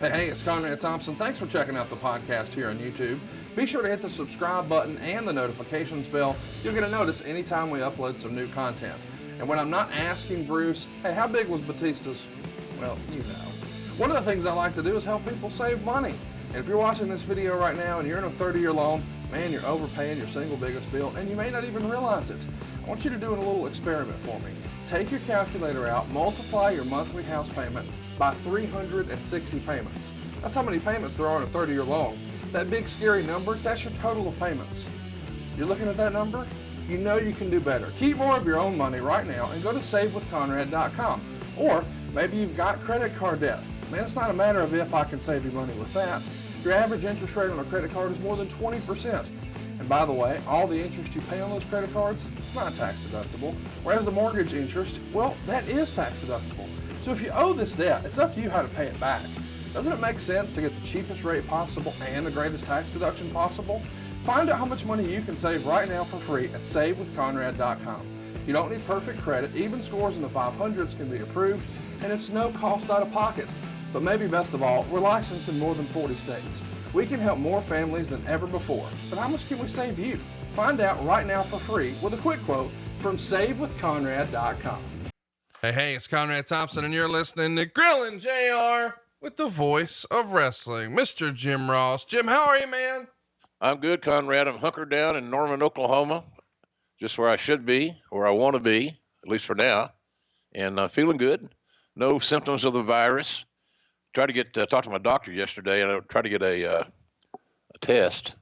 Hey, it's Conrad Thompson. Thanks for checking out the podcast here on YouTube. Be sure to hit the subscribe button and the notifications bell. You'll get a notice anytime we upload some new content. And when I'm not asking Bruce, hey, how big was Batista's? Well, you know. One of the things I like to do is help people save money. And if you're watching this video right now and you're in a 30-year loan, man, you're overpaying your single biggest bill and you may not even realize it. I want you to do a little experiment for me. Take your calculator out, multiply your monthly house payment by 360 payments. That's how many payments there are in a 30-year loan. That big scary number, that's your total of payments. You're looking at that number? You know you can do better. Keep more of your own money right now and go to savewithconrad.com. Or maybe you've got credit card debt. Man, it's not a matter of if I can save you money with that. Your average interest rate on a credit card is more than 20%. And by the way, all the interest you pay on those credit cards, it's not tax deductible. Whereas the mortgage interest, well, that is tax deductible. So if you owe this debt, it's up to you how to pay it back. Doesn't it make sense to get the cheapest rate possible and the greatest tax deduction possible? Find out how much money you can save right now for free at savewithconrad.com. You don't need perfect credit. Even scores in the 500s can be approved, and it's no cost out of pocket. But maybe best of all, we're licensed in more than 40 states. We can help more families than ever before. But how much can we save you? Find out right now for free with a quick quote from savewithconrad.com. Hey, it's Conrad Thompson, and you're listening to Grillin' JR with the voice of wrestling, Mr. Jim Ross. Jim, how are you, man? I'm good, Conrad. I'm hunkered down in Norman, Oklahoma, just where I should be, where I want to be, at least for now, and I'm feeling good. No symptoms of the virus. Tried to get talked to my doctor yesterday, and I tried to get a test,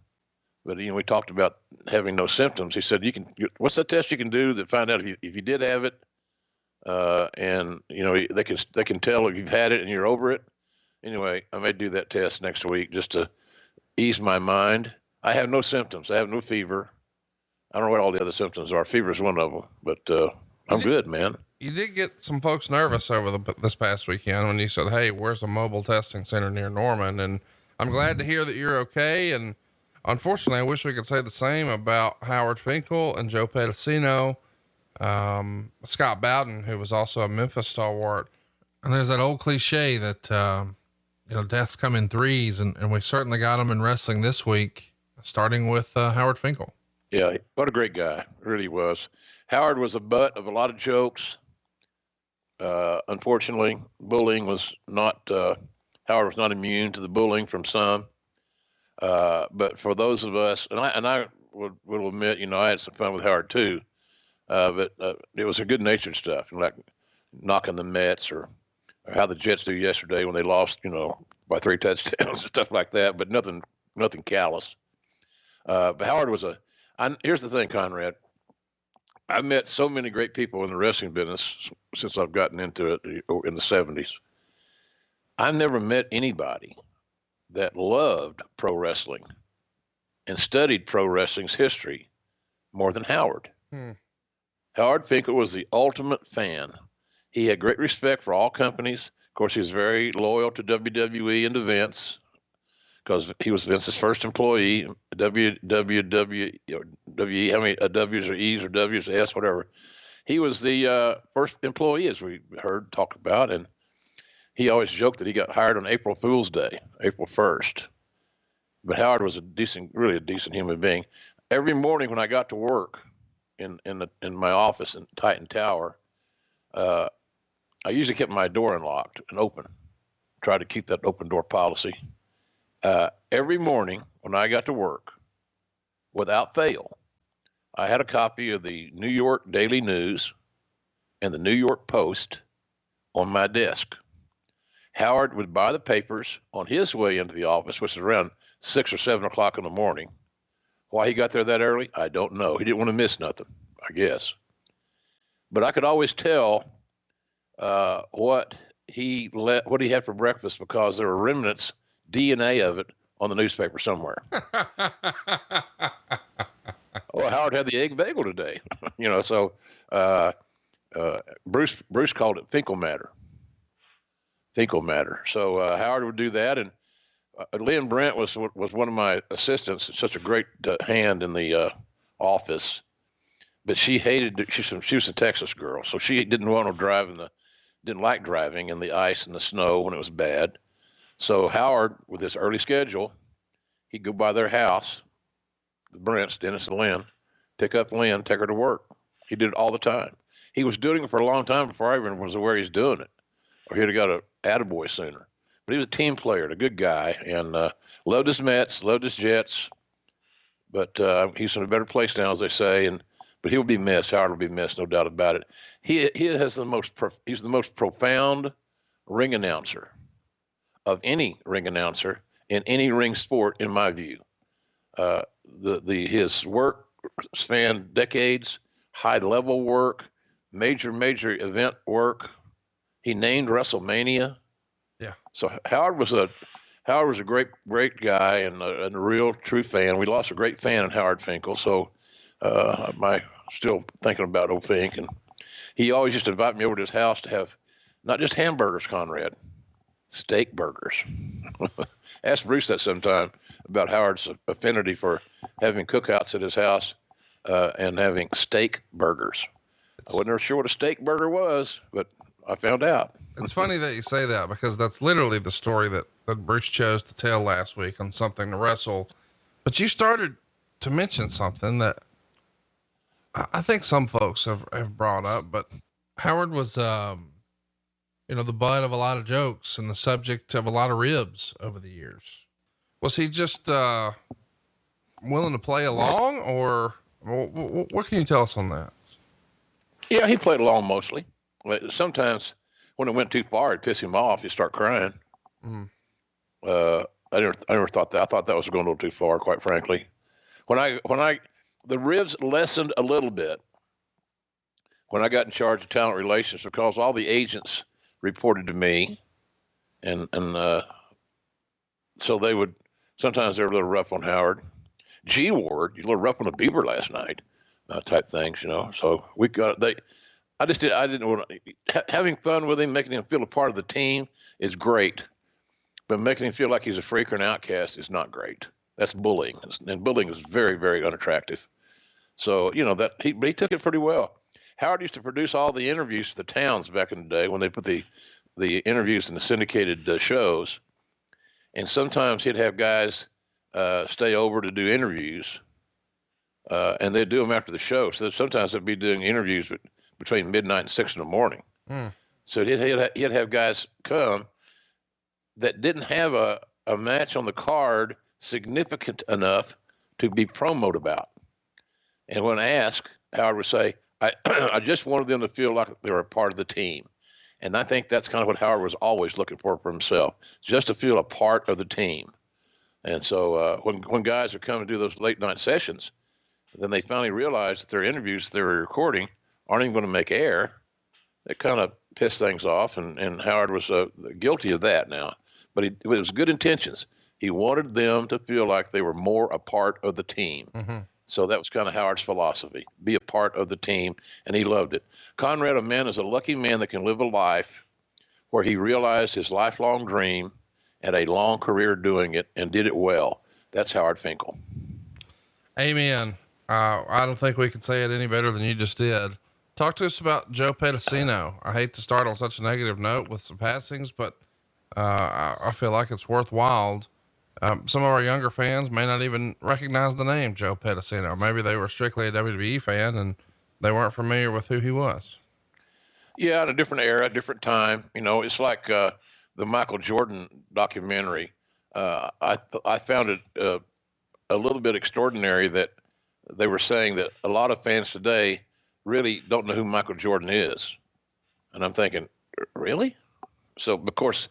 but we talked about having no symptoms. He said, what's that test you can do that find out if you did have it? And they can tell if you've had it and you're over it. Anyway, I may do that test next week just to ease my mind. I have no symptoms. I have no fever. I don't know what all the other symptoms are. Fever is one of them, but I'm good, man. You did get some folks nervous over this past weekend when you said, hey, where's a mobile testing center near Norman? And I'm glad to hear that you're okay. And unfortunately, I wish we could say the same about Howard Finkel and Joe Pedasi, Scott Bowden, who was also a Memphis stalwart. And there's that old cliche that, deaths come in threes, and we certainly got them in wrestling this week, starting with Howard Finkel. Yeah. What a great guy. Really was. Howard was the butt of a lot of jokes. Unfortunately, bullying was not, Howard was not immune to the bullying from some. But for those of us, and I will admit, I had some fun with Howard too. But it was a good natured stuff, like knocking the Mets or how the Jets do yesterday when they lost, by 3 touchdowns and stuff like that, but nothing callous. But Howard was here's the thing, Conrad. I've met so many great people in the wrestling business since I've gotten into it in the 70s. I've never met anybody that loved pro wrestling and studied pro wrestling's history more than Howard. Howard Finkel was the ultimate fan. He had great respect for all companies. Of course, he was very loyal to WWE and to Vince because he was Vince's first employee. How many W's or E's or W's or S, whatever. He was the first employee, as we heard talk about, and he always joked that he got hired on April Fool's Day, April 1st. But Howard was really a decent human being. Every morning when I got to work in my office in Titan Tower, I usually kept my door unlocked and open. Tried to keep that open door policy. Every morning when I got to work, without fail, I had a copy of the New York Daily News and the New York Post on my desk. Howard would buy the papers on his way into the office, which was around 6 or 7 o'clock in the morning. Why he got there that early, I don't know. He didn't want to miss nothing, I guess. But I could always tell what he had for breakfast because there were remnants, DNA of it, on the newspaper somewhere. Oh, Howard had the egg bagel today. So Bruce called it Finkel matter. Finkel matter. So Howard would do that, and Lynn Brent was one of my assistants. Such a great hand in the office, but she hated. She was a Texas girl, so she didn't want to drive didn't like driving in the ice and the snow when it was bad. So Howard, with his early schedule, he'd go by their house, the Brents, Dennis and Lynn, pick up Lynn, take her to work. He did it all the time. He was doing it for a long time before I even was aware he's doing it, or he'd have got a attaboy sooner. But he was a team player and a good guy, and loved his Mets, loved his Jets. But he's in a better place now, as they say. But he'll be missed. Howard will be missed, no doubt about it. He has he's the most profound ring announcer of any ring announcer in any ring sport, in my view. His work spanned decades, high level work, major event work. He named Wrestlemania. Yeah. So Howard was a great guy and a real true fan. We lost a great fan in Howard Finkel. So I'm still thinking about old Fink, and he always used to invite me over to his house to have not just hamburgers, Conrad, steak burgers. Ask Bruce that sometime about Howard's affinity for having cookouts at his house and having steak burgers. I wasn't sure what a steak burger was, but I found out. It's funny that you say that, because that's literally the story that Bruce chose to tell last week on Something to Wrestle. But you started to mention something that I think some folks have brought up, but Howard was, the butt of a lot of jokes and the subject of a lot of ribs over the years. Was he just, willing to play along, or what can you tell us on that? Yeah, he played along mostly. Sometimes when it went too far, it'd piss him off. He'd start crying. Mm. I never thought that. I thought that was going a little too far, quite frankly. The ribs lessened a little bit when I got in charge of talent relations, because all the agents reported to me, and so sometimes they were a little rough on Howard. G Ward, you a little rough on the Beaver last night, type things, So I didn't want to, having fun with him, making him feel a part of the team is great, but making him feel like he's a freak or an outcast is not great. That's bullying, and bullying is very, very unattractive. So, he took it pretty well. Howard used to produce all the interviews for the towns back in the day when they put the interviews in the syndicated shows. And sometimes he'd have guys stay over to do interviews, and they'd do them after the show. So sometimes they'd be doing interviews between midnight and 6 a.m. So he'd have guys come that didn't have a match on the card significant enough to be promoted about. And when asked, Howard would say, I just wanted them to feel like they were a part of the team. And I think that's kind of what Howard was always looking for himself, just to feel a part of the team. And so when guys are coming to do those late night sessions, then they finally realize that their interviews they were recording aren't even going to make air. It kind of pissed things off, and Howard was guilty of that now. But it was good intentions. He wanted them to feel like they were more a part of the team. Mm-hmm. So that was kind of Howard's philosophy, be a part of the team, and he loved it. Conrad, a man, is a lucky man that can live a life where he realized his lifelong dream, had a long career doing it, and did it well. That's Howard Finkel. Amen. I don't think we can say it any better than you just did. Talk to us about Joe Pedasino. I hate to start on such a negative note with some passings, but I feel like it's worthwhile. Some of our younger fans may not even recognize the name Joe Pedasino. Maybe they were strictly a WWE fan and they weren't familiar with who he was. Yeah, in a different era, different time. It's like the Michael Jordan documentary. I found it a little bit extraordinary that they were saying that a lot of fans today really don't know who Michael Jordan is. And I'm thinking, really? So, of course,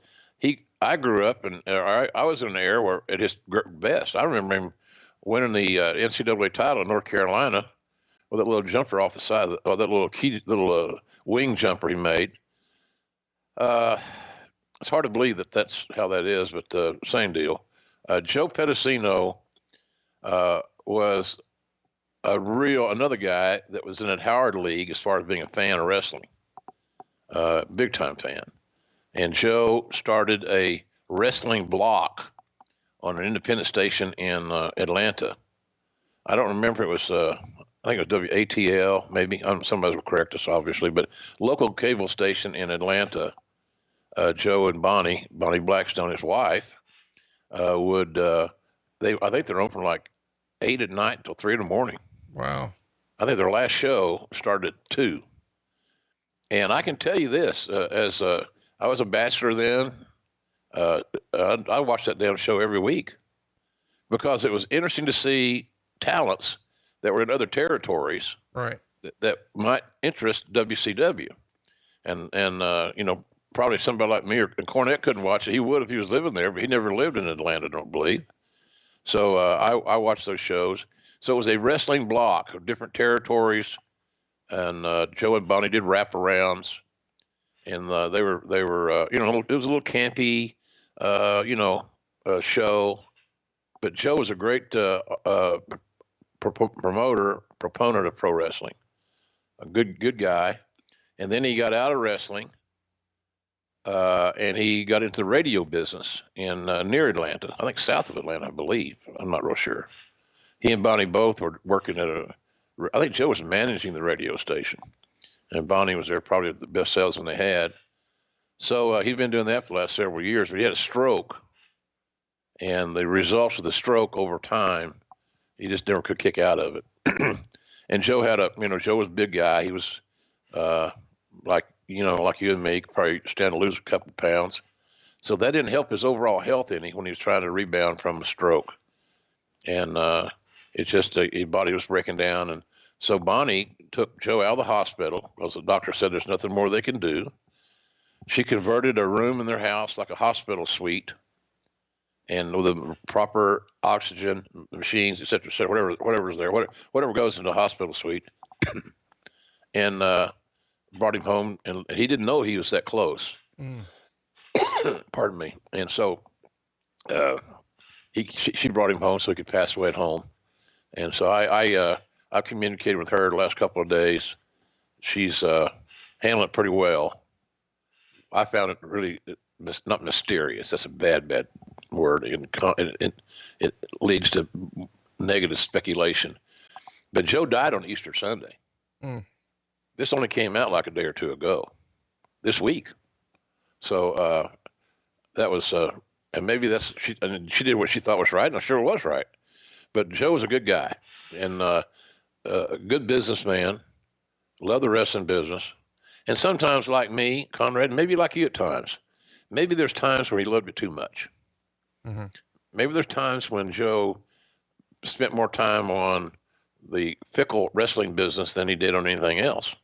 I grew up and I was in an era where at his best. I remember him winning the NCAA title in North Carolina with that little jumper off the side, that little wing jumper he made. It's hard to believe that that's how that is, but same deal. Joe Pedasino was another guy that was in a Howard League as far as being a fan of wrestling, big time fan. And Joe started a wrestling block on an independent station in Atlanta. I don't remember if it was, I think it was WATL, maybe. Somebody will correct us, obviously, but local cable station in Atlanta. Joe and Bonnie Blackstone, his wife, I think they're on from like 8 at night till 3 in the morning. Wow. I think their last show started at 2. And I can tell you this, I was a bachelor then, I watched that damn show every week because it was interesting to see talents that were in other territories, right, that might interest WCW. And probably somebody like me or Cornette couldn't watch it. He would if he was living there, but he never lived in Atlanta, I don't believe. So I watched those shows. So it was a wrestling block of different territories, and Joe and Bonnie did wraparounds, and they were it was a little campy, show. But Joe was a great proponent of pro wrestling, a good guy. And then he got out of wrestling, and he got into the radio business in near Atlanta. I think south of Atlanta, I believe. I'm not real sure. He and Bonnie both were working I think Joe was managing the radio station, and Bonnie was there, probably the best salesman they had. So he'd been doing that for the last several years, but he had a stroke. And the results of the stroke over time, he just never could kick out of it. And Joe Joe was a big guy. He was like you and me, could probably stand to lose a couple of pounds. So that didn't help his overall health any when he was trying to rebound from a stroke. And it's just his body was breaking down. And so Bonnie took Joe out of the hospital because the doctor said there's nothing more they can do. She converted a room in their house like a hospital suite, and with the proper oxygen machines, et cetera, whatever's there, whatever goes into a hospital suite, and brought him home, and he didn't know he was that close. Pardon me. And so she brought him home so he could pass away at home. And so I communicated with her the last couple of days. She's handling it pretty well. I found it really not mysterious. That's a bad word. It leads to negative speculation. But Joe died on Easter Sunday. This only came out like a day or two ago, this week. So that was, and maybe she did what she thought was right, and I'm sure it was right. But Joe was a good guy and a good businessman, loved the wrestling business. And sometimes, like me, Conrad, maybe like you at times, maybe there's times where he loved it too much. Mm-hmm. Maybe there's times when Joe spent more time on the fickle wrestling business than he did on anything else.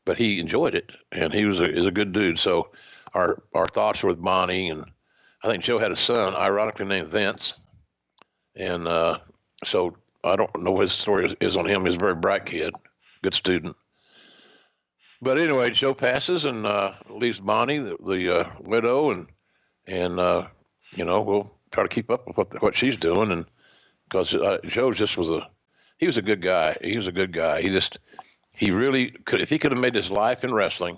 But he enjoyed it, and he is a good dude. So our thoughts were with Bonnie, and I think Joe had a son, ironically named Vince. And so I don't know what his story is on him. He's a very bright kid, good student. But anyway, Joe passes and leaves Bonnie, the widow, and we'll try to keep up with what she's doing. And because Joe just he was a good guy. He was a good guy. He really could, if he could have made his life in wrestling,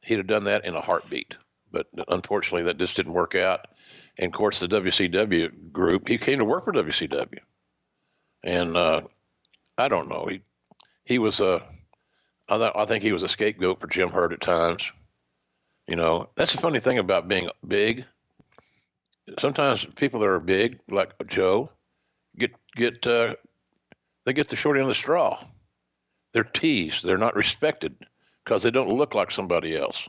he'd have done that in a heartbeat. But unfortunately, that just didn't work out. And of course, the WCW group, he came to work for WCW. And I don't know. He was I think he was a scapegoat for Jim Hurt at times. That's the funny thing about being big. Sometimes people that are big, like Joe, they get the short end of the straw. They're teased. They're not respected because they don't look like somebody else.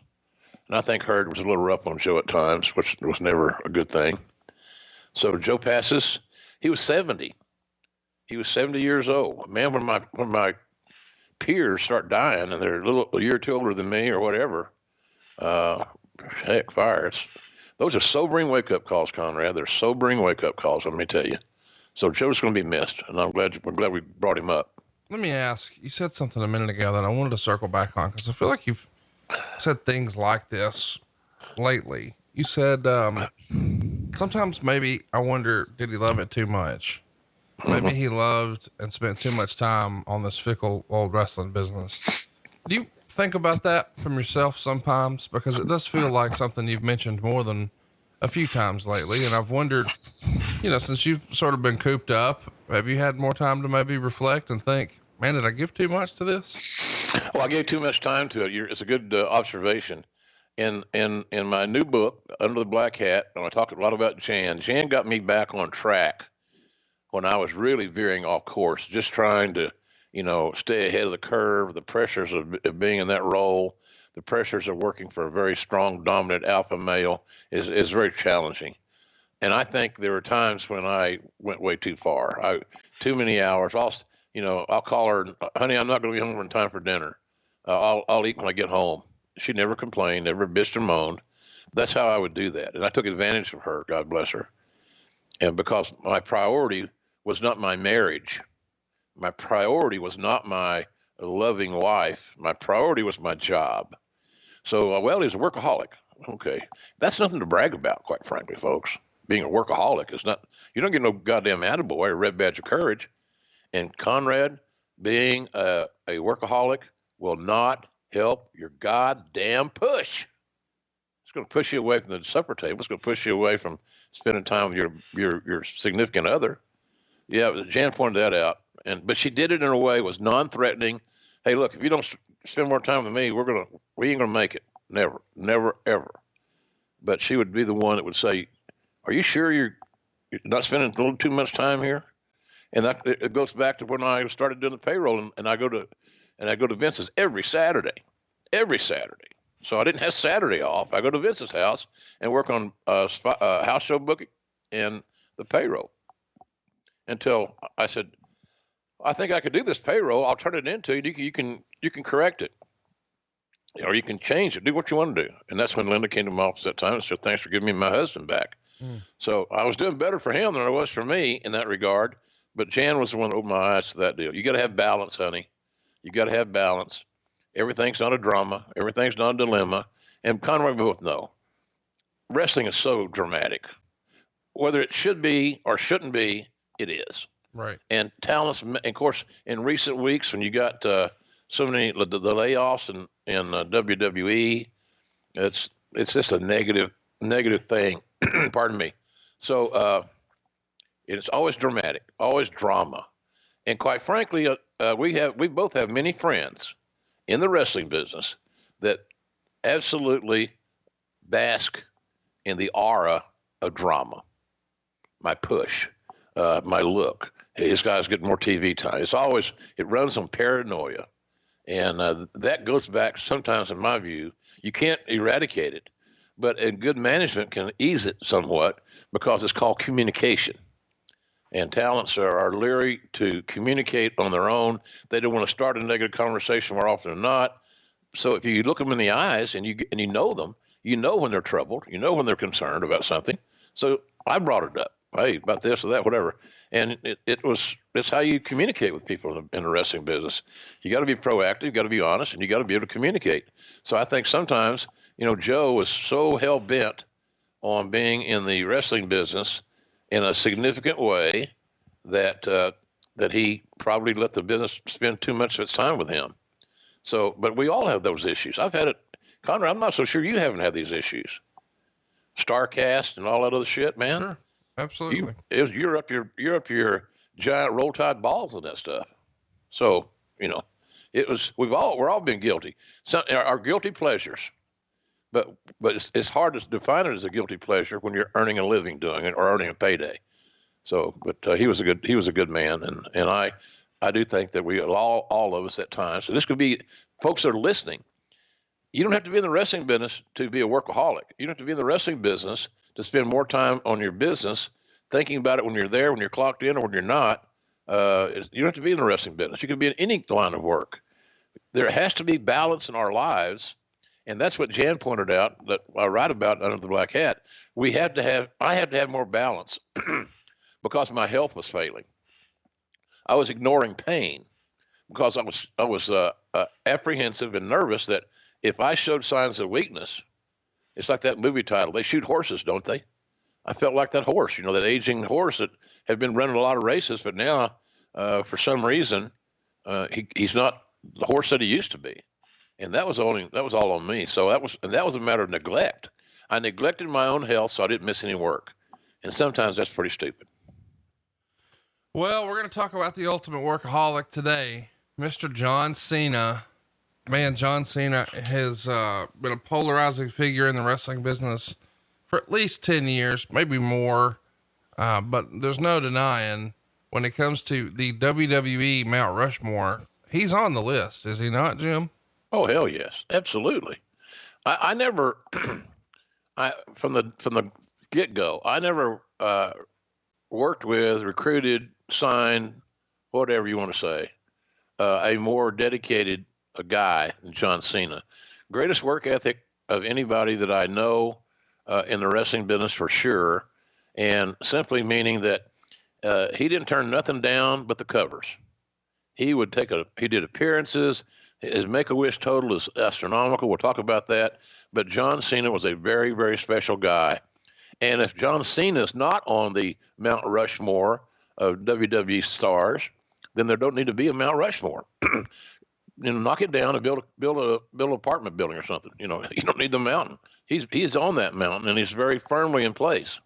And I think Hurt was a little rough on Joe at times, which was never a good thing. So Joe passes. He was 70. He was 70 years old. Man, when my peers start dying and they're a year or two older than me or whatever, heck, fire. Those are sobering wake-up calls, Conrad. They're sobering wake-up calls, let me tell you. So Joe's going to be missed, and we're glad we brought him up. Let me ask, you said something a minute ago that I wanted to circle back on, because I feel like you've said things like this lately. You said sometimes maybe I wonder, did he love it too much? Maybe he loved and spent too much time on this fickle old wrestling business. Do you think about that from yourself sometimes? Because it does feel like something you've mentioned more than a few times lately. And I've wondered, since you've sort of been cooped up, have you had more time to maybe reflect and think, man, did I give too much to this? Well, I gave too much time to it. It's a good observation. in my new book, Under the Black Hat, and I talk a lot about Jan. Jan got me back on track when I was really veering off course, just trying to, stay ahead of the curve, the pressures of being in that role, the pressures of working for a very strong, dominant alpha male is very challenging. And I think there were times when I went way too far. Too many hours. I'll call her, honey, I'm not going to be home in time for dinner. I'll eat when I get home. She never complained, never bitched or moaned. That's how I would do that. And I took advantage of her, God bless her. And because my priority was not my marriage, my priority was not my loving wife, my priority was my job. So, he's a workaholic. Okay. That's nothing to brag about, quite frankly, folks. Being a workaholic is not, you don't get no goddamn attaboy or red badge of courage. And Conrad, being a workaholic will not help your goddamn push. It's going to push you away from the supper table. It's going to push you away from spending time with your significant other. Yeah, Jan pointed that out. But she did it in a way that was non-threatening. Hey, look, if you don't spend more time with me, we ain't gonna make it. Never, never, ever. But she would be the one that would say, "Are you sure you're not spending a little too much time here?" And that it goes back to when I started doing the payroll, and I go to Vince's every Saturday. So I didn't have Saturday off. I go to Vince's house and work on house show booking and the payroll until I said, I think I could do this payroll. I'll turn it into you can correct it, or you can change it. Do what you want to do. And that's when Linda came to my office that time and said, "Thanks for giving me my husband back." So I was doing better for him than I was for me in that regard. But Jan was the one that opened my eyes to that deal. You got to have balance, honey. You got to have balance. Everything's not a drama. Everything's not a dilemma. And Conrad, we both know wrestling is so dramatic. Whether it should be or shouldn't be, it is. Right. And talents, of course, in recent weeks when you got so many the layoffs in WWE, it's just a negative thing. Pardon me. So it's always dramatic, always drama, and quite frankly, we both have many friends in the wrestling business that absolutely bask in the aura of drama. My push, my look. Hey, this guy's getting more TV time. It runs on paranoia. And that goes back sometimes, in my view, you can't eradicate it, but in good management can ease it somewhat because it's called communication. And talents are leery to communicate on their own. They don't want to start a negative conversation more often than not. So if you look them in the eyes and you know them, you know when they're troubled, you know when they're concerned about something. So I brought it up. Hey, about this or that, whatever. And it's how you communicate with people in the wrestling business. You got to be proactive, you got to be honest, and you got to be able to communicate. So I think sometimes, Joe was so hell bent on being in the wrestling business in a significant way that he probably let the business spend too much of its time with him. So, but we all have those issues. I've had it, Conrad. I'm not so sure you haven't had these issues. Starcast and all that other shit, man. Sure. Absolutely. You're up your giant Roll Tide balls and that stuff. So, we're all been guilty. Our guilty pleasures, but it's hard to define it as a guilty pleasure when you're earning a living doing it or earning a payday. So, but he was a good man, and I do think that we all of us at times. So this could be folks that are listening. You don't have to be in the wrestling business to be a workaholic. You don't have to be in the wrestling business to spend more time on your business, thinking about it when you're there, when you're clocked in, or when you're not. You don't have to be in the wrestling business. You can be in any line of work. There has to be balance in our lives, and that's what Jan pointed out that I write about under the black hat. I had to have more balance because my health was failing. I was ignoring pain because I was apprehensive and nervous that if I showed signs of weakness, it's like that movie title. They shoot horses, don't they? I felt like that horse, that aging horse that had been running a lot of races, but now, for some reason, he's not the horse that he used to be, and that was all on me. So that was a matter of neglect. I neglected my own health, so I didn't miss any work, and sometimes that's pretty stupid. Well, we're going to talk about the ultimate workaholic today, Mr. John Cena. Man, John Cena has been a polarizing figure in the wrestling business for at least 10 years, maybe more. But there's no denying when it comes to the WWE Mount Rushmore, he's on the list, is he not, Jim? Oh hell yes, absolutely. I never, I from the get go, I never worked with, recruited, signed, whatever you want to say, a more dedicated guy than John Cena. Greatest work ethic of anybody that I know in the wrestling business for sure, and simply meaning that he didn't turn nothing down but the covers. He did appearances. His Make-A-Wish total is astronomical. We'll talk about that. But John Cena was a very, very special guy. And if John Cena is not on the Mount Rushmore of WWE stars, then there don't need to be a Mount Rushmore. Knock it down and build an apartment building or something. You don't need the mountain. He's on that mountain and he's very firmly in place.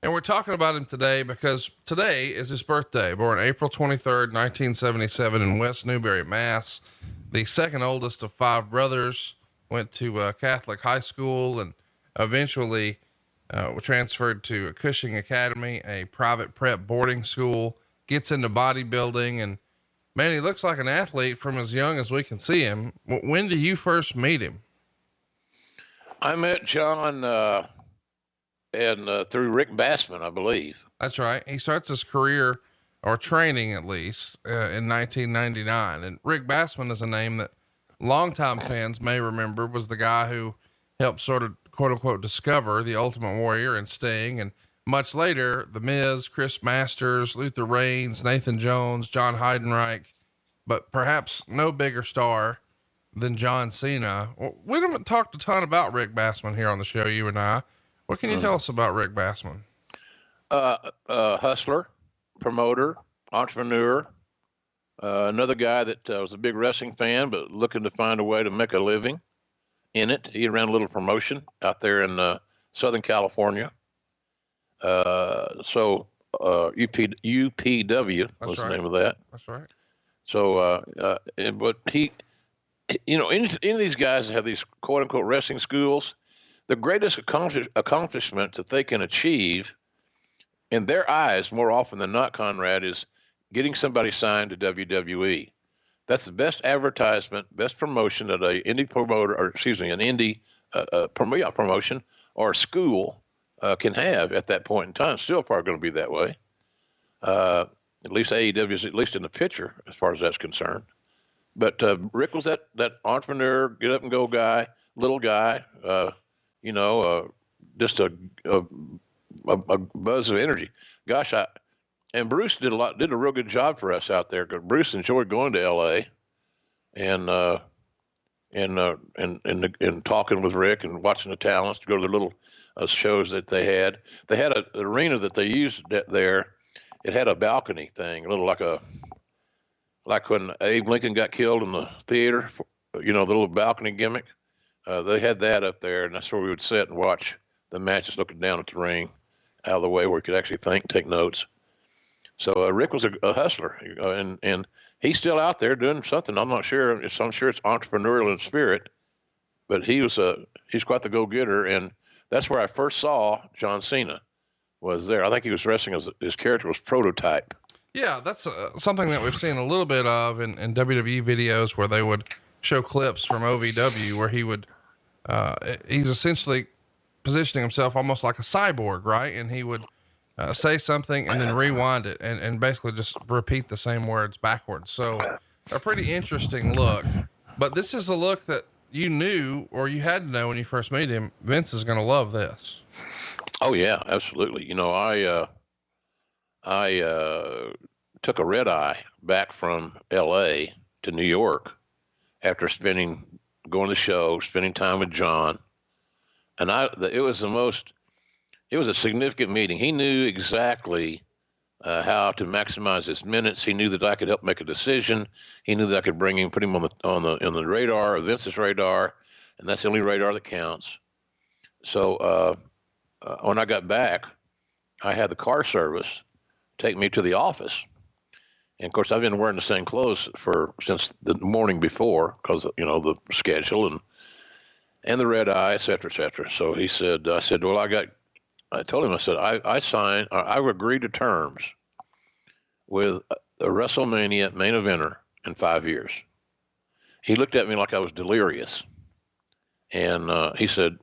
And we're talking about him today because today is his birthday, born April 23rd, 1977 in West Newbury, Mass. The second oldest of five brothers, went to Catholic high school and eventually transferred to Cushing Academy, a private prep boarding school, gets into bodybuilding. And man, he looks like an athlete from as young as we can see him. When did you first meet him? I met John through Ric Bassman, I believe. That's right. He starts his career, or training at least, in 1999. And Ric Bassman is a name that longtime fans may remember, was the guy who helped sort of quote unquote discover the Ultimate Warrior and Sting. And much later, The Miz, Chris Masters, Luther Reigns, Nathan Jones, John Heidenreich, but perhaps no bigger star than John Cena. Well, we haven't talked a ton about Ric Bassman here on the show, you and I. What can you tell us about Ric Bassman? Hustler, promoter, entrepreneur, another guy that was a big wrestling fan, but looking to find a way to make a living in it. He ran a little promotion out there in Southern California. UPW was the name of that. That's right. So, but he, any of these guys that have these quote unquote wrestling schools, the greatest accomplishment that they can achieve in their eyes, more often than not, Conrad, is getting somebody signed to WWE. That's the best advertisement, best promotion that an indie promoter, or excuse me, an indie promotion or school can have at that point in time. Still probably going to be that way. At least AEW is at least in the picture as far as that's concerned. But Rick was that entrepreneur, get up and go guy, little guy, just a buzz of energy. Gosh, and Bruce did a real good job for us out there, because Bruce enjoyed going to LA and talking with Rick and watching the talents, to go to the little shows that they had. They had an arena that they used there. It had a balcony thing, a little like when Abe Lincoln got killed in the theater, the little balcony gimmick. They had that up there, and that's where we would sit and watch the matches, looking down at the ring out of the way where we could actually think, take notes. So Rick was a hustler, and he's still out there doing something. I'm not sure. I'm sure it's entrepreneurial in spirit, but he's quite the go-getter, and that's where I first saw John Cena, was there. I think he was wrestling as his character was Prototype. Yeah, that's something that we've seen a little bit of in WWE videos, where they would show clips from OVW where he would, he's essentially positioning himself almost like a cyborg, right? And he would say something and then rewind it and basically just repeat the same words backwards. So a pretty interesting look, but this is a look that you knew, or you had to know when you first met him, Vince is going to love this. Oh yeah, absolutely. I took a red eye back from LA to New York after going to the show, spending time with John. And it was a significant meeting. He knew exactly how to maximize his minutes. He knew that I could help make a decision. He knew that I could put him on the radar, Vince's radar, and that's the only radar that counts. So when I got back, I had the car service take me to the office, And of course, I've been wearing the same clothes since the morning before because the schedule and the red eye, et cetera, et cetera. So he said, I said, well, I told him, I said, I agreed to terms with a WrestleMania main eventer in 5 years. He looked at me like I was delirious. And he said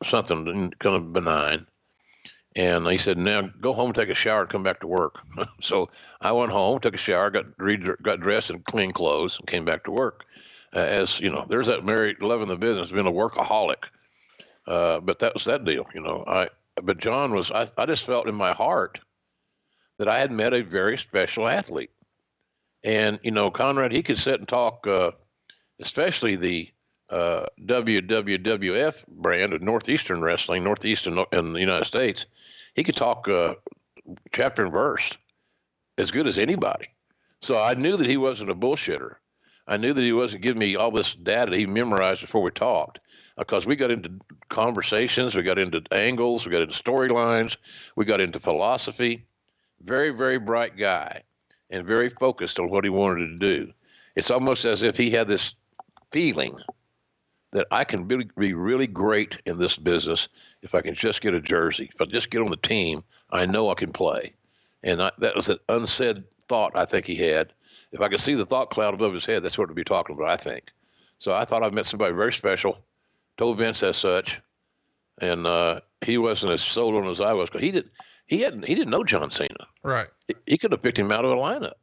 something kind of benign. And he said, now go home, take a shower, and come back to work. So I went home, took a shower, got dressed in clean clothes, and came back to work. As you know, there's that married, loving the business, being a workaholic. But that was that deal, But John was, I just felt in my heart that I had met a very special athlete. And, Conrad, he could sit and talk, especially the WWF brand of Northeastern Wrestling, Northeastern in the United States. He could talk chapter and verse as good as anybody. So I knew that he wasn't a bullshitter. I knew that he wasn't giving me all this data that he memorized before we talked, because we got into conversations, we got into angles, we got into storylines, we got into philosophy. Very, very bright guy and very focused on what he wanted to do. It's almost as if he had this feeling that I can be really great in this business if I can just get a jersey. If I just get on the team, I know I can play. And that was an unsaid thought I think he had. If I could see the thought cloud above his head, that's what he'd be talking about, I think. So I thought I met somebody very special, told Vince as such, and he wasn't as sold on as I was, because he didn't know John Cena. Right. He could have picked him out of a lineup.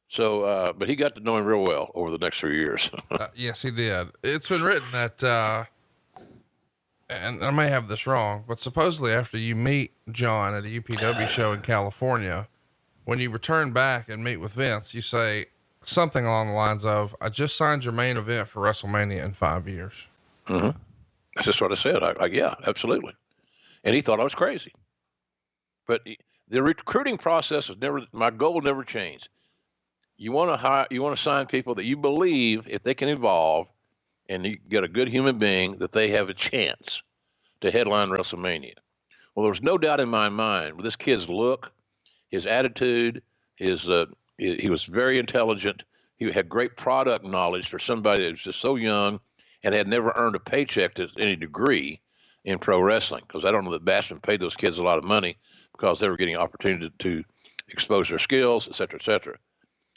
So, but he got to know him real well over the next 3 years. Yes, he did. It's been written that, and I may have this wrong, but supposedly after you meet John at a UPW show in California, when you return back and meet with Vince, you say something along the lines of, I just signed your main event for WrestleMania in 5 years. Mm-hmm. That's just what I said. Yeah, absolutely. And he thought I was crazy. But the recruiting process my goal never changed. You want to sign people that you believe, if they can evolve and you get a good human being, that they have a chance to headline WrestleMania. Well, there was no doubt in my mind with this kid's look, his attitude, he was very intelligent. He had great product knowledge for somebody that was just so young and had never earned a paycheck to any degree in pro wrestling. Because I don't know that Bassman paid those kids a lot of money because they were getting opportunity to expose their skills, et cetera, et cetera.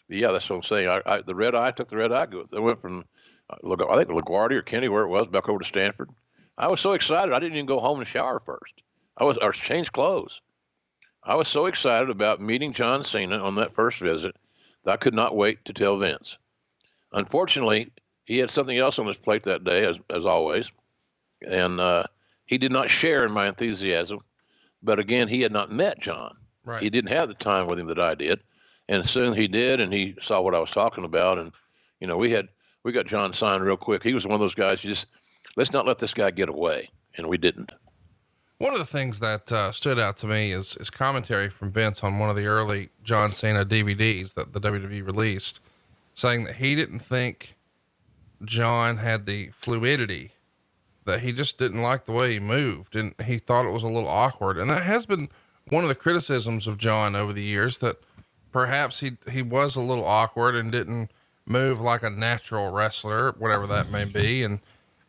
Yeah, that's what I'm saying. I took the red eye. I went from, I think LaGuardia or Kenny, where it was, back over to Stanford. I was so excited. I didn't even go home and shower first. Or change clothes. I was so excited about meeting John Cena on that first visit that I could not wait to tell Vince. Unfortunately, he had something else on his plate that day, as always, and he did not share in my enthusiasm. But again, he had not met John. Right. He didn't have the time with him that I did. And soon he did, and he saw what I was talking about. And, we got John signed real quick. He was one of those guys, let's not let this guy get away. And we didn't. One of the things that stood out to me is commentary from Vince on one of the early John Cena DVDs that the WWE released, saying that he didn't think John had the fluidity, that he just didn't like the way he moved, and he thought it was a little awkward. And that has been one of the criticisms of John over the years, that perhaps he was a little awkward and didn't move like a natural wrestler, whatever that may be. And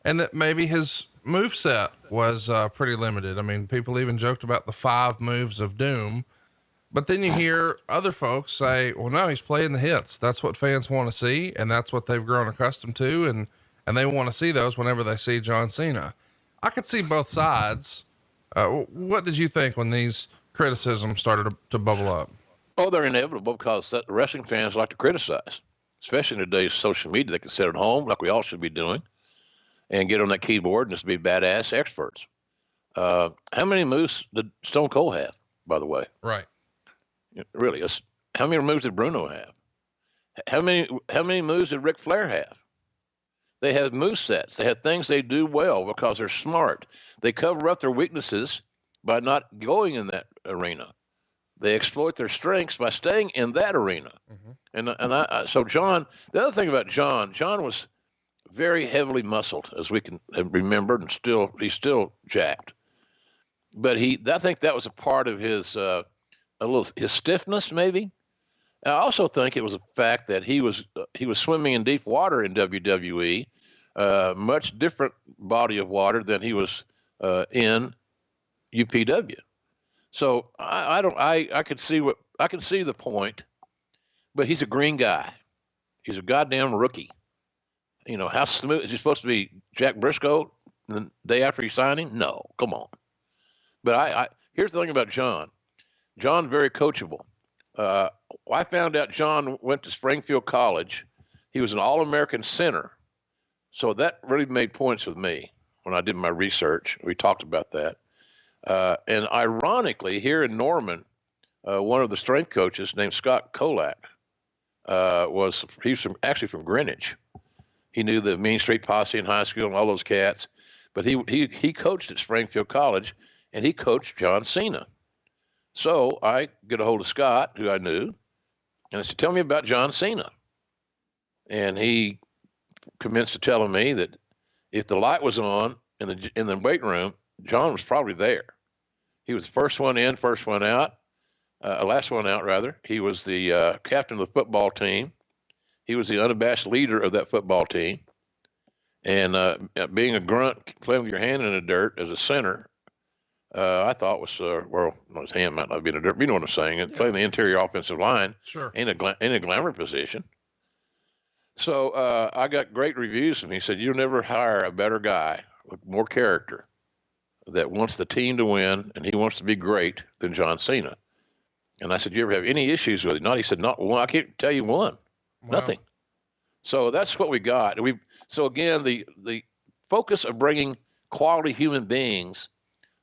that maybe his moveset was pretty limited. I mean, people even joked about the 5 moves of doom, but then you hear other folks say, well, no, he's playing the hits. That's what fans want to see. And that's what they've grown accustomed to. And they want to see those whenever they see John Cena. I could see both sides. What did you think when these criticisms started to bubble up? Oh, they're inevitable, because wrestling fans like to criticize, especially in today's social media. They can sit at home, like we all should be doing, and get on that keyboard and just be badass experts. How many moves did Stone Cold have, by the way? Right. Really, how many moves did Bruno have? How many moves did Ric Flair have? They have move sets. They have things they do well because they're smart. They cover up their weaknesses by not going in that arena. They exploit their strengths by staying in that arena. Mm-hmm. So John, the other thing about John was very heavily muscled, as we can remember, and he's still jacked. But I think that was a part of his, his stiffness maybe, I also think it was a fact that he was swimming in deep water in WWE, much different body of water than he was in UPW. So I could see the point, but he's a green guy. He's a goddamn rookie. How smooth is he supposed to be? Jack Briscoe the day after he signed him? No, come on. But I here's the thing about John. John very coachable. I found out John went to Springfield College. He was an All-American center. So that really made points with me when I did my research. We talked about that. And ironically, here in Norman, one of the strength coaches named Scott Kolak he's actually from Greenwich. He knew the Mean Street Posse in high school and all those cats. But he coached at Springfield College, and he coached John Cena. So I get a hold of Scott, who I knew, and I said, "Tell me about John Cena." And he commenced to telling me that if the light was on in the weight room, John was probably there. He was the first one in, first one out, last one out rather. He was the captain of the football team. He was the unabashed leader of that football team. And being a grunt, playing with your hand in the dirt as a center, I thought was his hand might not be in the dirt. But you know what I'm saying? Yeah. Playing the interior offensive line, sure, ain't a glamour position. So I got great reviews from him. He said, "You'll never hire a better guy with more character that wants the team to win and he wants to be great than John Cena." And I said, "You ever have any issues with it?" Not. He said, "Not one. I can't tell you one. Wow. Nothing." So that's what we got. So again, the focus of bringing quality human beings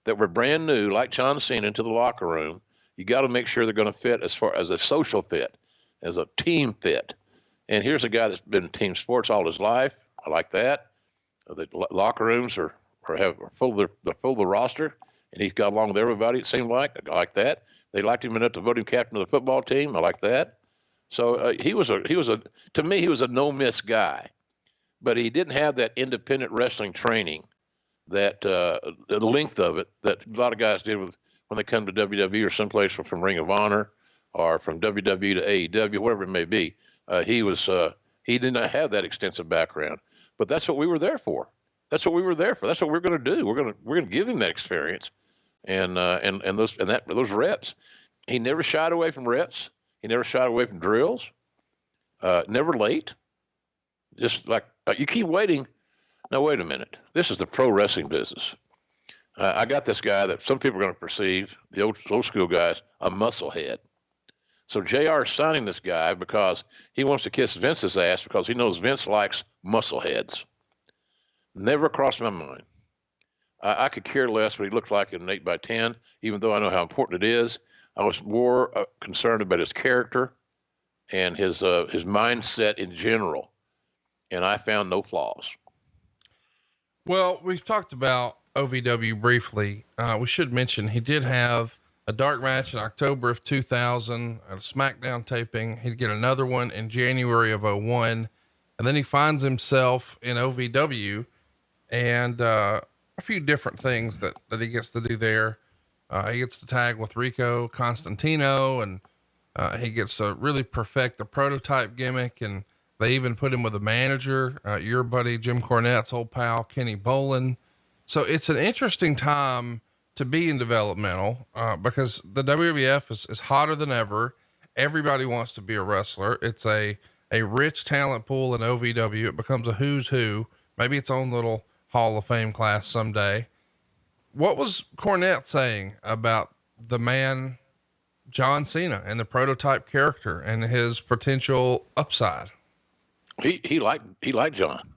that were brand new, like John Cena, into the locker room, you got to make sure they're going to fit as far as a social fit, as a team fit. And here's a guy that's been in team sports all his life. I like that. The locker rooms are full of the roster, and he's got along with everybody. It seemed like I like that. They liked him enough to vote him captain of the football team. I like that. So to me he was a no miss guy, but he didn't have that independent wrestling training, that the length of it that a lot of guys did when they come to WWE or someplace from Ring of Honor or from WWE to AEW, whatever it may be. He did not have that extensive background, but that's what we were there for. That's what we're going to do. We're going to give him that experience and those reps. He never shied away from reps. He never shied away from drills. Never late. Just like you keep waiting. Now wait a minute. This is the pro wrestling business. I got this guy that some people are going to perceive, the old school guys, a musclehead. So JR is signing this guy because he wants to kiss Vince's ass because he knows Vince likes muscleheads. Never crossed my mind. I could care less what he looked like in an 8x10, even though I know how important it is. I was more concerned about his character and his mindset in general, and I found no flaws. Well, we've talked about OVW briefly. We should mention he did have a dark match in October of 2000 at a SmackDown taping. He'd get another one in January of 2001, and then he finds himself in OVW and a few different things that he gets to do there. He gets to tag with Rico Constantino, and he gets to really perfect the prototype gimmick. And they even put him with a manager, your buddy, Jim Cornette's old pal, Kenny Bolin. So it's an interesting time to be in developmental, because the WWF is hotter than ever. Everybody wants to be a wrestler. It's a rich talent pool in OVW. It becomes a who's who, maybe its own little Hall of Fame class someday. What was Cornette saying about the man, John Cena, and the prototype character and his potential upside? He liked John.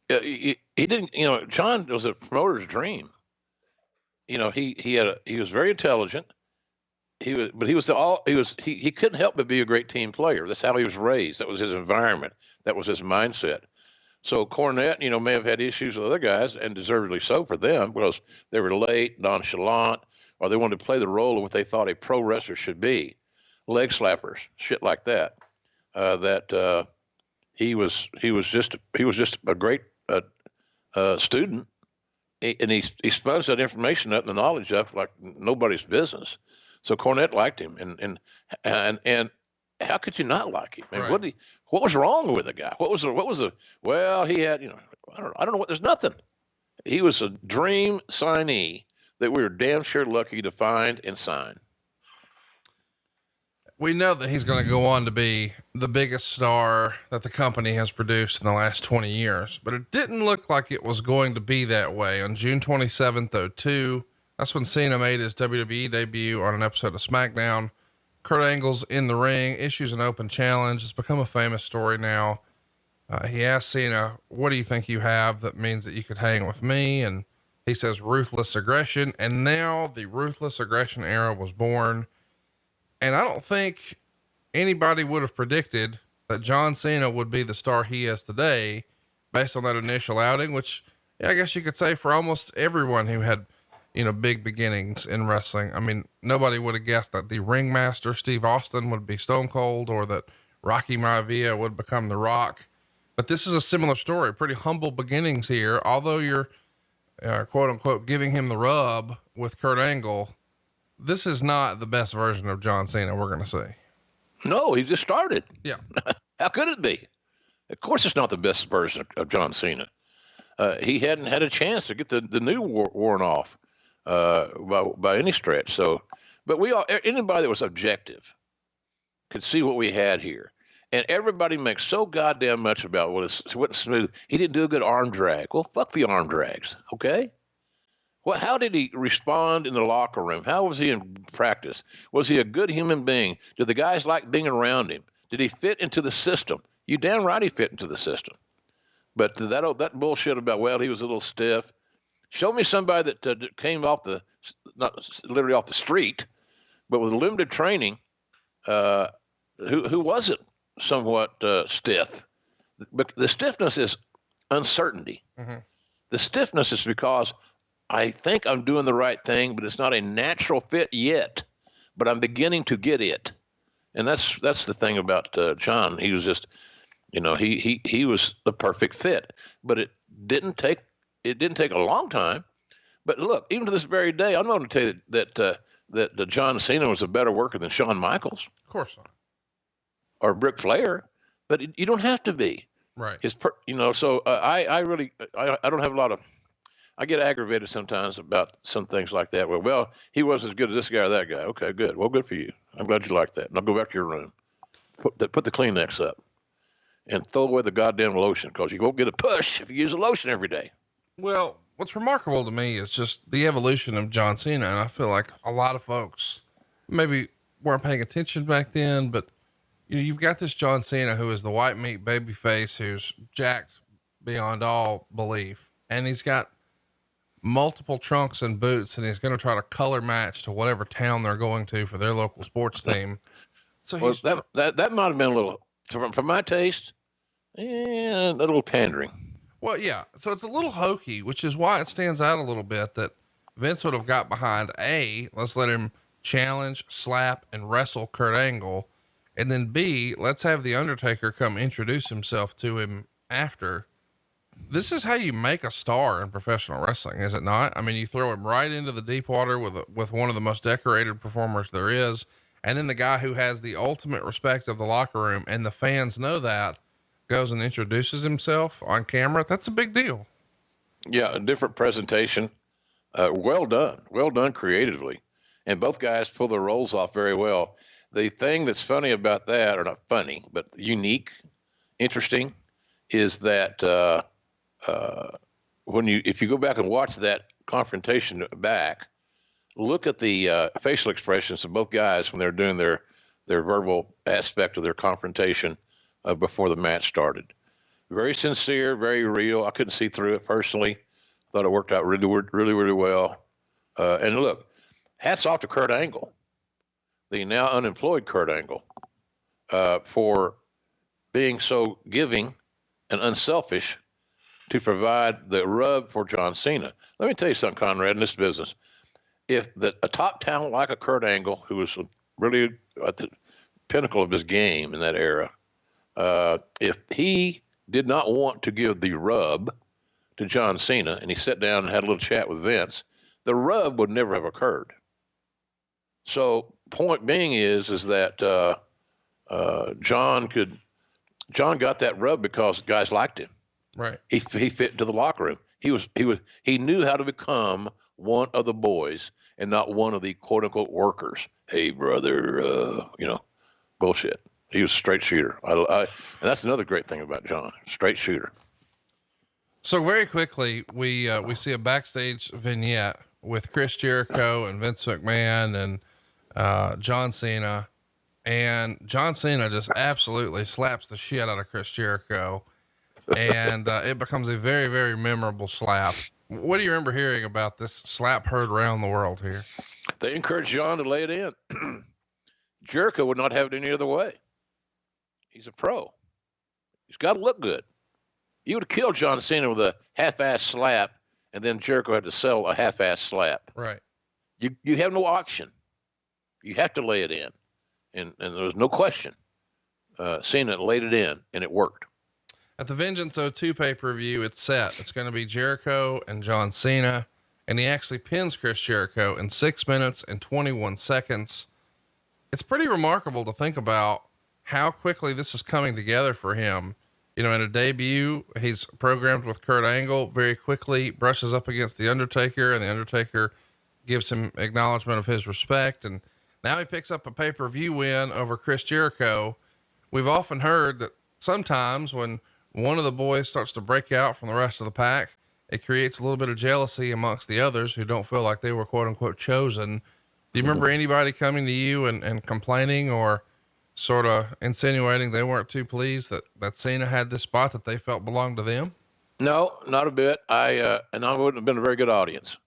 He didn't, John was a promoter's dream. He was very intelligent. He couldn't help but be a great team player. That's how he was raised. That was his environment. That was his mindset. So Cornette, may have had issues with other guys, and deservedly so for them, because they were late, nonchalant, or they wanted to play the role of what they thought a pro wrestler should be, leg slappers, shit like that. He was just a great student, and he sponged that information up and the knowledge up like nobody's business. So Cornette liked him, and how could you not like him? I mean, Right. what was wrong with the guy? Well, he had, I don't know what, there's nothing. He was a dream signee that we were damn sure lucky to find and sign. We know that he's going to go on to be the biggest star that the company has produced in the last 20 years, but it didn't look like it was going to be that way. On June 27th, 2002, that's when Cena made his WWE debut on an episode of SmackDown. Kurt Angle's in the ring, issues an open challenge. It's become a famous story now. He asked Cena, what do you think you have that means that you could hang with me? And he says, ruthless aggression. And now the ruthless aggression era was born. And I don't think anybody would have predicted that John Cena would be the star he is today based on that initial outing, which I guess you could say for almost everyone who had, big beginnings in wrestling. I mean, nobody would have guessed that the ringmaster Steve Austin would be Stone Cold, or that Rocky Maivia would become The Rock. But this is a similar story, pretty humble beginnings here. Although you're, quote unquote, giving him the rub with Kurt Angle, this is not the best version of John Cena we're going to see. No, he just started. Yeah. How could it be? Of course, it's not the best version of John Cena. He hadn't had a chance to get the new worn off by any stretch. So, but anybody that was objective could see what we had here. And everybody makes so goddamn much about what wasn't smooth. He didn't do a good arm drag. Well, fuck the arm drags. Okay. Well, how did he respond in the locker room? How was he in practice? Was he a good human being? Did the guys like being around him? Did he fit into the system? You damn right he fit into the system. But that bullshit about, well, he was a little stiff. Show me somebody that came not literally off the street, but with limited training, who wasn't somewhat stiff. But the stiffness is uncertainty. Mm-hmm. The stiffness is because I think I'm doing the right thing, but it's not a natural fit yet, but I'm beginning to get it. And that's the thing about John. He was just, he was the perfect fit, but it didn't take a long time. But look, even to this very day, I'm going to tell you that John Cena was a better worker than Shawn Michaels. Of course not. Or Ric Flair, but you don't have to be. Right. So I really don't have a lot of, I get aggravated sometimes about some things like that. Well, he wasn't as good as this guy or that guy. Okay, good. Well, good for you. I'm glad you like that. Now go back to your room. Put the Kleenex up and throw away the goddamn lotion, because you won't get a push if you use a lotion every day. Well, what's remarkable to me is just the evolution of John Cena. And I feel like a lot of folks maybe weren't paying attention back then, but you've got this John Cena who is the white meat baby face, who's jacked beyond all belief. And he's got multiple trunks and boots, and he's going to try to color match to whatever town they're going to for their local sports team. So that might have been a little, for my taste, a little pandering. Well, yeah. So it's a little hokey, which is why it stands out a little bit that Vince would have got behind let's let him challenge, slap, and wrestle Kurt Angle. And then B, let's have The Undertaker come introduce himself to him after. This is how you make a star in professional wrestling, is it not? I mean, you throw him right into the deep water with one of the most decorated performers there is. And then the guy who has the ultimate respect of the locker room, and the fans know that, goes and introduces himself on camera. That's a big deal. Yeah. A different presentation. Well done creatively. And both guys pull their roles off very well. The thing that's funny about that, or not funny, but unique, interesting, is that if you go back and watch that confrontation back, look at the facial expressions of both guys when they're doing their verbal aspect of their confrontation before the match started. Very sincere, very real. I couldn't see through it personally. Thought it worked out really, really, really well. And look, hats off to Kurt Angle, the now unemployed Kurt Angle, for being so giving and unselfish to provide the rub for John Cena. Let me tell you something, Conrad, in this business. If a top talent like a Kurt Angle, who was really at the pinnacle of his game in that era, if he did not want to give the rub to John Cena, and he sat down and had a little chat with Vince, the rub would never have occurred. So point being is that John got that rub because guys liked him. Right. He fit into the locker room. He knew how to become one of the boys and not one of the quote unquote workers. Hey brother, bullshit. He was a straight shooter. And that's another great thing about John, straight shooter. So very quickly, we see a backstage vignette with Chris Jericho and Vince McMahon and John Cena, and John Cena just absolutely slaps the shit out of Chris Jericho, and it becomes a very, very memorable slap. What do you remember hearing about this slap heard around the world here? They encouraged John to lay it in. Jericho would not have it any other way. He's a pro. He's got to look good. You would have killed John Cena with a half-ass slap, and then Jericho had to sell a half-ass slap. Right. You have no option. You have to lay it in, and there was no question. Cena laid it in, and it worked. At the Vengeance 02 pay-per-view, it's set. It's going to be Jericho and John Cena, and he actually pins Chris Jericho in 6 minutes and 21 seconds. It's pretty remarkable to think about how quickly this is coming together for him. In a debut, he's programmed with Kurt Angle, very quickly brushes up against The Undertaker, and The Undertaker gives him acknowledgement of his respect. And now he picks up a pay-per-view win over Chris Jericho. We've often heard that sometimes when one of the boys starts to break out from the rest of the pack, it creates a little bit of jealousy amongst the others who don't feel like they were quote unquote chosen. Do you remember anybody coming to you and complaining or sort of insinuating they weren't too pleased that Cena had this spot that they felt belonged to them? No, not a bit. And I wouldn't have been a very good audience.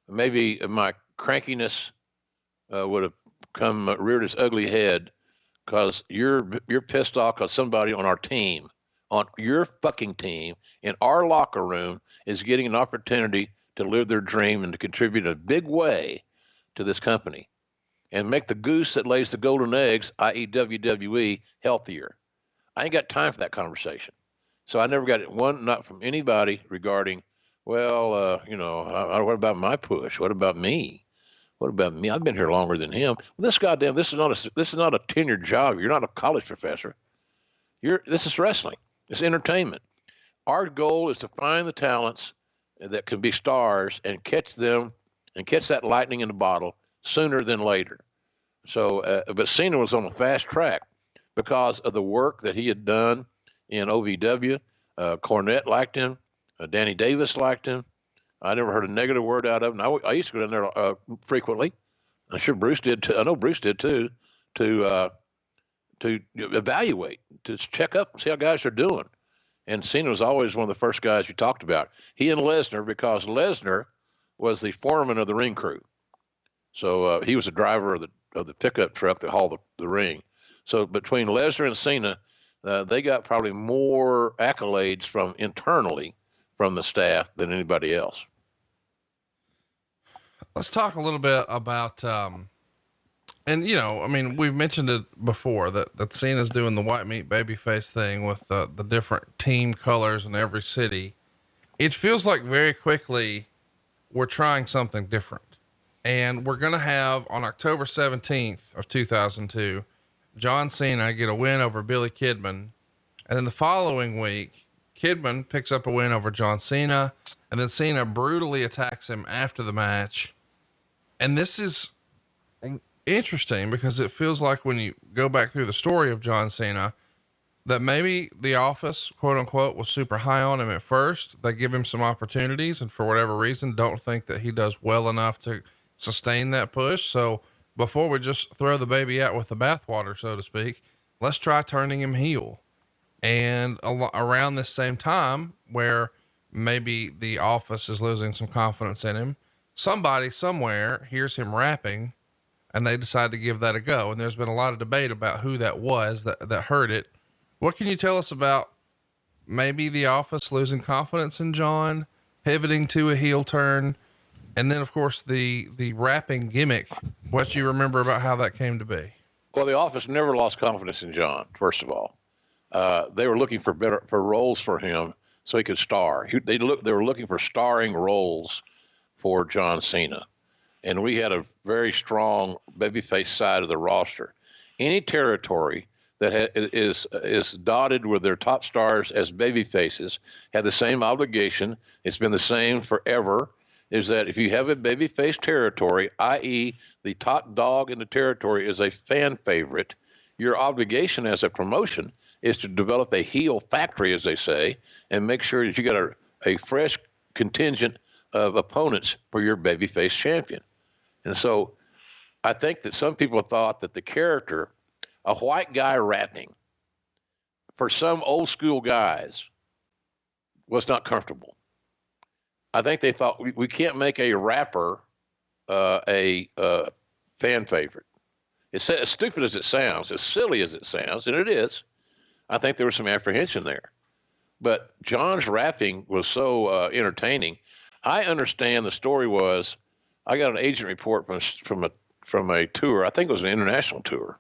Maybe my crankiness would have reared its ugly head because you're pissed off because somebody on our team, on your fucking team, in our locker room is getting an opportunity to live their dream and to contribute in a big way to this company and make the goose that lays the golden eggs, i.e. WWE, healthier. I ain't got time for that conversation. So I never got one, not from anybody regarding, what about my push? What about me? What about me? I've been here longer than him. Well, this is not a tenured job. You're not a college professor. This is wrestling. It's entertainment. Our goal is to find the talents that can be stars and catch them and catch that lightning in the bottle sooner than later. So, but Cena was on a fast track because of the work that he had done in OVW. Cornette liked him. Danny Davis liked him. I never heard a negative word out of him. I used to go down there frequently. I'm sure Bruce did too. I know Bruce did too, to evaluate, to check up and see how guys are doing. And Cena was always one of the first guys you talked about. He and Lesnar, because Lesnar was the foreman of the ring crew. So he was the driver of the pickup truck that hauled the ring. So between Lesnar and Cena, they got probably more accolades from internally from the staff than anybody else. Let's talk a little bit about, we've mentioned it before that Cena's doing the white meat babyface thing with the different team colors in every city. It feels like very quickly we're trying something different. And we're going to have on October 17th of 2002, John Cena get a win over Billy Kidman. And then the following week, Kidman picks up a win over John Cena, and then Cena brutally attacks him after the match. And this is interesting because it feels like when you go back through the story of John Cena, that maybe the office, quote unquote, was super high on him at first. They give him some opportunities and for whatever reason, don't think that he does well enough to sustain that push. So before we just throw the baby out with the bathwater, so to speak, let's try turning him heel. And around this same time where maybe the office is losing some confidence in him, somebody somewhere hears him rapping and they decide to give that a go. And there's been a lot of debate about who that was that heard it. What can you tell us about maybe the office losing confidence in John, pivoting to a heel turn, and then of course the rapping gimmick, what you remember about how that came to be? Well, the office never lost confidence in John, first of all. They were looking for roles for him so he could star. They were looking for starring roles for John Cena. And we had a very strong babyface side of the roster. Any territory that is dotted with their top stars as baby faces have the same obligation. It's been the same forever. Is that if you have a baby face territory, i.e., the top dog in the territory is a fan favorite, your obligation as a promotion is to develop a heel factory, as they say, and make sure that you got a fresh contingent of opponents for your babyface champion. And so I think that some people thought that the character, a white guy rapping, for some old school guys, was not comfortable. I think they thought we can't make a rapper a fan favorite. It's as stupid as it sounds, as silly as it sounds, and it is. I think there was some apprehension there. But John's rapping was so entertaining. I understand the story was, I got an agent report from a tour. I think it was an international tour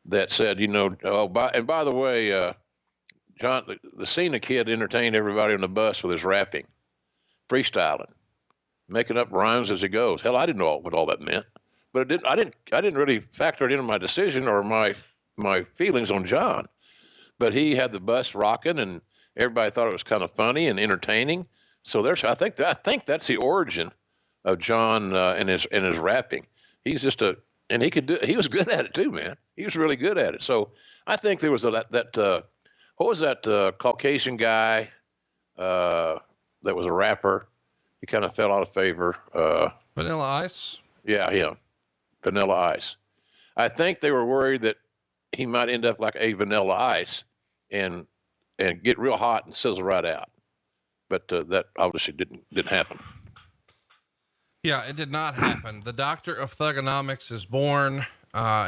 that said, by the way, John, the Cena kid entertained everybody on the bus with his rapping, freestyling, making up rhymes as he goes. Hell, I didn't know what all that meant, but I didn't really factor it into my decision or my feelings on John. But he had the bus rocking, and everybody thought it was kind of funny and entertaining. So I think that's the origin of John and his rapping. He's just and he was good at it too, man. He was really good at it. So I think there was what was that Caucasian guy that was a rapper? He kind of fell out of favor. Vanilla Ice? Yeah, him. Vanilla Ice. I think they were worried that he might end up like a Vanilla Ice and get real hot and sizzle right out. But that obviously didn't happen. Yeah, it did not happen. The doctor of thugonomics is born.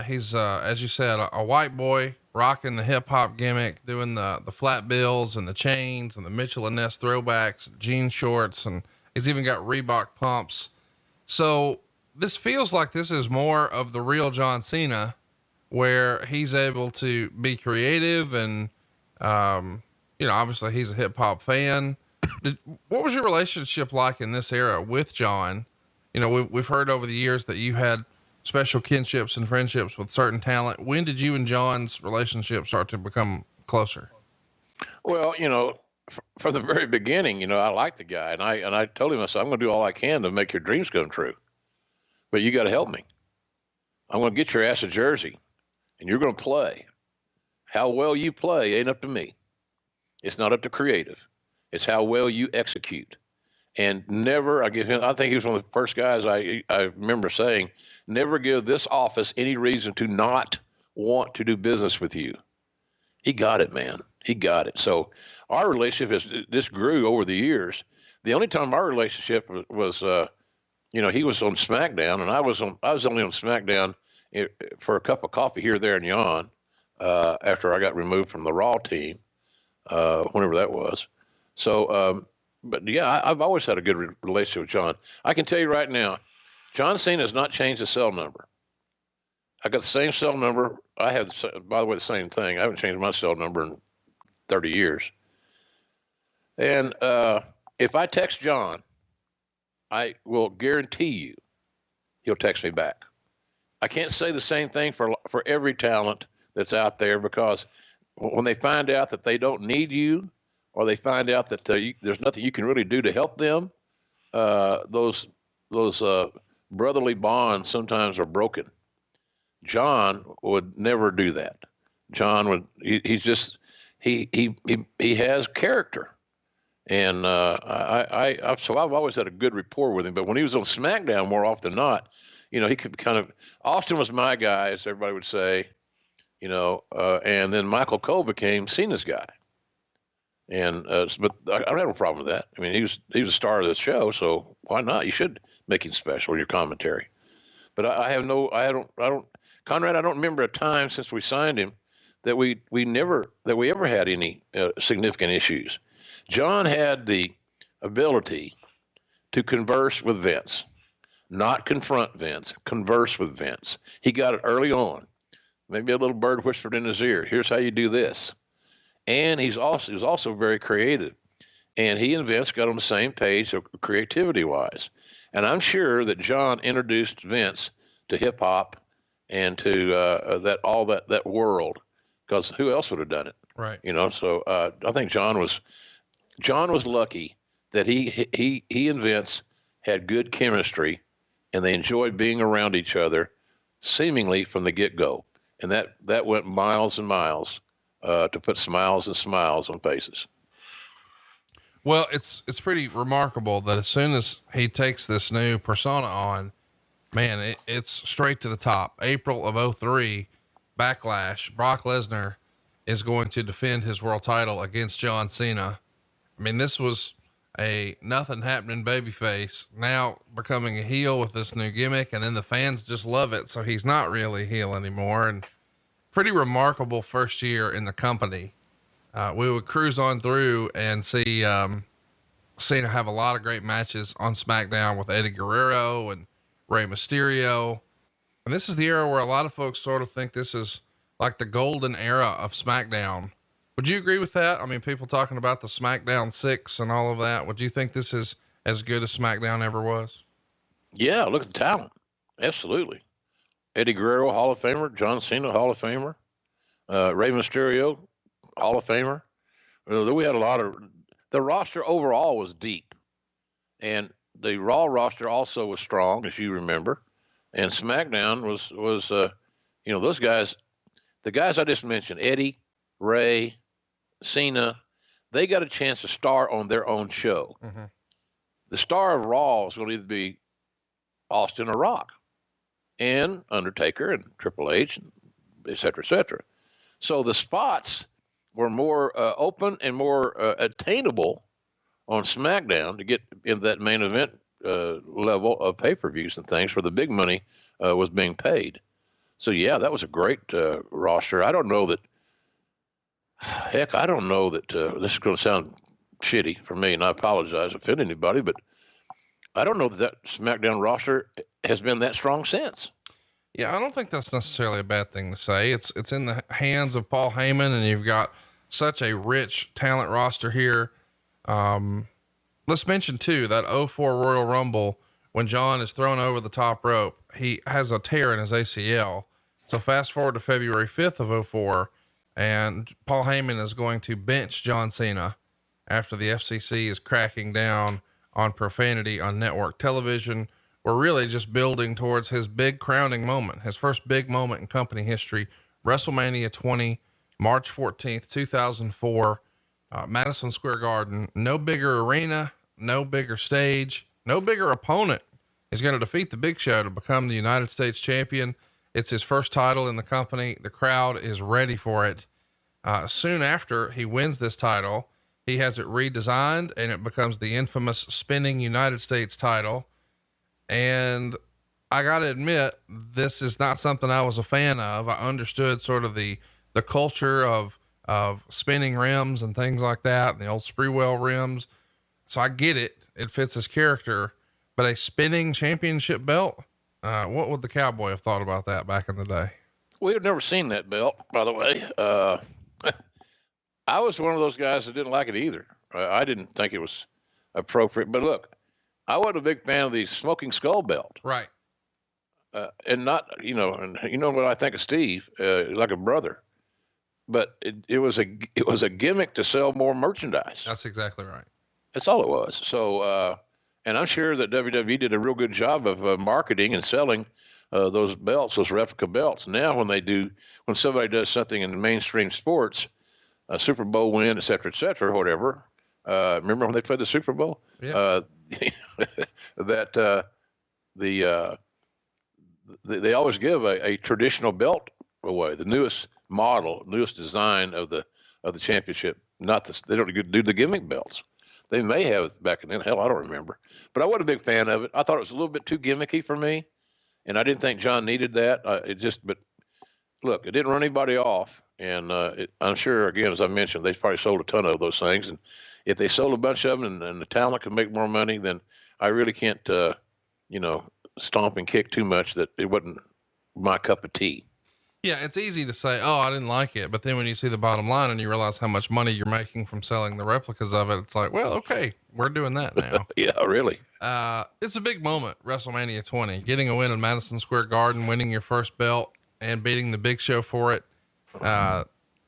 He's, as you said, a white boy rocking the hip hop gimmick, doing the flat bills and the chains and the Mitchell and Ness throwbacks, jean shorts, and he's even got Reebok pumps. So this feels like this is more of the real John Cena, where he's able to be creative and, obviously he's a hip hop fan. What was your relationship like in this era with John? We've heard over the years that you had special kinships and friendships with certain talent. When did you and John's relationship start to become closer? Well, from the very beginning, I liked the guy, and I told him, I said, I'm going to do all I can to make your dreams come true, but you got to help me. I'm going to get your ass a jersey, and you're going to play. How well you play ain't up to me. It's not up to creative. It's how well you execute. And never, I think he was one of the first guys I remember saying, never give this office any reason to not want to do business with you. He got it, man. He got it. So our relationship this grew over the years. The only time our relationship was he was on SmackDown and I was only on SmackDown for a cup of coffee here, there, and yon, after I got removed from the Raw team, whenever that was. So, but yeah, I've always had a good relationship with John. I can tell you right now, John Cena has not changed his cell number. I got the same cell number. I have, by the way, the same thing. I haven't changed my cell number in 30 years. And if I text John, I will guarantee you he'll text me back. I can't say the same thing for every talent that's out there, because when they find out that they don't need you, or they find out that there's nothing you can really do to help them, those brotherly bonds sometimes are broken. John would never do that. John would. He has character, and so I've always had a good rapport with him. But when he was on SmackDown, more often than not, he could kind of. Austin was my guy, as everybody would say, and then Michael Cole became Cena's guy. And but I don't have a problem with that. I mean, he was a star of the show, so why not? You should make him special in your commentary. But I don't, Conrad, I don't remember a time since we signed him that we ever had any significant issues. John had the ability to converse with Vince, not confront Vince, converse with Vince. He got it early on. Maybe a little bird whispered in his ear, here's how you do this. And he was also very creative. And he and Vince got on the same page creativity-wise. And I'm sure that John introduced Vince to hip-hop and to that world. because who else would have done it? Right. So I think John was lucky that he and Vince had good chemistry, and they enjoyed being around each other, seemingly from the get-go, and that went miles and miles to put smiles and smiles on faces. Well, it's pretty remarkable that as soon as he takes this new persona on, man, it's straight to the top. April of 2003, Backlash, Brock Lesnar is going to defend his world title against John Cena. I mean, this was a nothing happening babyface now becoming a heel with this new gimmick, and then the fans just love it. So he's not really a heel anymore, and pretty remarkable first year in the company. We would cruise on through and see, Cena have a lot of great matches on SmackDown with Eddie Guerrero and Rey Mysterio. And this is the era where a lot of folks sort of think this is like the golden era of SmackDown. Would you agree with that? I mean, people talking about the SmackDown 6 and all of that. Would you think this is as good as SmackDown ever was? Yeah, look at the talent. Absolutely. Eddie Guerrero, Hall of Famer. John Cena, Hall of Famer. Rey Mysterio, Hall of Famer. We had the roster overall was deep, and the Raw roster also was strong, as you remember. And SmackDown was those guys, the guys I just mentioned, Eddie, Ray, Cena, they got a chance to star on their own show. Mm-hmm. The star of Raw is going to either be Austin or Rock, and Undertaker and Triple H, and et cetera, et cetera. So the spots were more open and more attainable on SmackDown to get in that main event level of pay-per-views and things where the big money was being paid. So yeah, that was a great roster. I don't know that this is going to sound shitty for me, and I apologize if I offend anybody, but I don't know that SmackDown roster has been that strong since. Yeah, I don't think that's necessarily a bad thing to say. It's in the hands of Paul Heyman, and you've got such a rich talent roster here. Let's mention too, that 2004 Royal Rumble, when John is thrown over the top rope, he has a tear in his ACL. So fast forward to February 5th of 2004, and Paul Heyman is going to bench John Cena after the FCC is cracking down on profanity on network television. We're really just building towards his big crowning moment, his first big moment in company history, WrestleMania 20, March 14th, 2004, Madison Square Garden. No bigger arena, no bigger stage, no bigger opponent is going to defeat the Big Show to become the United States champion. It's his first title in the company. The crowd is ready for it. Soon after he wins this title, he has it redesigned, and it becomes the infamous spinning United States title. And I got to admit, this is not something I was a fan of. I understood sort of the culture of spinning rims and things like that, and the old Sprewell rims. So I get it. It fits his character, but a spinning championship belt. What would the Cowboy have thought about that back in the day? We had never seen that belt, by the way. I was one of those guys that didn't like it either. I didn't think it was appropriate, but look, I wasn't a big fan of the smoking skull belt. Right. And not, and what I think of Steve, like a brother, but it was a gimmick to sell more merchandise. That's exactly right. That's all it was. So, and I'm sure that WWE did a real good job of marketing and selling those belts, those replica belts. Now, when somebody does something in the mainstream sports, a Super Bowl win, et cetera, whatever. Remember when they played the Super Bowl? Yeah. They always give a traditional belt away, the newest model, newest design of the championship. They don't do the gimmick belts. They may have back then. Hell, I don't remember. But I wasn't a big fan of it. I thought it was a little bit too gimmicky for me, and I didn't think John needed that. But look, it didn't run anybody off, and I'm sure, again, as I mentioned, they probably sold a ton of those things. And if they sold a bunch of them, and the talent could make more money, then I really can't, stomp and kick too much that it wasn't my cup of tea. Yeah, it's easy to say, oh, I didn't like it. But then when you see the bottom line and you realize how much money you're making from selling the replicas of it, it's like, well, okay, we're doing that now. Yeah, really. It's a big moment, WrestleMania 20, getting a win in Madison Square Garden, winning your first belt and beating the Big Show for it.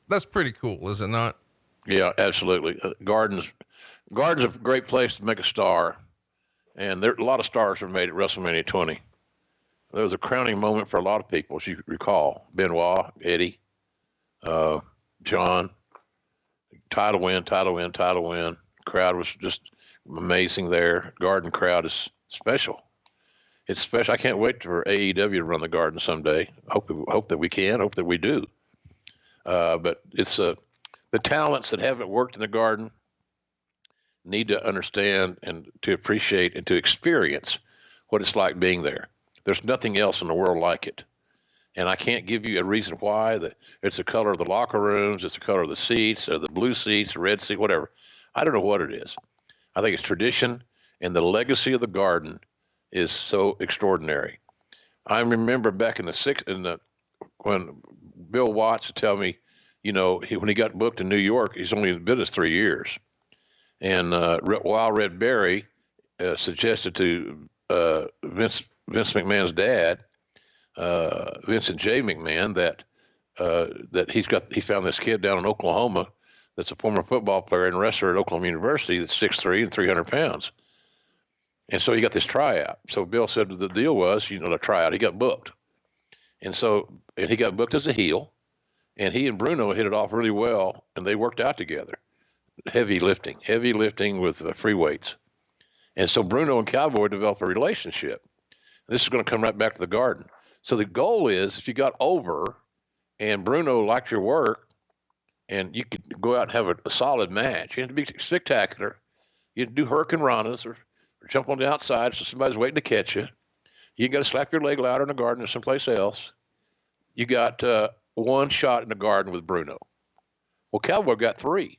That's pretty cool, is it not? Yeah, absolutely. Gardens a great place to make a star, and there a lot of stars were made at WrestleMania 20. There was a crowning moment for a lot of people, as you recall. Benoit, Eddie, John, title win. Crowd was just amazing there. Garden crowd is special. It's special. I can't wait for AEW to run the Garden someday. Hope that we can. Hope that we do. But it's the talents that haven't worked in the Garden need to understand and to appreciate and to experience what it's like being there. There's nothing else in the world like it. And I can't give you a reason why. It's the color of the locker rooms, it's the color of the seats, or the blue seats, the red seat, whatever. I don't know what it is. I think it's tradition, and the legacy of the Garden is so extraordinary. I remember back in when Bill Watts would tell me, when he got booked in New York, he's only in business 3 years. And Wild Red Berry suggested to Vince McMahon's dad, Vincent J. McMahon, that he found this kid down in Oklahoma that's a former football player and wrestler at Oklahoma University that's 6'3" and 300 pounds. And so he got this tryout. So Bill said the deal was, the tryout, he got booked. And he got booked as a heel, and he and Bruno hit it off really well, and they worked out together. Heavy lifting with free weights. And so Bruno and Cowboy developed a relationship. This is going to come right back to the Garden. So the goal is, if you got over and Bruno liked your work and you could go out and have a solid match, you have to be spectacular. You do Hurricane Ranas or jump on the outside so somebody's waiting to catch you. You got to slap your leg louder in the Garden or someplace else. You got one shot in the Garden with Bruno. Well, Cowboy got 3.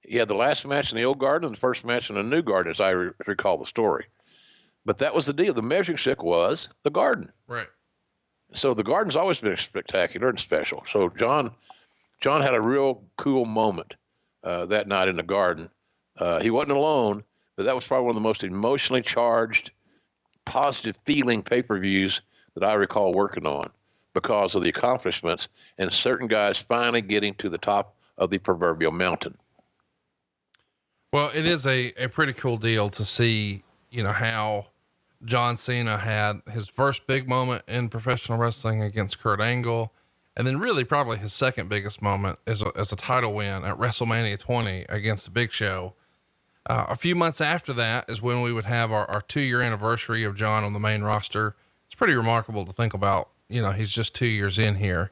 He had the last match in the old Garden and the first match in the new Garden, as I recall the story. But that was the deal. The measuring stick was the Garden. Right. So the Garden's always been spectacular and special. So John had a real cool moment that night in the Garden. He wasn't alone, but that was probably one of the most emotionally charged, positive feeling pay-per-views that I recall working on because of the accomplishments and certain guys finally getting to the top of the proverbial mountain. Well, it is a pretty cool deal to see, how John Cena had his first big moment in professional wrestling against Kurt Angle. And then really probably his second biggest moment as a title win at WrestleMania 20 against the Big Show. A few months after that is when we would have our 2-year anniversary of John on the main roster. It's pretty remarkable to think about, he's just 2 years in here.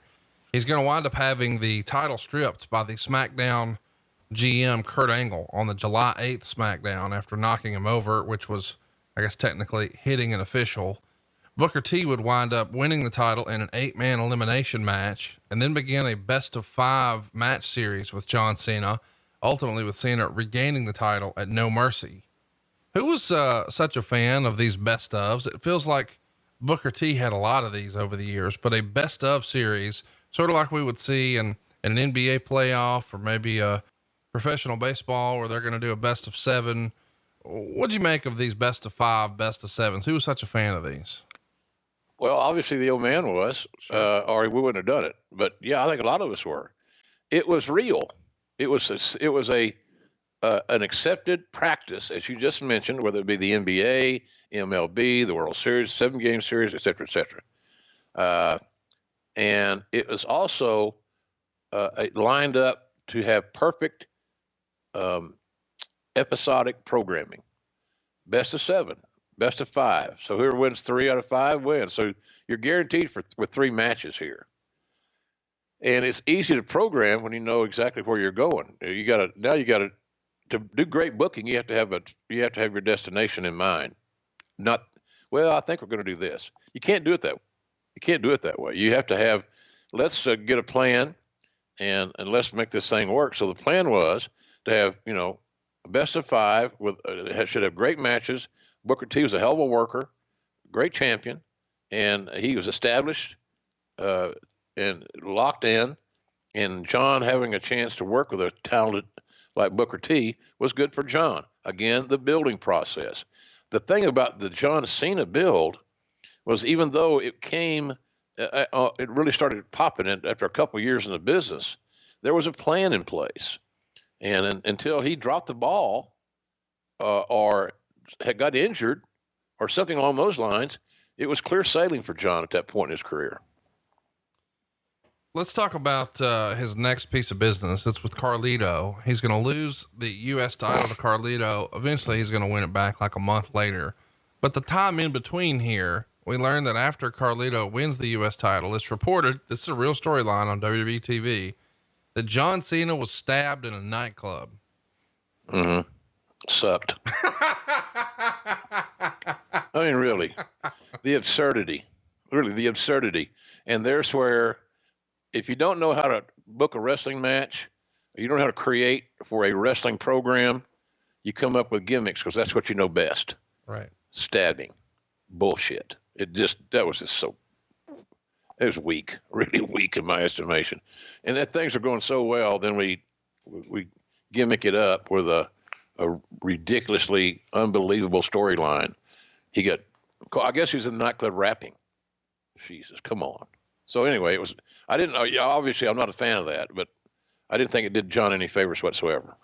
He's going to wind up having the title stripped by the SmackDown GM Kurt Angle on the July 8th SmackDown after knocking him over, which was, I guess, technically hitting an official. Booker T would wind up winning the title in an 8-man elimination match and then begin a best of 5 match series with John Cena, ultimately with Cena regaining the title at No Mercy. Who was such a fan of these best ofs? It feels like Booker T had a lot of these over the years, but a best of series, sort of like we would see in an NBA playoff or maybe a professional baseball where they're going to do a best of 7. What'd you make of these best of 5, best of 7s? Who was such a fan of these? Well, obviously the old man was, or we wouldn't have done it. But yeah, I think a lot of us were. It was real. It was an accepted practice, as you just mentioned, whether it be the NBA, MLB, the World Series, 7-game series, et cetera, et cetera. And it was also lined up to have perfect episodic programming. Best of 7, best of 5. So whoever wins 3 out of 5 wins. So you're guaranteed with 3 matches here. And it's easy to program when you know exactly where you're going. You got to do great booking. You have to have your destination in mind. Not, well, I think we're going to do this. You can't do it that way. You have to have, let's get a plan and let's make this thing work. So the plan was to have, a best of 5 should have great matches. Booker T was a hell of a worker, great champion, and he was established and locked in. And John having a chance to work with a talented like Booker T was good for John. Again, the building process. The thing about the John Cena build was, even though it came, it really started popping after a couple of years in the business. There was a plan in place. And until he dropped the ball or had got injured or something along those lines, it was clear sailing for John at that point in his career. Let's talk about his next piece of business. It's with Carlito. He's going to lose the U.S. title to Carlito. Eventually, he's going to win it back like a month later. But the time in between here, we learned that after Carlito wins the U.S. title, it's reported, this is a real storyline on WWE TV, that John Cena was stabbed in a nightclub. Mm-hmm. Sucked. I mean, really, the absurdity. And there's where, if you don't know how to book a wrestling match, or you don't know how to create for a wrestling program, you come up with gimmicks because that's what you know best. Right. Stabbing. Bullshit. It was weak, really weak in my estimation. And that things are going so well, then we gimmick it up with a ridiculously unbelievable storyline. I guess he was in the nightclub rapping. Jesus, come on. So anyway, obviously I'm not a fan of that, but I didn't think it did John any favors whatsoever.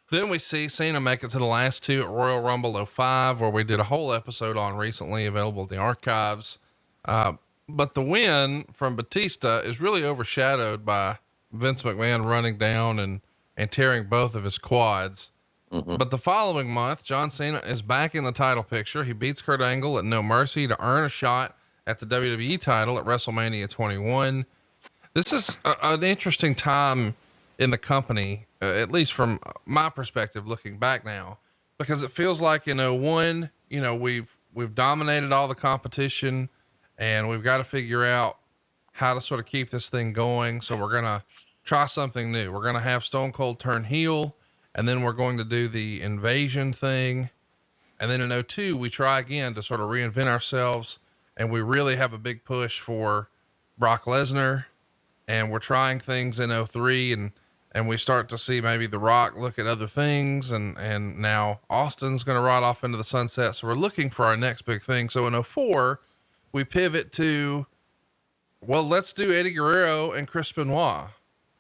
Then we see Cena make it to the last two at Royal Rumble 05, where we did a whole episode on recently, available in the archives. But the win from Batista is really overshadowed by Vince McMahon running down and tearing both of his quads. Mm-hmm. But the following month, John Cena is back in the title picture. He beats Kurt Angle at No Mercy to earn a shot at the WWE title at WrestleMania 21. This is an interesting time in the company, at least from my perspective, looking back now, because it feels like in 01, we've dominated all the competition and we've got to figure out how to sort of keep this thing going. So we're going to try something new. We're going to have Stone Cold turn heel, and then we're going to do the invasion thing. And then in 02, we try again to sort of reinvent ourselves. And we really have a big push for Brock Lesnar, and we're trying things in 03, and we start to see maybe The Rock look at other things, and now Austin's going to ride off into the sunset. So we're looking for our next big thing. So in 04, we pivot to, well, let's do Eddie Guerrero and Chris Benoit.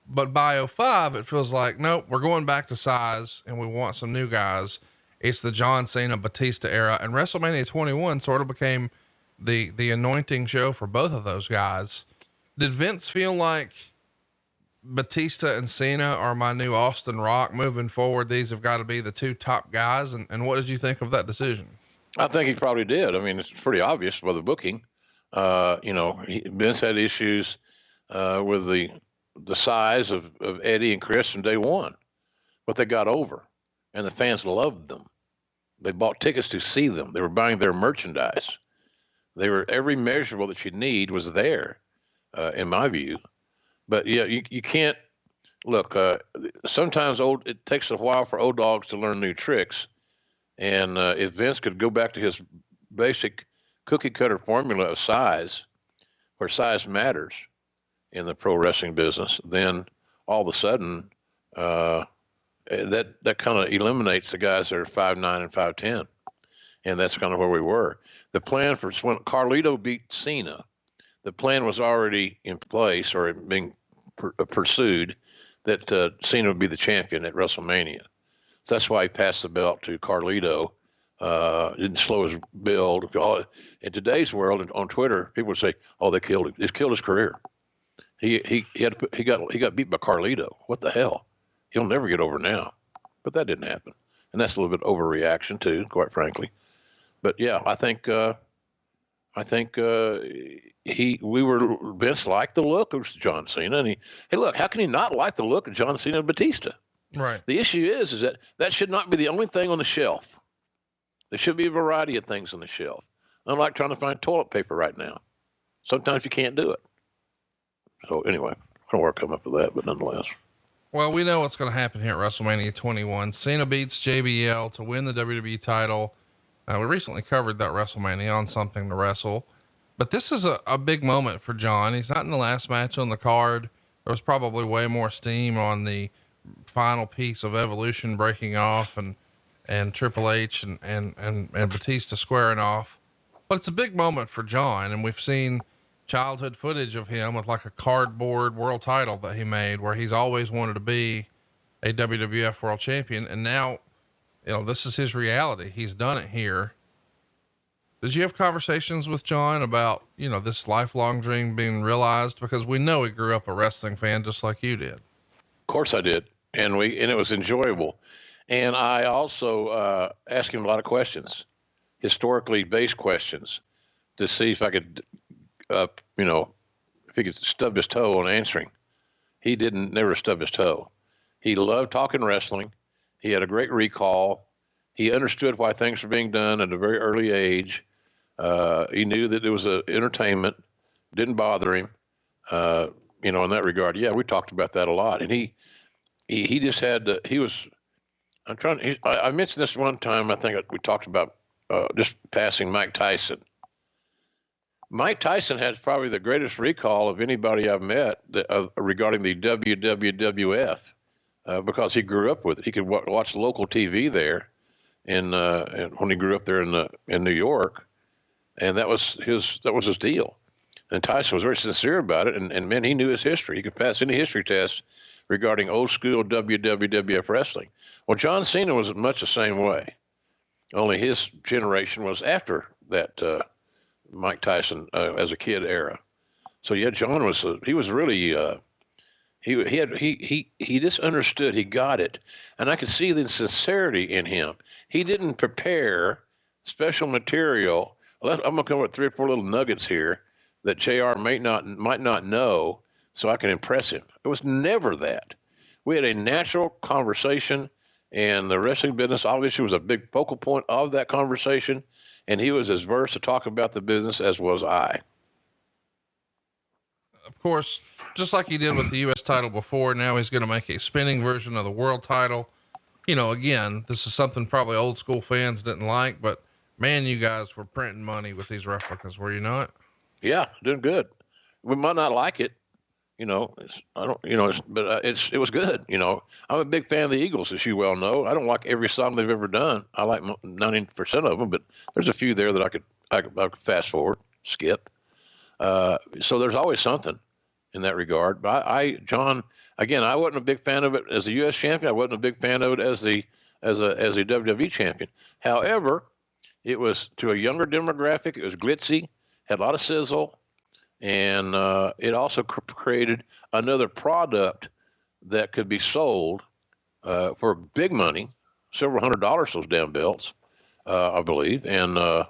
But by 05, it feels like, nope, we're going back to size and we want some new guys. It's the John Cena Batista era, and WrestleMania 21 sort of became the anointing show for both of those guys. Did Vince feel like Batista and Cena are my new Austin Rock moving forward? These have got to be the two top guys. And what did you think of that decision? I think he probably did. I mean, it's pretty obvious by the booking. Vince had issues with the size of Eddie and Chris from day one, but they got over, and the fans loved them. They bought tickets to see them. They were buying their merchandise. Every measurable that you need was there, in my view. But yeah, you can't look. Sometimes it takes a while for old dogs to learn new tricks. And if Vince could go back to his basic cookie cutter formula of size, where size matters in the pro wrestling business, then all of a sudden that kind of eliminates the guys that are 5'9" and 5'10", and that's kind of where we were. The plan for when Carlito beat Cena, the plan was already in place or being pursued that Cena would be the champion at WrestleMania. So that's why he passed the belt to Carlito. Didn't slow his build. In today's world, on Twitter, people would say, "Oh, they killed him. It's killed his career." He got beat by Carlito. What the hell? He'll never get over now. But that didn't happen, and that's a little bit overreaction too, quite frankly. But yeah, I think Vince liked the look of John Cena, and hey, look, how can he not like the look of John Cena and Batista? Right. The issue is that should not be the only thing on the shelf. There should be a variety of things on the shelf. Unlike trying to find toilet paper right now. Sometimes you can't do it. So anyway, I don't know where I come up with that, but nonetheless. Well, we know what's going to happen here at WrestleMania 21. Cena beats JBL to win the WWE title. We recently covered that WrestleMania on Something to Wrestle, but this is a big moment for John. He's not in the last match on the card. There was probably way more steam on the final piece of Evolution breaking off and Triple H and Batista squaring off, but it's a big moment for John. And we've seen childhood footage of him with like a cardboard world title that he made, where he's always wanted to be a WWF world champion. And now, this is his reality. He's done it here. Did you have conversations with John about, this lifelong dream being realized? Because we know he grew up a wrestling fan just like you did. Of course I did. And it was enjoyable. And I also asked him a lot of questions, historically based questions, to see if I could, if he could stub his toe on answering. He never stub his toe. He loved talking wrestling. He had a great recall. He understood why things were being done at a very early age. He knew that it was entertainment, didn't bother him, in that regard. Yeah, we talked about that a lot. And he just had, I mentioned this one time, I think we talked about just passing Mike Tyson. Mike Tyson has probably the greatest recall of anybody I've met regarding the WWF, because he grew up with it. He could watch local TV there, and when he grew up there in New York. And that was his deal. And Tyson was very sincere about it. And man, he knew his history. He could pass any history test regarding old school WWF wrestling. Well, John Cena was much the same way. Only his generation was after that Mike Tyson as a kid era. So yeah, John was he was really he just understood. He got it, and I could see the sincerity in him. He didn't prepare special material. I'm going to come up with 3 or 4 little nuggets here that JR might not know, so I can impress him. It was never that. We had a natural conversation, and the wrestling business obviously was a big focal point of that conversation, and he was as versed to talk about the business as was I. Of course, just like he did with the U.S. title before, now he's going to make a spinning version of the world title. Again, this is something probably old school fans didn't like, but man, you guys were printing money with these replicas, were you not? Yeah, doing good. We might not like it, it was good. I'm a big fan of the Eagles, as you well know. I don't like every song they've ever done. I like 90% of them, but there's a few there that I could fast forward, skip. So there's always something in that regard. But John, again, I wasn't a big fan of it as a U.S. champion. I wasn't a big fan of it as a WWE champion. However, it was to a younger demographic. It was glitzy, had a lot of sizzle, and it also created another product that could be sold for big money, several $100s, those damn belts, I believe, and the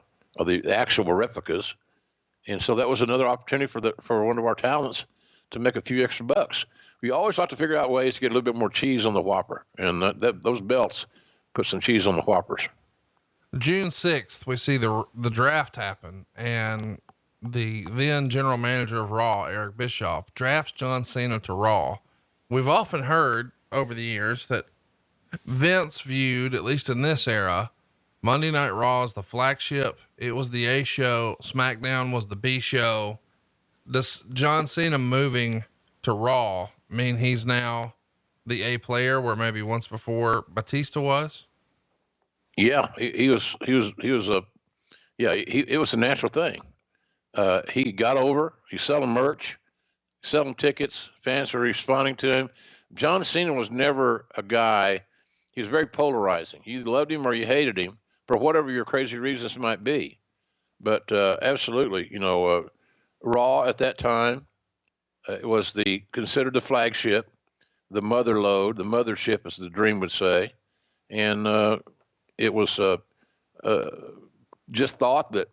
actual replicas. And so that was another opportunity for one of our talents to make a few extra bucks. We always like to figure out ways to get a little bit more cheese on the Whopper, and those belts put some cheese on the Whoppers. June 6th, we see the draft happen, and the then general manager of Raw, Eric Bischoff, drafts John Cena to Raw. We've often heard over the years that Vince viewed, at least in this era, Monday Night Raw as the flagship. It was the A show. SmackDown was the B show. Does John Cena moving to Raw mean he's now the A player where maybe once before Batista was? Yeah, it was a natural thing. He got over, he's selling merch, selling tickets, fans were responding to him. John Cena was never a guy, he was very polarizing. You loved him or you hated him for whatever your crazy reasons might be. But absolutely, Raw at that time, it was considered the flagship, the mothership, as the Dream would say. And it was just thought that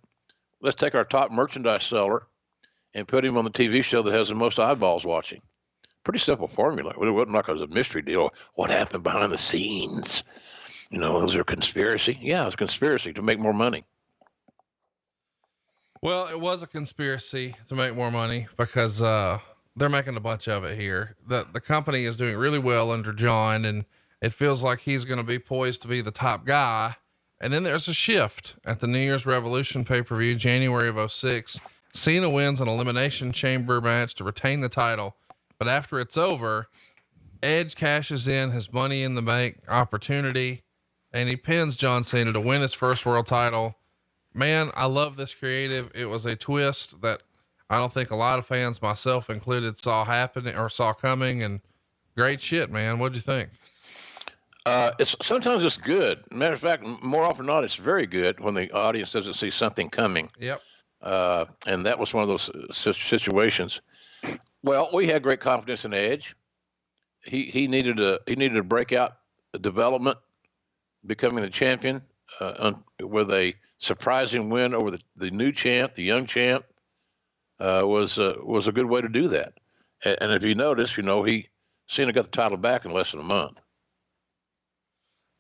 let's take our top merchandise seller and put him on the TV show that has the most eyeballs watching. Pretty simple formula. It wasn't like it was a mystery deal. What happened behind the scenes? Was there a conspiracy? Yeah, it was a conspiracy to make more money. Well, it was a conspiracy to make more money because they're making a bunch of it here. The company is doing really well under John, and it feels like he's going to be poised to be the top guy. And then there's a shift at the New Year's Revolution pay-per-view, January of 2006. Cena wins an elimination chamber match to retain the title. But after it's over, Edge cashes in his Money in the Bank opportunity, and he pins John Cena to win his first world title. Man, I love this creative. It was a twist that I don't think a lot of fans, myself included, saw happening or saw coming, and great shit, man. What'd you think? It's sometimes it's good. Matter of fact, more often than not, it's very good when the audience doesn't see something coming. Yep. And that was one of those situations. Well, we had great confidence in Edge. He needed to break out development, becoming the champion with a surprising win over the new champ, the young champ. Was a good way to do that. And if you notice, Cena got the title back in less than a month.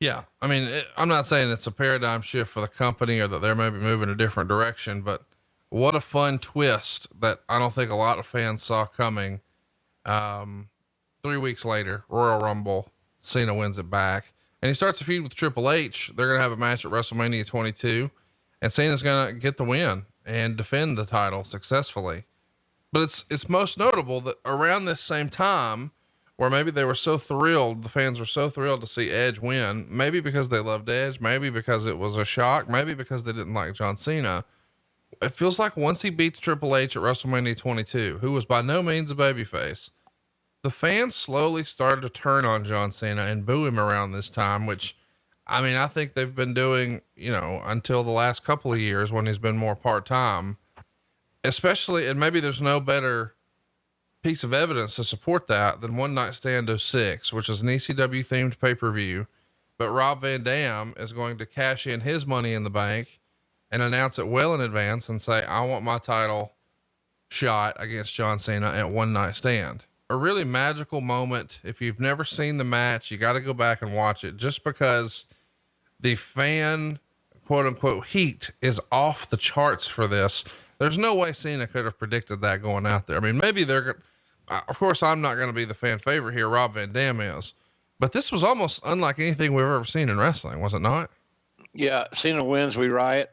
Yeah. I mean, I'm not saying it's a paradigm shift for the company or that they're maybe moving a different direction, but what a fun twist that I don't think a lot of fans saw coming. 3 weeks later, Royal Rumble, Cena wins it back, and he starts a feud with Triple H. They're going to have a match at WrestleMania 22, and Cena's going to get the win and defend the title successfully. But it's most notable that around this same time, where maybe they were so thrilled, the fans were so thrilled to see Edge win, maybe because they loved Edge, maybe because it was a shock, maybe because they didn't like John Cena. It feels like once he beats Triple H at WrestleMania 22, who was by no means a babyface, the fans slowly started to turn on John Cena and boo him around this time, which, I mean, I think they've been doing, until the last couple of years when he's been more part-time, especially, and maybe there's no better piece of evidence to support that than One Night Stand 06, which is an ECW themed pay-per-view, but Rob Van Dam is going to cash in his Money in the Bank and announce it well in advance and say, I want my title shot against John Cena at One Night Stand. A really magical moment. If you've never seen the match, you got to go back and watch it, just because the fan quote unquote heat is off the charts for this. There's no way Cena could have predicted that going out there. I mean, maybe of course I'm not going to be the fan favorite here. Rob Van Dam is, but this was almost unlike anything we've ever seen in wrestling. Was it not? Yeah. Cena wins, we riot.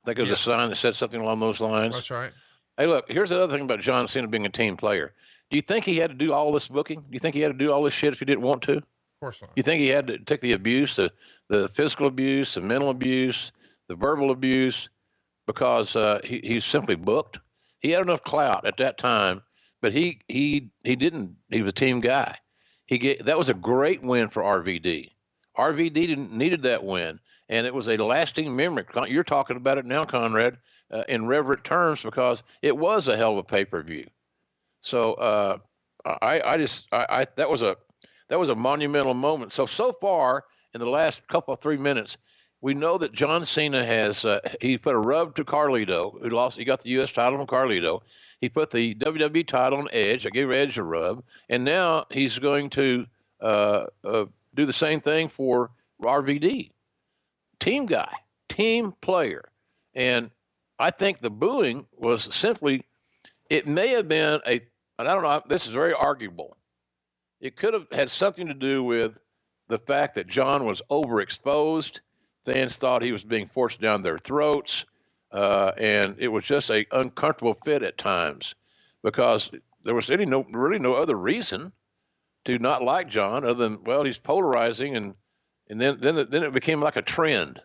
I think it was a sign that said something along those lines. That's right. Hey, look, here's the other thing about John Cena being a team player. Do you think he had to do all this booking? Do you think he had to do all this shit if he didn't want to? Of course not. You think he had to take the abuse, the physical abuse, the mental abuse, the verbal abuse, because he's simply booked? He had enough clout at that time, but he didn't. He was a team guy. That was a great win for RVD. RVD needed that win, and it was a lasting memory. You're talking about it now, Conrad, in reverent terms, because it was a hell of a pay-per-view. So that was a monumental moment. So far in the last couple of 3 minutes, we know that John Cena has he put a rub to Carlito, who lost. He got the U.S. title from Carlito. He put the WWE title on Edge. I gave Edge a rub, and now he's going to do the same thing for RVD. Team guy, team player, and I think the booing was simply. It may have been and I don't know, this is very arguable. It could have had something to do with the fact that John was overexposed. Fans thought he was being forced down their throats. And it was just an uncomfortable fit at times, because there was really no other reason to not like John other than, well, he's polarizing. And then it became like a trend.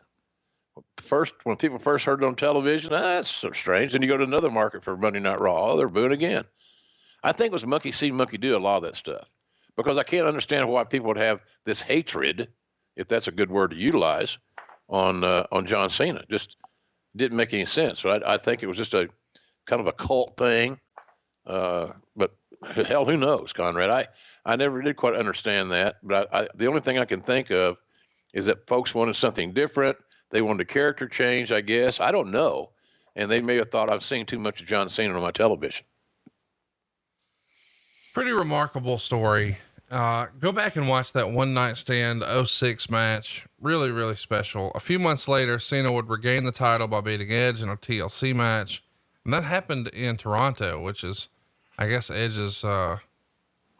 First, when people first heard it on television, that's so strange. Then you go to another market for Monday Night Raw, they're booing again. I think it was monkey see, monkey do, a lot of that stuff, because I can't understand why people would have this hatred, if that's a good word to utilize, on John Cena. Just didn't make any sense. So I think it was just a kind of a cult thing. But hell, who knows, Conrad? I never did quite understand that. But the only thing I can think of is that folks wanted something different. They wanted a character change, I guess. I don't know. And they may have thought I've seen too much of John Cena on my television. Pretty remarkable story. Go back and watch that One Night Stand 06 match. Really, really special. A few months later, Cena would regain the title by beating Edge in a TLC match. And that happened in Toronto, which is, I guess, Edge's, quote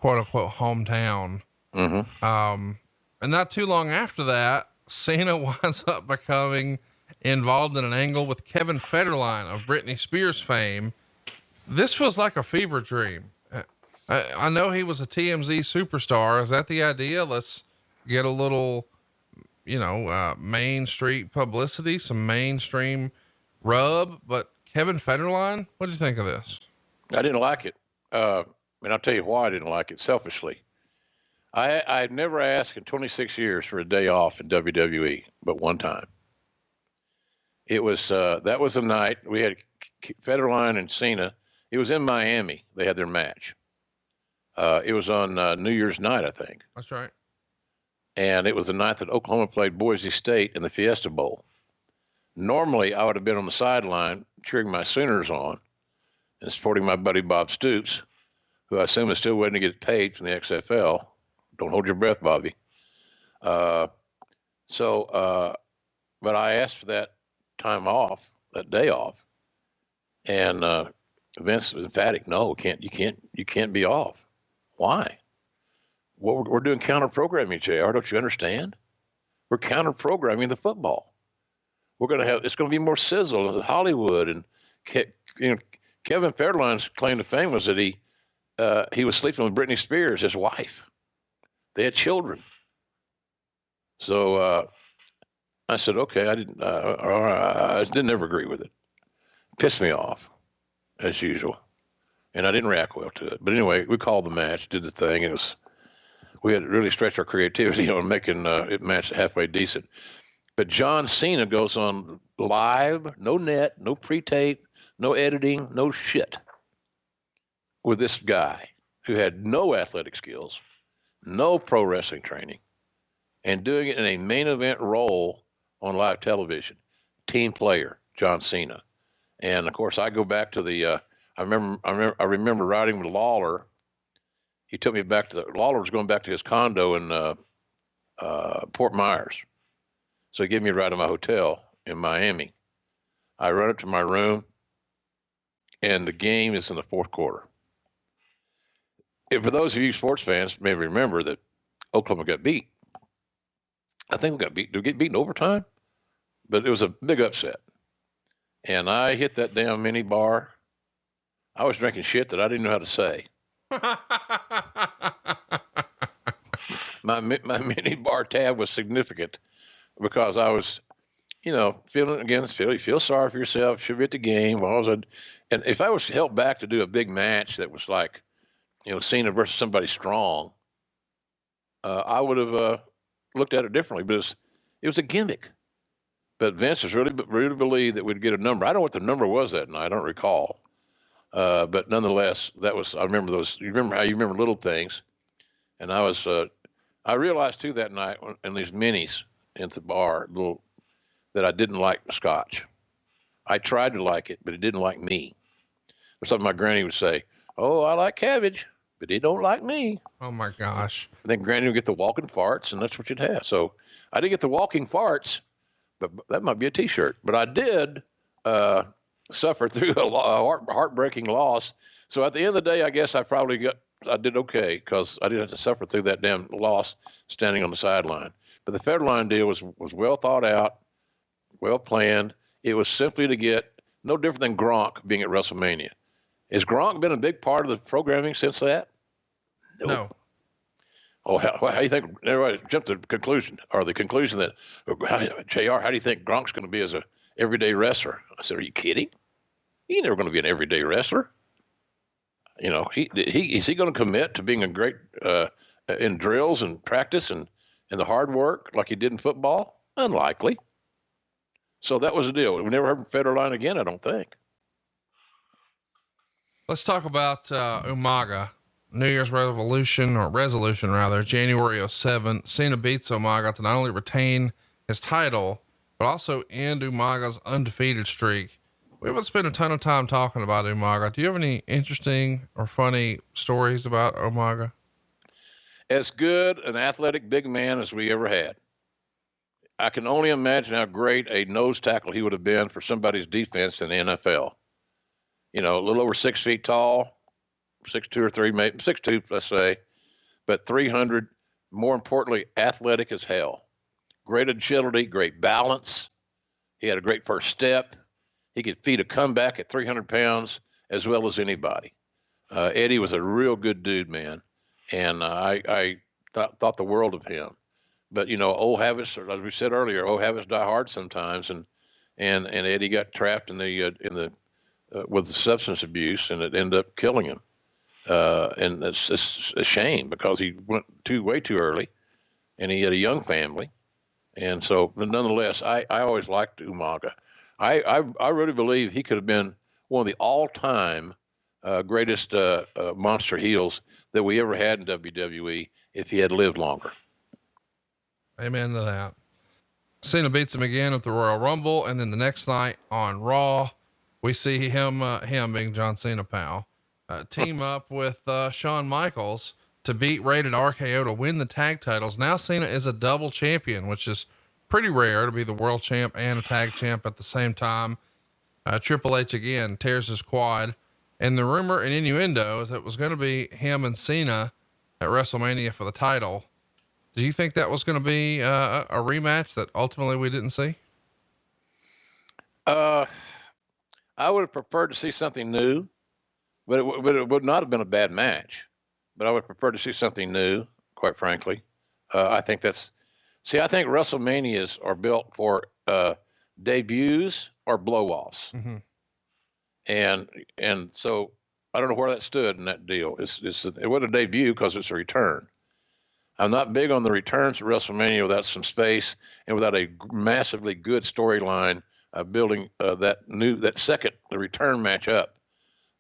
unquote hometown. Mm-hmm. And not too long after that, Cena winds up becoming involved in an angle with Kevin Federline of Britney Spears fame. This feels like a fever dream. I know he was a TMZ superstar. Is that the idea? Let's get a little, Main Street publicity, some mainstream rub. But Kevin Federline, what do you think of this? I didn't like it. And I'll tell you why I didn't like it selfishly. I had never asked in 26 years for a day off in WWE, but one time. It was that was the night we had Federline and Cena. It was in Miami. They had their match. It was on New Year's night, I think. That's right. And it was the night that Oklahoma played Boise State in the Fiesta Bowl. Normally, I would have been on the sideline cheering my Sooners on and supporting my buddy Bob Stoops, who I assume is still waiting to get paid from the XFL. Don't hold your breath, Bobby. But I asked for that time off, that day off, and Vince was emphatic. No, you can't be off. Why? Well, we're doing counter programming, JR. Don't you understand? We're counter programming the football. We're going to have, it's going to be more sizzle and Hollywood. And Kevin Federline's claim to fame was that he was sleeping with Britney Spears, his wife. They had children. So I said, okay, I didn't ever agree with it. Pissed me off, as usual. And I didn't react well to it. But anyway, we called the match, did the thing, and we had to really stretch our creativity on making it match halfway decent. But John Cena goes on live, no net, no pre-tape, no editing, no shit, with this guy who had no athletic skills, no pro wrestling training, and doing it in a main event role on live television. Team player, John Cena. And of course, I go back to the, I remember riding with Lawler. He took me back to Lawler was going back to his condo in Fort Myers. So he gave me a ride to my hotel in Miami. I run up to my room, and the game is in the fourth quarter. And for those of you sports fans, may remember that Oklahoma got beat. I think we got beat. Did we get beat in overtime? But it was a big upset. And I hit that damn mini bar. I was drinking shit that I didn't know how to say. My mini bar tab was significant because I was, you feel sorry for yourself, should be at the game. And if I was held back to do a big match that was like, Cena versus somebody strong, I would have looked at it differently. But it was a gimmick. But Vince was really believed that we'd get a number. I don't know what the number was that night. I don't recall. But nonetheless, I remember those. You remember little things. And I realized too that night in these minis at the bar, that I didn't like scotch. I tried to like it, but it didn't like me. Or something my granny would say, "Oh, I like cabbage, but it don't like me." Oh my gosh. And then granny would get the walking farts, and that's what you'd have. So I didn't get the walking farts, but that might be a T-shirt. But I did suffer through a heartbreaking loss. So at the end of the day, I guess I did okay because I didn't have to suffer through that damn loss standing on the sideline. But the Federline deal was well thought out, well planned. It was simply to get no different than Gronk being at WrestleMania. Has Gronk been a big part of the programming since that? Nope. No. Oh, how do you think? Everybody jumped to the conclusion that, JR, how do you think Gronk's going to be as a everyday wrestler? I said, are you kidding? He's never going to be an everyday wrestler. Is he going to commit to being a great in drills and practice and the hard work like he did in football? Unlikely. So that was the deal. We never heard from Federline again, I don't think. Let's talk about Umaga. New Year's resolution, January 2007. Cena beats Umaga to not only retain his title, but also end Umaga's undefeated streak. We haven't spent a ton of time talking about Umaga. Do you have any interesting or funny stories about Umaga? As good an athletic big man as we ever had. I can only imagine how great a nose tackle he would have been for somebody's defense in the NFL. A little over 6 feet tall, 6'2" or 3, maybe 6'2", let's say, but 300, more importantly, athletic as hell. Great agility, great balance. He had a great first step. He could feed a comeback at 300 pounds as well as anybody. Eddie was a real good dude, man. And I thought the world of him. But, old habits, as we said earlier, old habits die hard sometimes. And Eddie got trapped in the with the substance abuse, and it ended up killing him. And it's a shame because he went way too early, and he had a young family. And so, nonetheless, I always liked Umaga. I really believe he could have been one of the all-time greatest monster heels that we ever had in WWE if he had lived longer. Amen to that. Cena beats him again at the Royal Rumble, and then the next night on Raw, we see him being John Cena, pal, team up with Shawn Michaels to beat Rated RKO to win the tag titles. Now Cena is a double champion, which is pretty rare to be the world champ and a tag champ at the same time. Triple H again tears his quad, and the rumor and innuendo is that it was going to be him and Cena at WrestleMania for the title. Do you think that was going to be a rematch that ultimately we didn't see? I would have preferred to see something new, but it would not have been a bad match. But I would prefer to see something new, quite frankly. I think I think WrestleManias are built for debuts or blow-offs. Mm-hmm. And so I don't know where that stood in that deal. It was a debut because it's a return. I'm not big on the returns to WrestleMania without some space and without a massively good storyline building the return match up.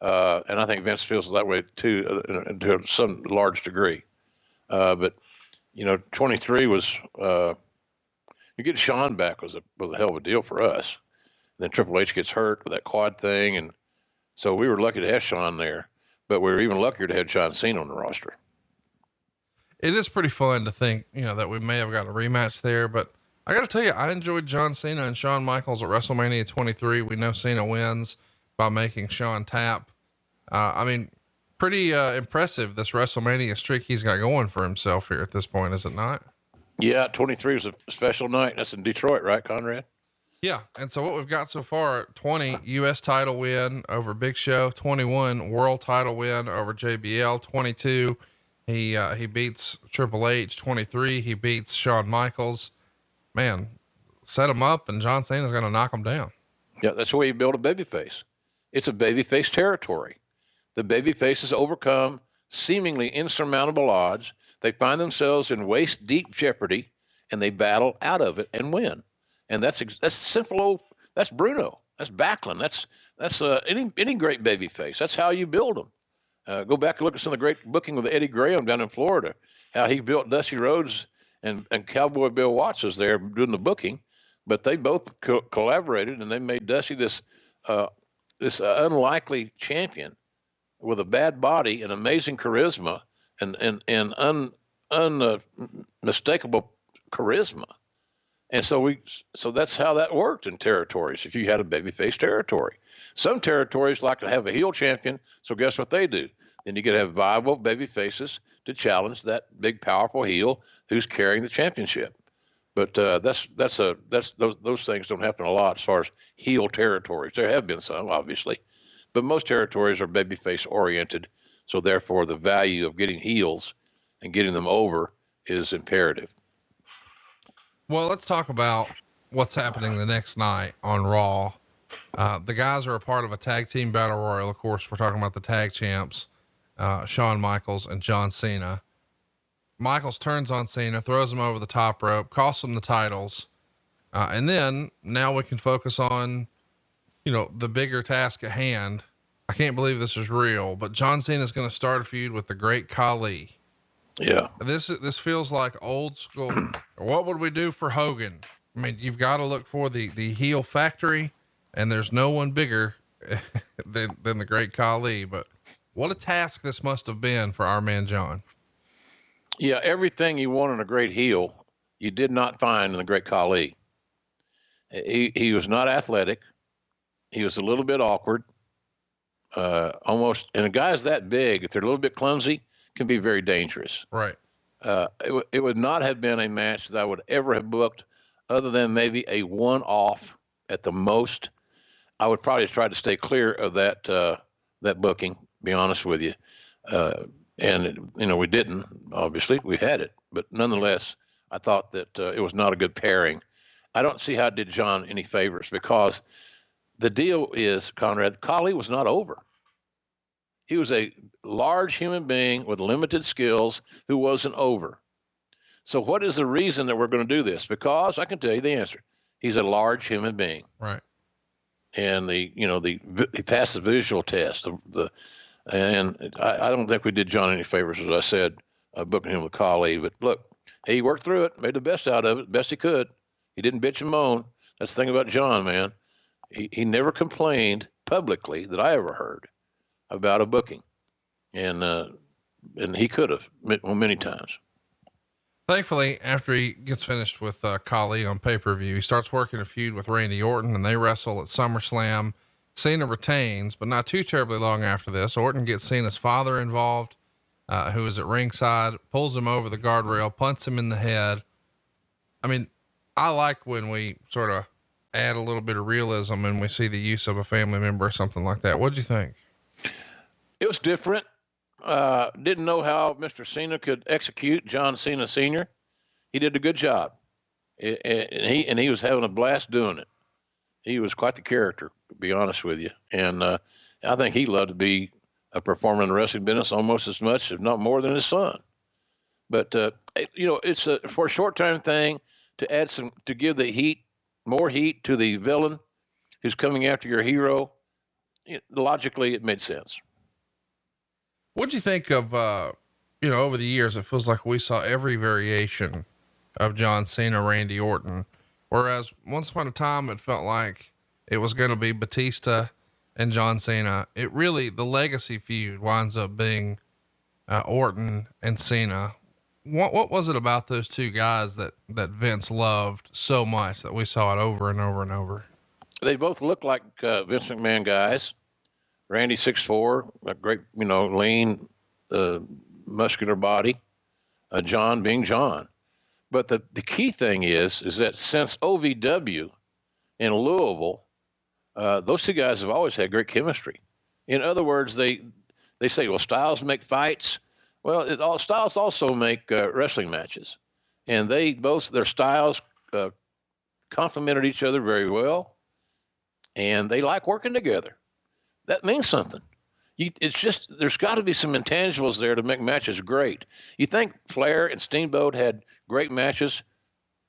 And I think Vince feels that way too, to some large degree. But 23 was, you get Shawn back was a hell of a deal for us. And then Triple H gets hurt with that quad thing. And so we were lucky to have Shawn there, but we were even luckier to have John Cena on the roster. It is pretty fun to think, that we may have got a rematch there, but I got to tell you, I enjoyed John Cena and Shawn Michaels at WrestleMania 23. We know Cena wins by making Shawn tap. Pretty impressive, this WrestleMania streak he's got going for himself here at this point, is it not? Yeah, 23 was a special night. That's in Detroit, right, Conrad? Yeah. And so what we've got so far, 20 US title win over Big Show, 21 world title win over JBL, 22 he beats Triple H, 23 he beats Shawn Michaels. Man, set him up, and John Cena's going to knock him down. Yeah, that's the way you build a babyface. It's a babyface territory. The babyfaces overcome seemingly insurmountable odds. They find themselves in waist-deep jeopardy, and they battle out of it and win. And that's simple. That's Bruno. That's Backlund. That's any great babyface. That's how you build them. Go back and look at some of the great booking with Eddie Graham down in Florida. How he built Dusty Rhodes and Cowboy Bill Watts was there doing the booking, but they both collaborated, and they made Dusty this unlikely champion with a bad body and amazing charisma and unmistakable charisma. And so that's how that worked in territories. If you had a babyface territory, some territories like to have a heel champion. So guess what they do? Then you get to have viable baby faces to challenge that big, powerful heel who's carrying the championship. But those things don't happen a lot as far as heel territories. There have been some, obviously, but most territories are babyface oriented. So therefore, the value of getting heels and getting them over is imperative. Well, let's talk about what's happening the next night on Raw. The guys are a part of a tag team battle royal. Of course, we're talking about the tag champs, Shawn Michaels and John Cena. Michaels turns on Cena, throws him over the top rope, costs him the titles. And then now we can focus on, the bigger task at hand. I can't believe this is real, but John Cena is going to start a feud with the great Khali. Yeah. This feels like old school. What would we do for Hogan? I mean, you've got to look for the heel factory, and there's no one bigger than the great Khali, but what a task this must have been for our man, John. Yeah. Everything you want in a great heel, you did not find in the great Khali. He was not athletic. He was a little bit awkward, almost. And a guy's that big, if they're a little bit clumsy, can be very dangerous. Right. It would not have been a match that I would ever have booked other than maybe a one-off at the most. I would probably try to stay clear of that booking, be honest with you. And we didn't, obviously we had it, but nonetheless, I thought that it was not a good pairing. I don't see how it did John any favors because the deal is, Conrad, Khali was not over. He was a large human being with limited skills who wasn't over. So what is the reason that we're going to do this? Because I can tell you the answer. He's a large human being. Right. And he passed the visual test. And I don't think we did John any favors, as I said, booking him with Khali. But look, he worked through it, made the best out of it, best he could. He didn't bitch and moan. That's the thing about John, man. He never complained publicly that I ever heard about a booking, and he could have many times. Thankfully, after he gets finished with Khali on pay-per-view, he starts working a feud with Randy Orton, and they wrestle at SummerSlam. Cena retains, but not too terribly long after this, Orton gets Cena's father involved, who is at ringside, pulls him over the guardrail, punts him in the head. I mean, I like when we sort of add a little bit of realism and we see the use of a family member or something like that. What'd you think? It was different. Didn't know how Mr. Cena could execute John Cena Sr. He did a good job. And he was having a blast doing it. He was quite the character, to be honest with you. And I think he loved to be a performer in the wrestling business almost as much, if not more, than his son. But, it's for a short-term thing to give the more heat to the villain who's coming after your hero. Logically, it made sense. What'd you think of, over the years, it feels like we saw every variation of John Cena, Randy Orton, whereas once upon a time, it felt like it was going to be Batista and John Cena. The legacy feud winds up being, Orton and Cena. What was it about those two guys that Vince loved so much that we saw it over and over and over? They both look like, Vince McMahon guys. Randy 6'4", a great, lean, muscular body. John being John. But the key thing is that since OVW in Louisville, those two guys have always had great chemistry. In other words, they say, well, styles make fights. Well, styles also make wrestling matches. And their styles complemented each other very well. And they like working together. That means something. It's just, there's got to be some intangibles there to make matches great. You think Flair and Steamboat had great matches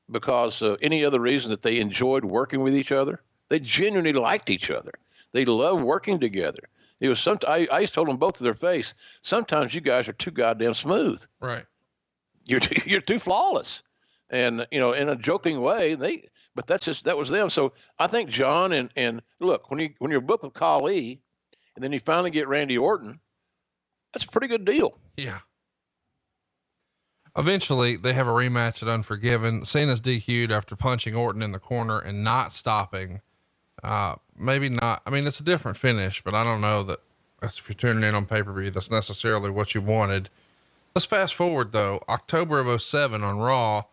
because of any other reason that they enjoyed working with each other? They genuinely liked each other. They loved working together. It was I used to tell them both to their face, sometimes you guys are too goddamn smooth. Right. You're too flawless. And, in a joking way, but that was them. So I think John and look, when you're booked with Khali and then you finally get Randy Orton, that's a pretty good deal. Yeah. Eventually they have a rematch at Unforgiven. Cena's DQ'd after punching Orton in the corner and not stopping. Maybe not. I mean, it's a different finish, but I don't know that if you're tuning in on pay-per-view, that's necessarily what you wanted. Let's fast forward though. October of 2007 on Raw.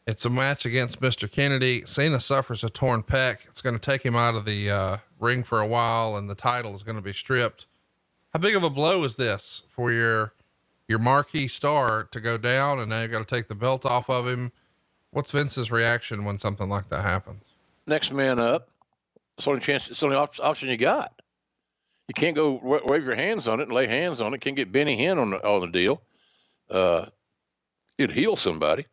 It's a match against Mr. Kennedy. Cena suffers a torn pec. It's going to take him out of the ring for a while, and the title is going to be stripped. How big of a blow is this for your marquee star to go down, and now you got to take the belt off of him? What's Vince's reaction when something like that happens? Next man up. It's the only option you got. You can't go wave your hands on it and lay hands on it. Can't get Benny Hinn on the deal. It'd heal somebody.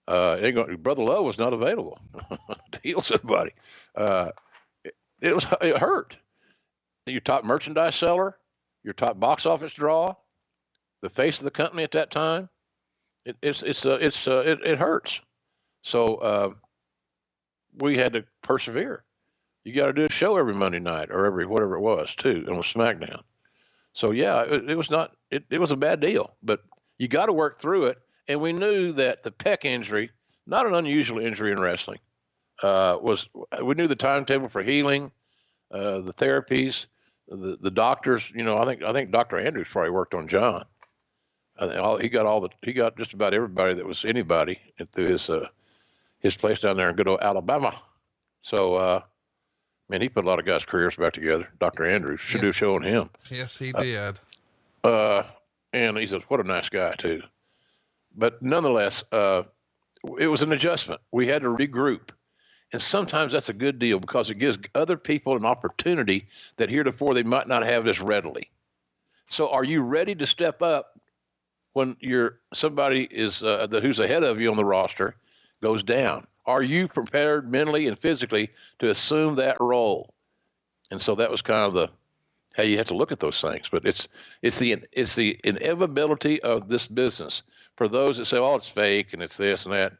Brother Love was not available to heal somebody. It hurt. Your top merchandise seller, your top box office draw, the face of the company at that time. It hurts. So we had to persevere. You got to do a show every Monday night or every whatever it was too, and with SmackDown. So yeah, it was not. It was a bad deal, but you got to work through it. And we knew that the pec injury, not an unusual injury in wrestling, we knew the timetable for healing, the therapies, the doctors. I think Dr. Andrews probably worked on John. He got just about everybody that was anybody through his place down there in good old Alabama. So, man, he put a lot of guys' careers back together. Dr. Andrews should do a show on him. Yes, he did. And he says, what a nice guy too. But nonetheless, it was an adjustment. We had to regroup. And sometimes that's a good deal because it gives other people an opportunity that heretofore they might not have as readily. So are you ready to step up when somebody is who's ahead of you on the roster goes down? Are you prepared mentally and physically to assume that role? And so that was kind of how you have to look at those things. But it's the inevitability of this business. For those that say, "Oh, it's fake and it's this and that,"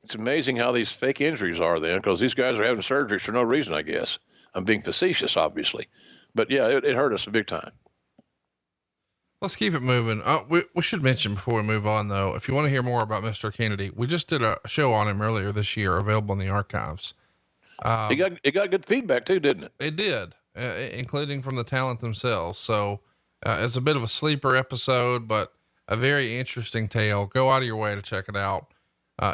it's amazing how these fake injuries are then, because these guys are having surgeries for no reason, I guess. I'm being facetious, obviously. But yeah, it hurt us big time. Let's keep it moving. We should mention before we move on, though, if you want to hear more about Mr. Kennedy, we just did a show on him earlier this year, available in the archives. It got good feedback too, didn't it? It did, including from the talent themselves. So it's a bit of a sleeper episode, but a very interesting tale. Go out of your way to check it out.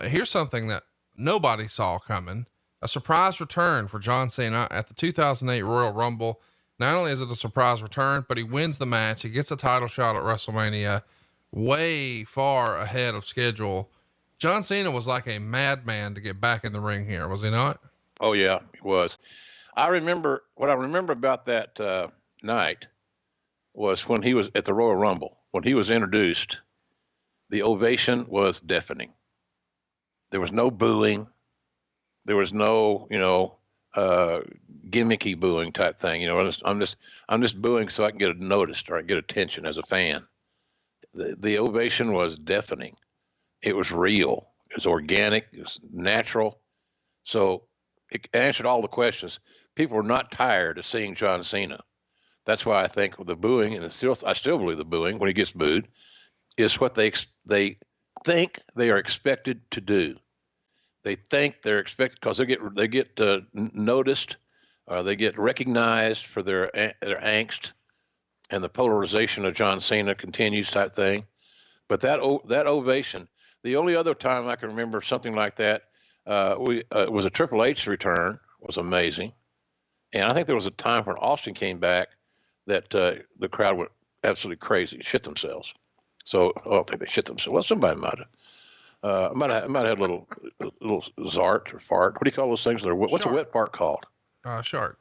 Here's something that nobody saw coming: a surprise return for John Cena at the 2008 Royal Rumble. Not only is it a surprise return, but he wins the match. He gets a title shot at WrestleMania way far ahead of schedule. John Cena was like a madman to get back in the ring here, was he not? Oh yeah, he was. What I remember about that night was when he was at the Royal Rumble, when he was introduced, the ovation was deafening. There was no booing. There was no, gimmicky booing type thing. I'm just booing so I can get noticed or I can get attention as a fan. The ovation was deafening. It was real. It was organic. It was natural. So it answered all the questions. People were not tired of seeing John Cena. That's why I think the booing, and I still believe the booing when he gets booed, is what they think they are expected to do. They think they're expected because they get noticed, or they get recognized for their angst, and the polarization of John Cena continues type thing. But that ovation, the only other time I can remember something like that, was a Triple H return, was amazing, and I think there was a time when Austin came back that the crowd went absolutely crazy, shit themselves. So I don't think they shit themselves. Well, somebody might have. I might have had a little zart or fart. What do you call those things? What's Shart. a wet fart called? Shart.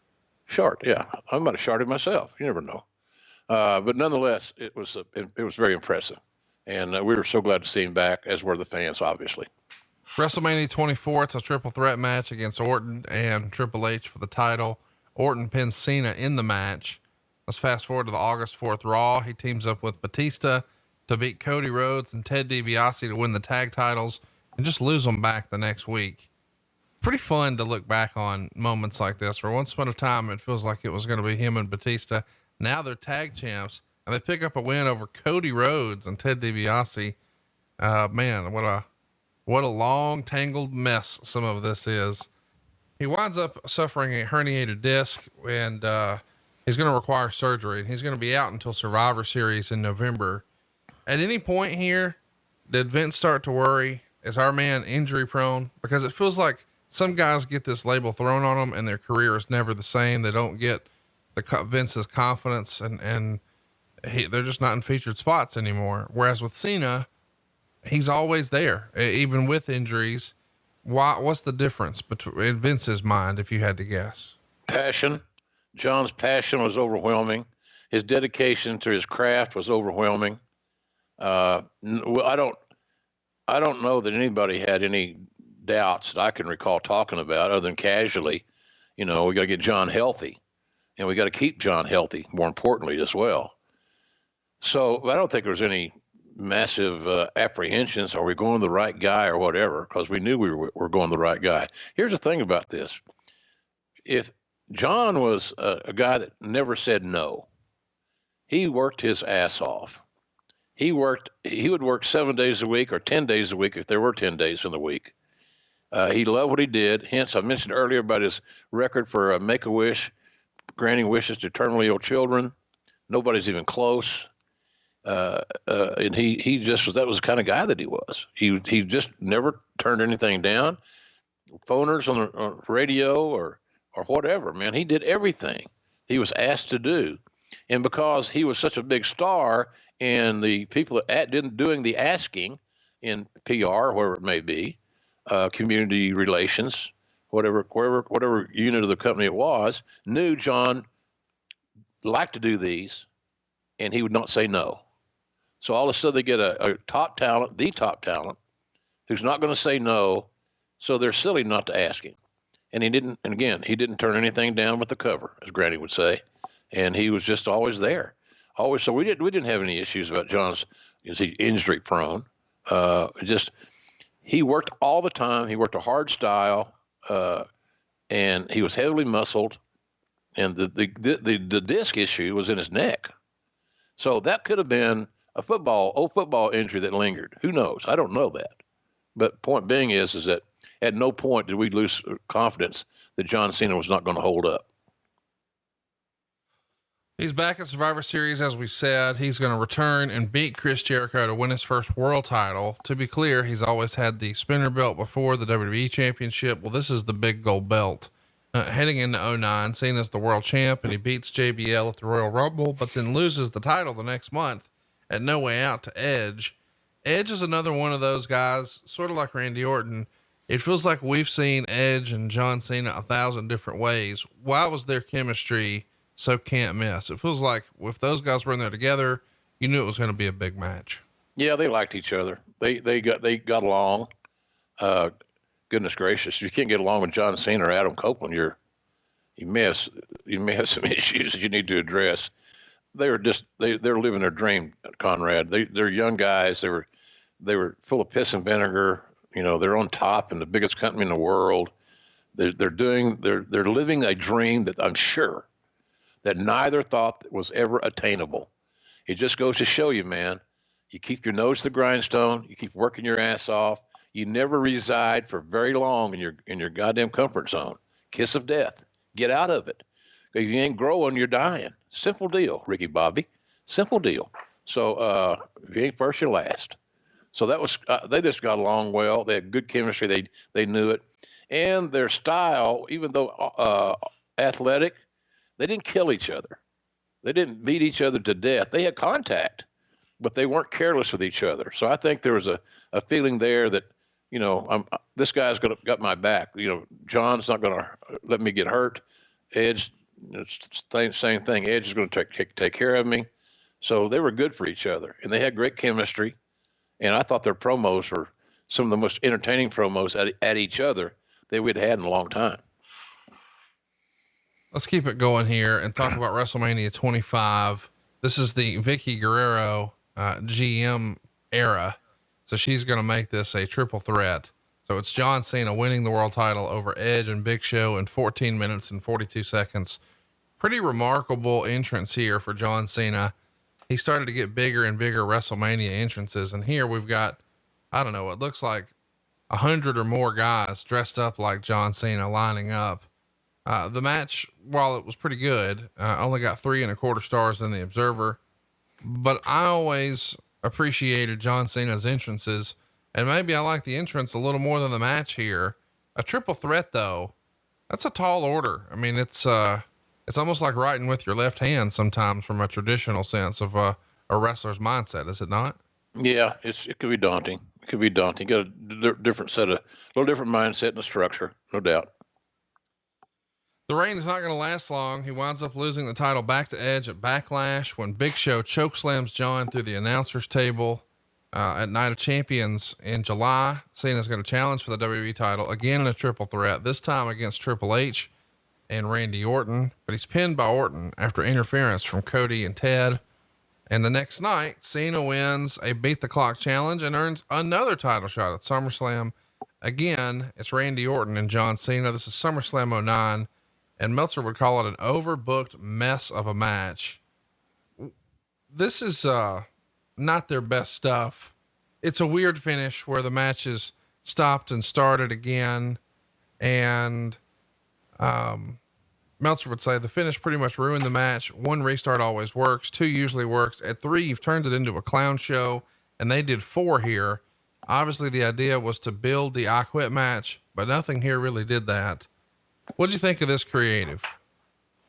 Shart. Yeah, I might have sharted myself. You never know. But nonetheless, it was very impressive, and we were so glad to see him back, as were the fans, obviously. WrestleMania 24. It's a triple threat match against Orton and Triple H for the title. Orton pins Cena in the match. Let's fast forward to the August 4th Raw. He teams up with Batista to beat Cody Rhodes and Ted DiBiase to win the tag titles and just lose them back the next week. Pretty fun to look back on moments like this, where once upon a time it feels like it was going to be him and Batista. Now they're tag champs and they pick up a win over Cody Rhodes and Ted DiBiase. Man, what a long tangled mess some of this is. He winds up suffering a herniated disc, and he's going to require surgery, and he's going to be out until Survivor Series in November. At any point here, did Vince start to worry? Is our man injury prone? Because it feels like some guys get this label thrown on them and their career is never the same. They don't get Vince's confidence, and they're just not in featured spots anymore. Whereas with Cena, he's always there, even with injuries. What's the difference in Vince's mind, if you had to guess? Passion. John's passion was overwhelming. His dedication to his craft was overwhelming. I don't know that anybody had any doubts that I can recall talking about, other than casually, we got to get John healthy, and we got to keep John healthy, more importantly, as well. So I don't think there was any massive apprehensions. Are we going the right guy or whatever? Because we knew we were going the right guy. Here's the thing about this. If John was a guy that never said no, he worked his ass off. He would work 7 days a week or 10 days a week if there were 10 days in the week. He loved what he did. Hence, I mentioned earlier about his record for Make-A-Wish, granting wishes to terminally ill children. Nobody's even close. And he just was, that was the kind of guy that he was. He just never turned anything down. Phoners on the radio or whatever, man. He did everything he was asked to do. And because he was such a big star, and the people that didn't doing the asking in PR, wherever it may be, community relations, whatever unit of the company it was, knew John liked to do these, and he would not say no. So all of a sudden they get a top talent, the top talent, who's not going to say no. So they're silly not to ask him. And he didn't turn anything down with the cover, as Granny would say. And he was just always there. Always. So we didn't have any issues about John's, is he injury prone? He worked all the time. He worked a hard style, and he was heavily muscled. And the disc issue was in his neck. So that could have been old football injury that lingered. Who knows? I don't know that. But point being is that at no point did we lose confidence that John Cena was not going to hold up. He's back at Survivor Series. As we said, he's going to return and beat Chris Jericho to win his first world title. To be clear, he's always had the spinner belt before, the WWE championship. Well, this is the big gold belt. Heading into 2009, Cena's the world champ and he beats JBL at the Royal Rumble, but then loses the title the next month at No Way Out to Edge. Edge is another one of those guys, sort of like Randy Orton. It feels like we've seen Edge and John Cena 1,000 different ways. Why was their chemistry so can't miss? It feels like if those guys were in there together, you knew it was going to be a big match. Yeah, they liked each other. They got along. Goodness gracious, you can't get along with John Cena or Adam Copeland. You may have some issues that you need to address. They're living their dream, Conrad. They're young guys. They were full of piss and vinegar. They're on top in the biggest company in the world. They're living a dream that I'm sure that neither thought was ever attainable. It just goes to show you, man, you keep your nose to the grindstone. You keep working your ass off. You never reside for very long in your goddamn comfort zone. Kiss of death. Get out of it. If you ain't growing, you're dying. Simple deal, Ricky Bobby. Simple deal. So if you ain't first, you're last. So that was they just got along well. They had good chemistry. They knew it, and their style, even though athletic, they didn't kill each other. They didn't beat each other to death. They had contact, but they weren't careless with each other. So I think there was a feeling there that, this guy's got my back. John's not going to let me get hurt. Edge, same thing. Edge is going to take care of me. So they were good for each other, and they had great chemistry. And I thought their promos were some of the most entertaining promos at each other that we'd had in a long time. Let's keep it going here and talk about WrestleMania 25. This is the Vicky Guerrero GM era. So she's going to make this a triple threat. So it's John Cena winning the world title over Edge and Big Show in 14 minutes and 42 seconds. Pretty remarkable entrance here for John Cena. He started to get bigger and bigger WrestleMania entrances. And here we've got, I don't know, it looks like 100 or more guys dressed up like John Cena lining up. The match, while it was pretty good, only got 3.25 stars in the Observer, but I always appreciated John Cena's entrances, and maybe I like the entrance a little more than the match here. A triple threat though, that's a tall order. I mean, it's almost like writing with your left hand sometimes from a traditional sense of a wrestler's mindset, is it not? Yeah, it could be daunting. It could be daunting. You got a little different mindset and a structure, no doubt. The reign is not going to last long. He winds up losing the title back to Edge at Backlash when Big Show chokeslams John through the announcer's table at Night of Champions in July. Cena's going to challenge for the WWE title again in a triple threat, this time against Triple H and Randy Orton, but he's pinned by Orton after interference from Cody and Ted. And the next night, Cena wins a beat the clock challenge and earns another title shot at SummerSlam. Again, it's Randy Orton and John Cena. This is SummerSlam 2009. And Meltzer would call it an overbooked mess of a match. This is not their best stuff. It's a weird finish where the match is stopped and started again. And Meltzer would say the finish pretty much ruined the match. 1 restart always works. 2 usually works. At 3, you've turned it into a clown show. And they did 4 here. Obviously the idea was to build the I Quit match, but nothing here really did that. What did you think of this creative?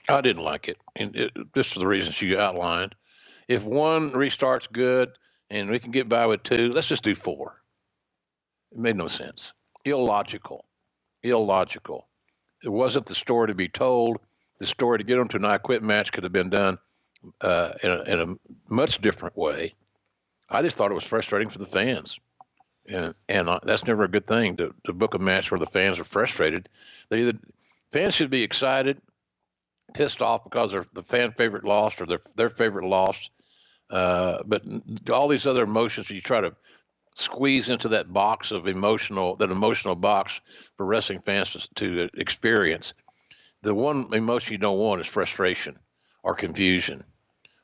I didn't like it. And just for the reasons you outlined. If 1 restart's good and we can get by with 2, let's just do 4. It made no sense. Illogical. It wasn't the story to be told. The story to get them to an I Quit match could have been done in a much different way. I just thought it was frustrating for the fans. And that's never a good thing to book a match where the fans are frustrated. Fans should be excited, pissed off because the fan favorite lost or their favorite lost. But all these other emotions you try to squeeze into that emotional box for wrestling fans to experience. The one emotion you don't want is frustration or confusion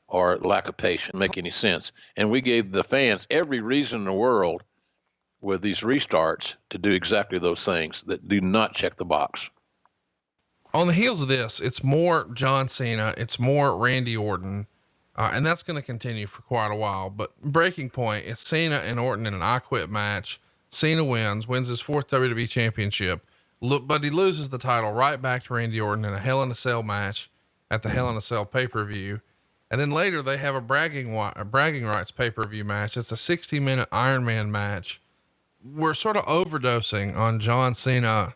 or lack of patience. Make any sense? And we gave the fans every reason in the world with these restarts to do exactly those things that do not check the box. On the heels of this, it's more John Cena, it's more Randy Orton, and that's going to continue for quite a while. But breaking point, it's Cena and Orton in an I Quit match. Cena wins his 4th WWE championship, but he loses the title right back to Randy Orton in a Hell in a Cell match at the Hell in a Cell pay-per-view. And then later they have a bragging rights pay-per-view match. It's a 60-minute Iron Man match. We're sort of overdosing on John Cena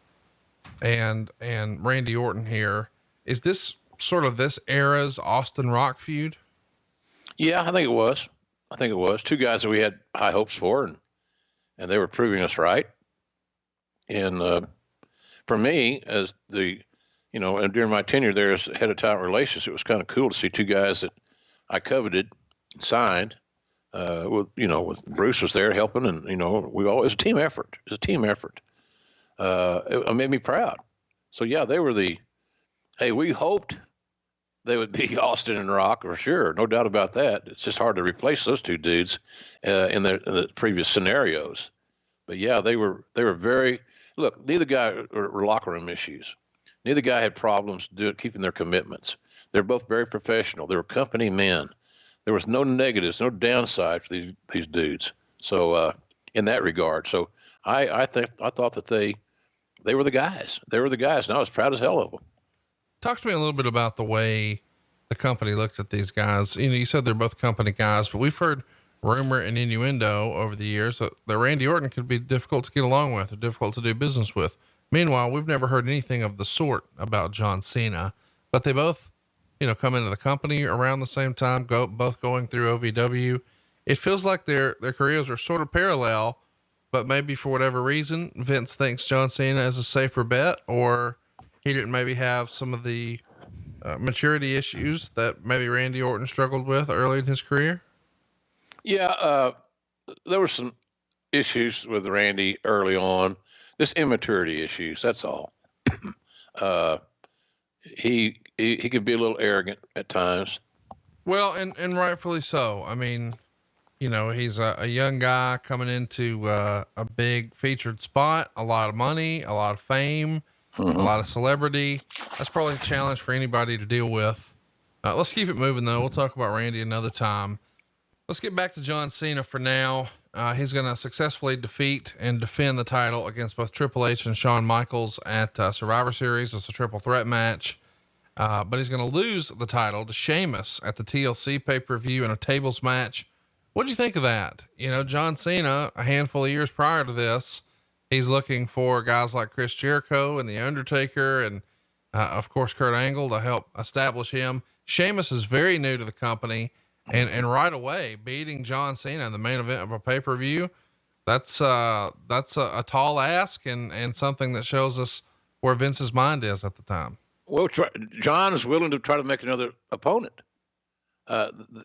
and Randy Orton here. Is this sort of this era's Austin Rock feud? Yeah, I think it was. Two guys that we had high hopes for, and they were proving us right. And for me, as and during my tenure there as head of talent relations, it was kind of cool to see two guys that I coveted, signed. With Bruce was there helping, and it was a team effort. It made me proud. So yeah, they were we hoped they would be Austin and Rock for sure. No doubt about that. It's just hard to replace those two dudes in the previous scenarios. But yeah, they were very, look, neither guy were locker room issues. Neither guy had problems keeping their commitments. They're both very professional. They were company men. There was no negatives, no downside for these dudes. So in that regard, so I thought that they were the guys. They were the guys, and I was proud as hell of them. Talk to me a little bit about the way the company looked at these guys. You said they're both company guys, but we've heard rumor and innuendo over the years that Randy Orton could be difficult to get along with or difficult to do business with. Meanwhile, we've never heard anything of the sort about John Cena, but they both, come into the company around the same time, both going through OVW. It feels like their careers are sort of parallel, but maybe for whatever reason, Vince thinks John Cena is a safer bet, or he didn't maybe have some of the maturity issues that maybe Randy Orton struggled with early in his career. Yeah. There were some issues with Randy early on, just immaturity issues. That's all. He could be a little arrogant at times. Well, and rightfully so. I mean, he's a young guy coming into a big featured spot, a lot of money, a lot of fame, a lot of celebrity. That's probably a challenge for anybody to deal with. Let's keep it moving though. We'll talk about Randy another time. Let's get back to John Cena for now. He's going to successfully defeat and defend the title against both Triple H and Shawn Michaels at Survivor Series. It's a triple threat match. But he's going to lose the title to Sheamus at the TLC pay-per-view in a tables match. What'd you think of that? John Cena, a handful of years prior to this, he's looking for guys like Chris Jericho and The Undertaker and, of course, Kurt Angle to help establish him. Sheamus is very new to the company and right away beating John Cena in the main event of a pay-per-view. That's a tall ask and something that shows us where Vince's mind is at the time. Well, John is willing to try to make another opponent.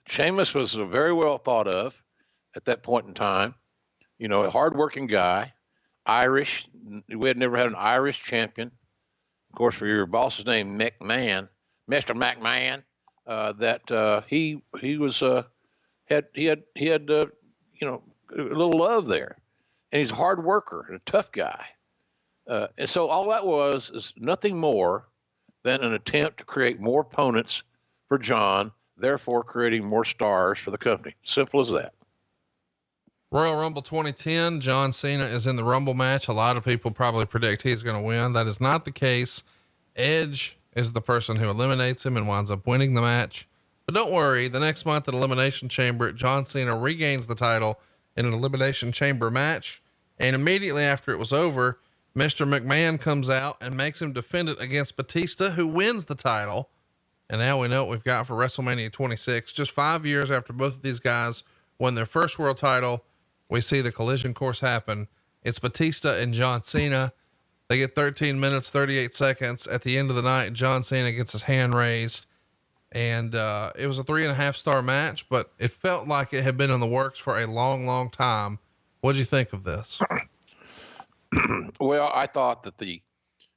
Sheamus was very well thought of at that point in time. A hardworking guy, Irish. We had never had an Irish champion. Of course, for your boss's name, McMahon, Mr. McMahon, that he had a little love there, and he's a hard worker and a tough guy. And so all that is nothing more than an attempt to create more opponents for John, therefore creating more stars for the company. Simple as that. Royal Rumble 2010, John Cena is in the Rumble match. A lot of people probably predict he's going to win. That is not the case. Edge is the person who eliminates him and winds up winning the match. But don't worry, the next month at Elimination Chamber, John Cena regains the title in an Elimination Chamber match. And immediately after it was over, Mr. McMahon comes out and makes him defend it against Batista, who wins the title. And now we know what we've got for WrestleMania 26. Just 5 years after both of these guys won their first world title, we see the collision course happen. It's Batista and John Cena. They get 13 minutes, 38 seconds. At the end of the night, John Cena gets his hand raised. And it was a 3.5 star match, but it felt like it had been in the works for a long, long time. What'd you think of this? Well, I thought that the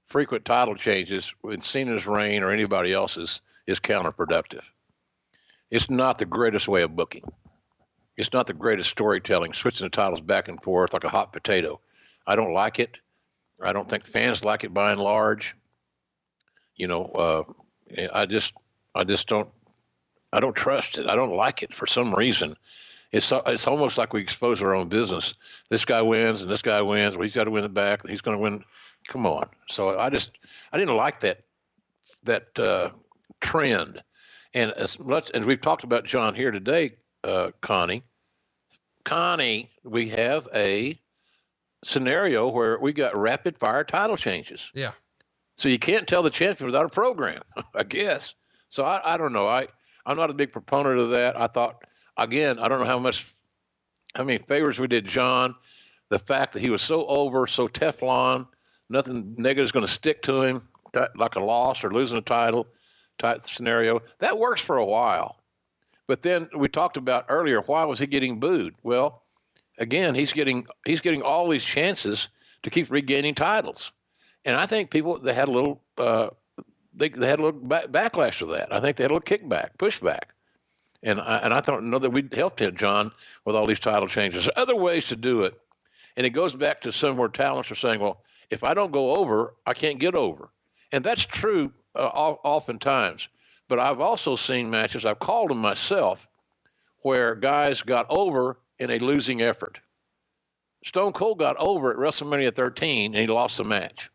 frequent title changes in Cena's reign or anybody else's is counterproductive. It's not the greatest way of booking. It's not the greatest storytelling, switching the titles back and forth like a hot potato. I don't like it. I don't think fans like it by and large. You know, I don't trust it. I don't like it for some reason. It's almost like we expose our own business. This guy wins and this guy wins. Well, he's got to win it back. He's going to win. Come on. So I didn't like that trend. And as much as we've talked about John here today, Connie, we have a scenario where we got rapid fire title changes. Yeah. So you can't tell the champion without a program, I guess. So I don't know. I'm not a big proponent of that. I thought, again, I don't know how many favors we did John. The fact that he was so over, so Teflon, nothing negative is going to stick to him, like a loss or losing a title type scenario. That works for a while. But then we talked about earlier, why was he getting booed? Well, again, he's getting all these chances to keep regaining titles. And I think they had a little they had a little backlash to that. I think they had a little kickback, pushback. And I don't know that we helped him, John, with all these title changes. There are other ways to do it. And it goes back to some where talents are saying, well, if I don't go over, I can't get over. And that's true oftentimes. But I've also seen matches, I've called them myself, where guys got over in a losing effort. Stone Cold got over at WrestleMania 13 and he lost the match.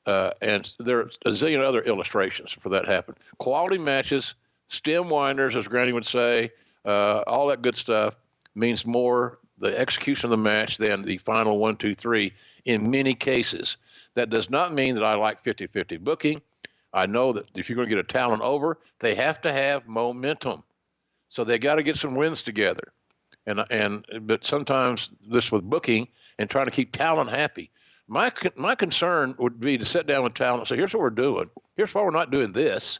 And there's a zillion other illustrations for that happen. Quality matches, stem winders, as Granny would say, all that good stuff means more the execution of the match than the final 1, 2, 3 in many cases. That does not mean that I like 50-50 booking. I know that if you're going to get a talent over, they have to have momentum. So they got to get some wins together. But sometimes this with booking and trying to keep talent happy. My concern would be to sit down with talent and say, here's what we're doing. Here's why we're not doing this.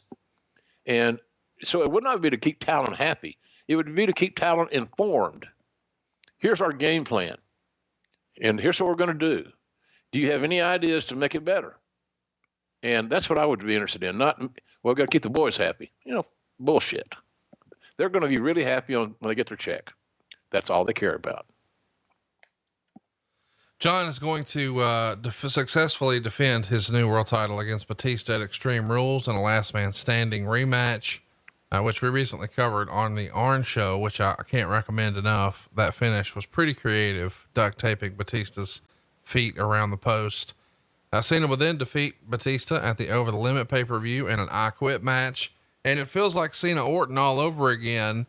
And so it would not be to keep talent happy. It would be to keep talent informed. Here's our game plan. And here's what we're going to do. Do you have any ideas to make it better? And that's what I would be interested in. Not, well, we've got to keep the boys happy. Bullshit. They're going to be really happy when they get their check. That's all they care about. John is going to successfully defend his new world title against Batista at Extreme Rules in a last man standing rematch, which we recently covered on the Orange Show, which I can't recommend enough. That finish was pretty creative, duct taping Batista's feet around the post. Cena will then defeat Batista at the Over the Limit pay-per-view in an I Quit match. And it feels like Cena Orton all over again.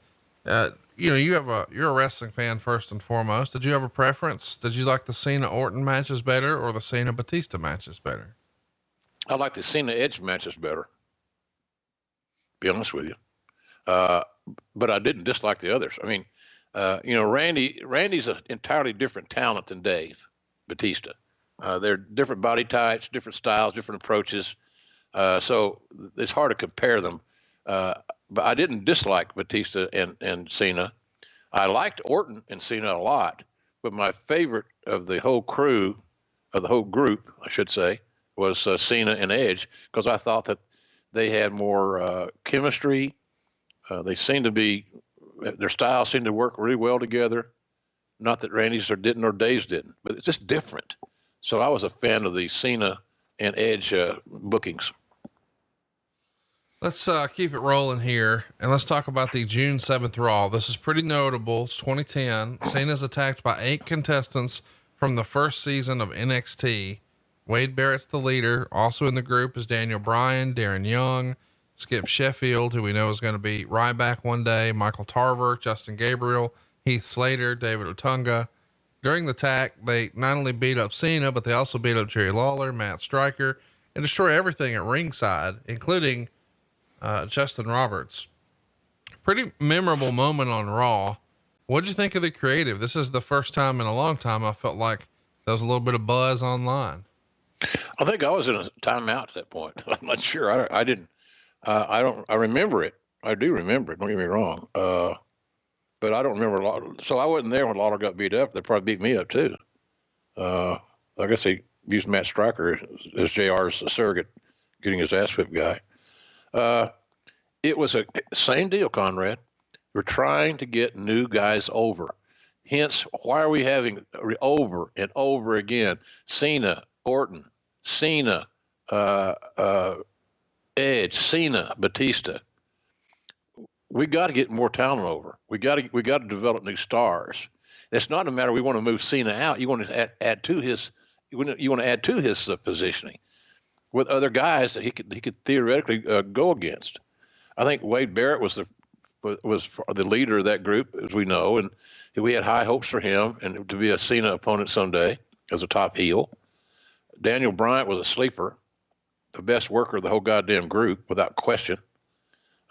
You're a wrestling fan first and foremost. Did you have a preference? Did you like the Cena Orton matches better or the Cena Batista matches better? I like the Cena Edge matches better. Be honest with you. But I didn't dislike the others. I mean, Randy's an entirely different talent than Dave Batista. They're different body types, different styles, different approaches. So it's hard to compare them. But I didn't dislike Batista and Cena. I liked Orton and Cena a lot, but my favorite of the whole crew, of the whole group, I should say, was Cena and Edge, because I thought that they had more chemistry. They seemed to be, their styles seemed to work really well together. Not that Randy's or didn't or Dave's didn't, but it's just different. So I was a fan of the Cena and Edge bookings. Let's keep it rolling here, and let's talk about the June 7th Raw. This is pretty notable. It's 2010. Cena's attacked by 8 contestants from the first season of NXT. Wade Barrett's the leader. Also in the group is Daniel Bryan, Darren Young, Skip Sheffield, who we know is going to be Ryback one day, Michael Tarver, Justin Gabriel, Heath Slater, David Otunga, During the attack, they not only beat up Cena, but they also beat up Jerry Lawler, Matt Stryker, and destroy everything at ringside, including Justin Roberts. Pretty memorable moment on Raw. What'd you think of the creative? This is the first time in a long time I felt like there was a little bit of buzz online. I think I was in a timeout at that point. I'm not sure. I didn't. I remember it. I do remember it. Don't get me wrong. But I don't remember a lot. So I wasn't there when Lawler got beat up. They probably beat me up too. I guess they used Matt Stryker as JR's surrogate, getting his ass whipped guy. It was a same deal, Conrad. We're trying to get new guys over. Hence, why are we having over and over again? Cena, Orton, Cena, Edge, Cena, Batista. We got to get more talent over. We got to develop new stars. It's not a matter we want to move Cena out. You want to add to his. You want to add to his positioning with other guys that he could theoretically go against. I think Wade Barrett was the leader of that group, as we know, and we had high hopes for him and to be a Cena opponent someday as a top heel. Daniel Bryant was a sleeper, the best worker of the whole goddamn group, without question.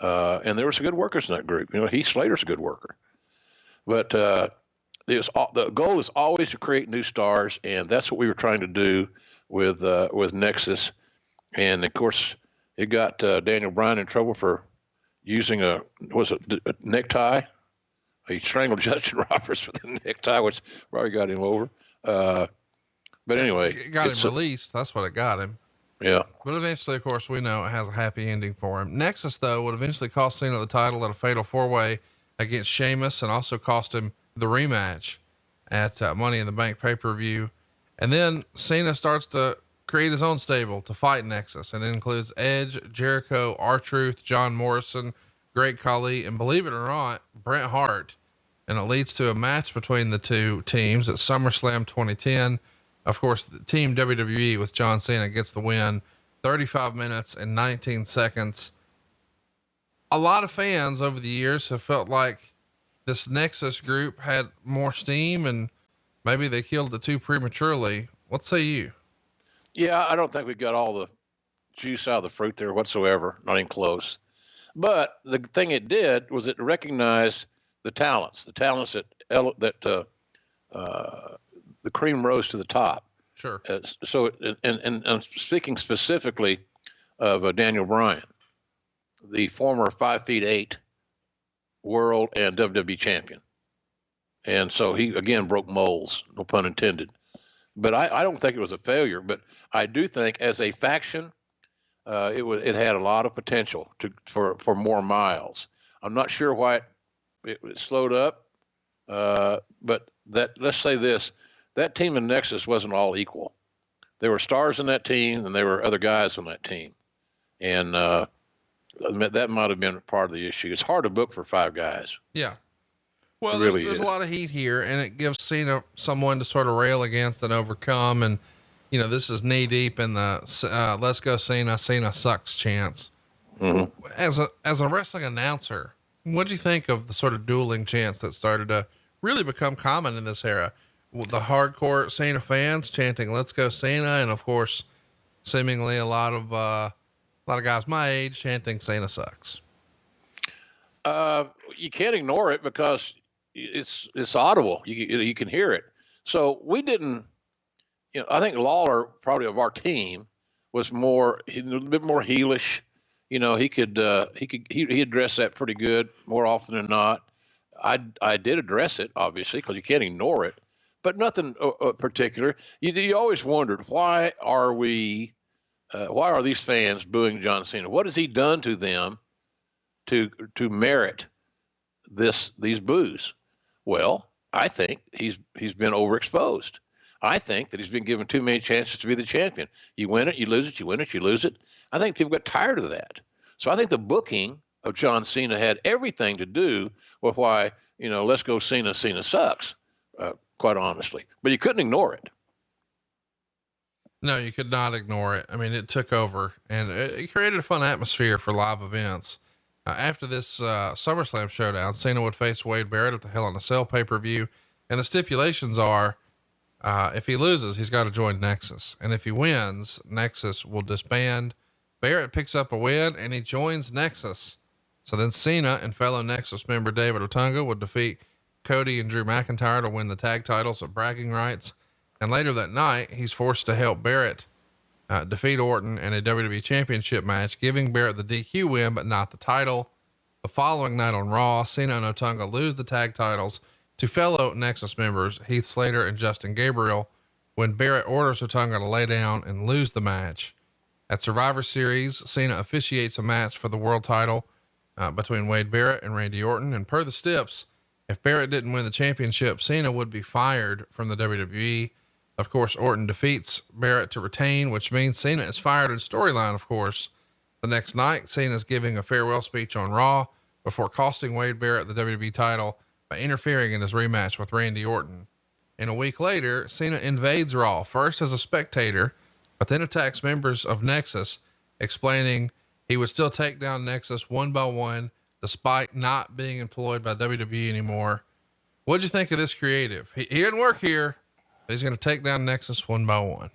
And there were some good workers in that group. You know, Heath Slater's a good worker. But the goal is always to create new stars, and that's what we were trying to do with Nexus. And, of course, it got Daniel Bryan in trouble for using a necktie. He strangled Justin Roberts with a necktie, which probably got him over. But anyway. It got him released. That's what it got him. Yeah. But eventually, of course, we know it has a happy ending for him. Nexus, though, would eventually cost Cena the title at a fatal 4-way against Sheamus, and also cost him the rematch at Money in the Bank pay-per-view. And then Cena starts to create his own stable to fight Nexus, and it includes Edge, Jericho, R-Truth, John Morrison, Great Khali, and believe it or not, Bret Hart. And it leads to a match between the two teams at SummerSlam 2010. Of course, the Team WWE with John Cena gets the win, 35 minutes and 19 seconds. A lot of fans over the years have felt like this Nexus group had more steam and maybe they killed it too prematurely. What say you? Yeah, I don't think we got all the juice out of the fruit there whatsoever, not even close. But the thing it did was it recognized the talents that the cream rose to the top. Sure. So, and speaking specifically of Daniel Bryan, the former 5'8" world and WWE champion. And so he, again, broke molds, no pun intended. But I don't think it was a failure, but I do think as a faction, it had a lot of potential for more miles. I'm not sure why it slowed up, but let's say this. That team in Nexus wasn't all equal. There were stars in that team, and there were other guys on that team. And that might have been part of the issue. It's hard to book for 5 guys. Yeah. Well, there's a lot of heat here, and it gives Cena someone to sort of rail against and overcome. And, you know, this is knee deep in the let's go Cena sucks chants. Mm-hmm. As a wrestling announcer, what'd you think of the sort of dueling chants that started to really become common in this era? The hardcore Cena fans chanting "Let's go Cena," and of course, seemingly a lot of guys my age chanting "Cena sucks." You can't ignore it because it's audible. You can hear it. So we didn't. You know, I think Lawler, probably of our team, was a little bit more heelish. You know, he addressed that pretty good more often than not. I did address it, obviously, because you can't ignore it. But nothing particular. You always wondered, why are these fans booing John Cena? What has he done to them to merit these boos? Well, I think he's been overexposed. I think that he's been given too many chances to be the champion. You win it, you lose it, you win it, you lose it. I think people got tired of that. So I think the booking of John Cena had everything to do with why, let's go Cena sucks. Quite honestly, but you couldn't ignore it. No, you could not ignore it. I mean, it took over and it created a fun atmosphere for live events. After this SummerSlam showdown, Cena would face Wade Barrett at the Hell in a Cell pay-per-view. And the stipulations are If he loses, he's got to join Nexus. And if he wins, Nexus will disband. Barrett picks up a win and he joins Nexus. So then Cena and fellow Nexus member David Otunga would defeat Cody and Drew McIntyre to win the tag titles of bragging rights. And later that night, he's forced to help Barrett defeat Orton in a WWE championship match, giving Barrett the DQ win, but not the title. The following night on Raw, Cena and Otunga lose the tag titles to fellow Nexus members Heath Slater and Justin Gabriel when Barrett orders Otunga to lay down and lose the match. At Survivor Series, Cena officiates a match for the world title between Wade Barrett and Randy Orton. And per the Stips, if Barrett didn't win the championship, Cena would be fired from the WWE. Of course, Orton defeats Barrett to retain, which means Cena is fired in storyline, of course. The next night, Cena's giving a farewell speech on Raw before costing Wade Barrett the WWE title by interfering in his rematch with Randy Orton. And a week later, Cena invades Raw, first as a spectator, but then attacks members of Nexus, explaining he would still take down Nexus one by one, despite not being employed by WWE anymore. What'd you think of this creative? He didn't work here. He's going to take down Nexus one by one.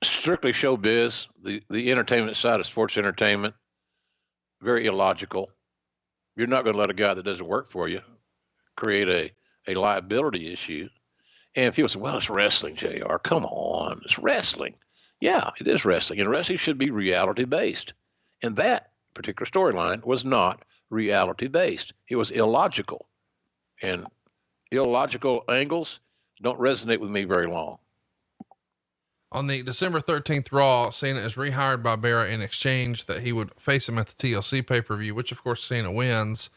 Strictly showbiz, the entertainment side of sports entertainment, very illogical. You're not going to let a guy that doesn't work for you create a liability issue. And people say, well, it's wrestling, JR. Come on, it's wrestling. Yeah, it is wrestling. And wrestling should be reality based. And that particular storyline was not reality based. It was illogical. And illogical angles don't resonate with me very long. On the December 13th Raw, Cena is rehired by Barrett in exchange that he would face him at the TLC pay-per-view, which of course Cena wins.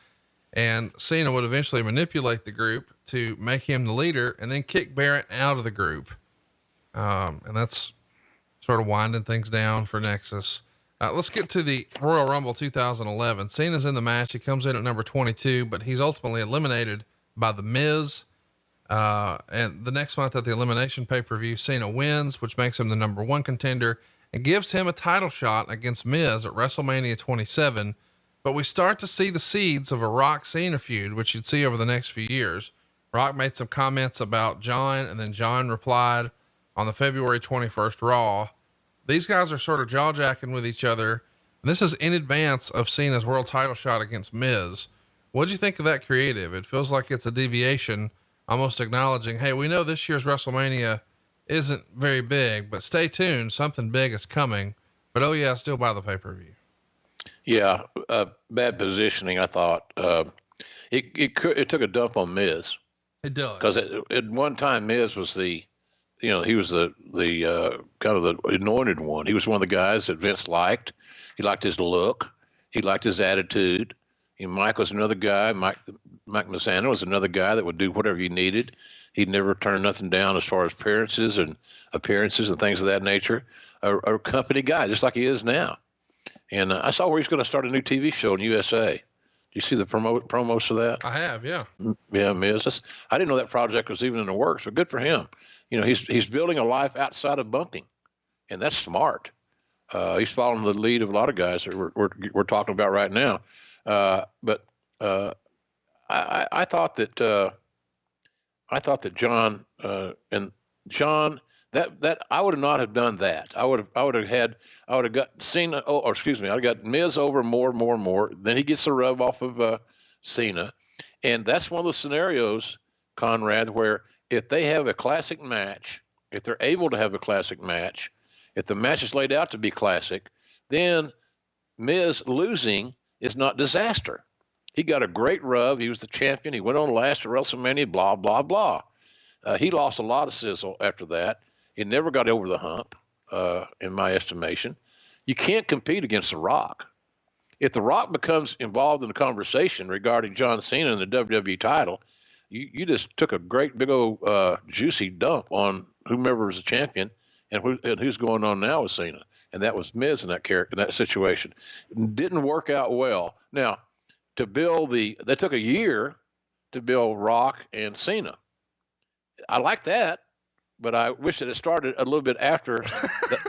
And Cena would eventually manipulate the group to make him the leader and then kick Barrett out of the group. And that's sort of winding things down for Nexus. Let's get to the Royal Rumble 2011. Cena's in the match. He comes in at number 22, but he's ultimately eliminated by The Miz. And the next month at the elimination pay-per-view, Cena wins, which makes him the number one contender and gives him a title shot against Miz at WrestleMania 27. But we start to see the seeds of a Rock Cena feud, which you'd see over the next few years. Rock made some comments about John, and then John replied on the February 21st Raw. These guys are sort of jaw-jacking with each other. And this is in advance of Cena's world title shot against Miz. What'd you think of that creative? It feels like it's a deviation, almost acknowledging, hey, we know this year's WrestleMania isn't very big, but stay tuned. Something big is coming. But oh yeah, still buy the pay-per-view. Yeah. Bad positioning. I thought, it took a dump on Miz. It does. Because at one time Miz was he was the kind of the anointed one. He was one of the guys that Vince liked. He liked his look. He liked his attitude. And Mike was another guy. Mike Mazzano was another guy that would do whatever you needed. He'd never turn nothing down as far as appearances and things of that nature. A company guy, just like he is now. And I saw where he's going to start a new TV show in USA. Do you see the promos for that? I have, yeah. Yeah, Miz. I didn't know that project was even in the works, but good for him. You know, he's building a life outside of bumping, and that's smart. He's following the lead of a lot of guys that we're talking about right now. But I thought that John and John that I would not have done that. I would have got Cena. I'd got Miz over more. Then he gets the rub off of Cena, and that's one of the scenarios, Conrad, where if they have a classic match, if they're able to have a classic match, if the match is laid out to be classic, then Miz losing is not disaster. He got a great rub. He was the champion. He went on last at WrestleMania, blah, blah, blah. He lost a lot of sizzle after that. He never got over the hump, in my estimation. You can't compete against The Rock. If The Rock becomes involved in the conversation regarding John Cena and the WWE title, you just took a great big old juicy dump on whomever was the champion and who's going on now with Cena. And that was Miz in that situation. It didn't work out well. Now, they took a year to build Rock and Cena. I like that, but I wish it had started a little bit after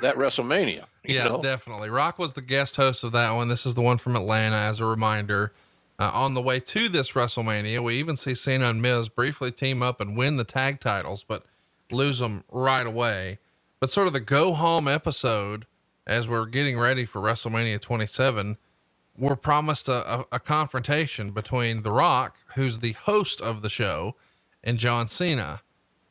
that WrestleMania. Yeah, definitely. Rock was the guest host of that one. This is the one from Atlanta, as a reminder. On the way to this WrestleMania, we even see Cena and Miz briefly team up and win the tag titles, but lose them right away. But sort of the go home episode, as we're getting ready for WrestleMania 27, we're promised a confrontation between The Rock, who's the host of the show, and John Cena.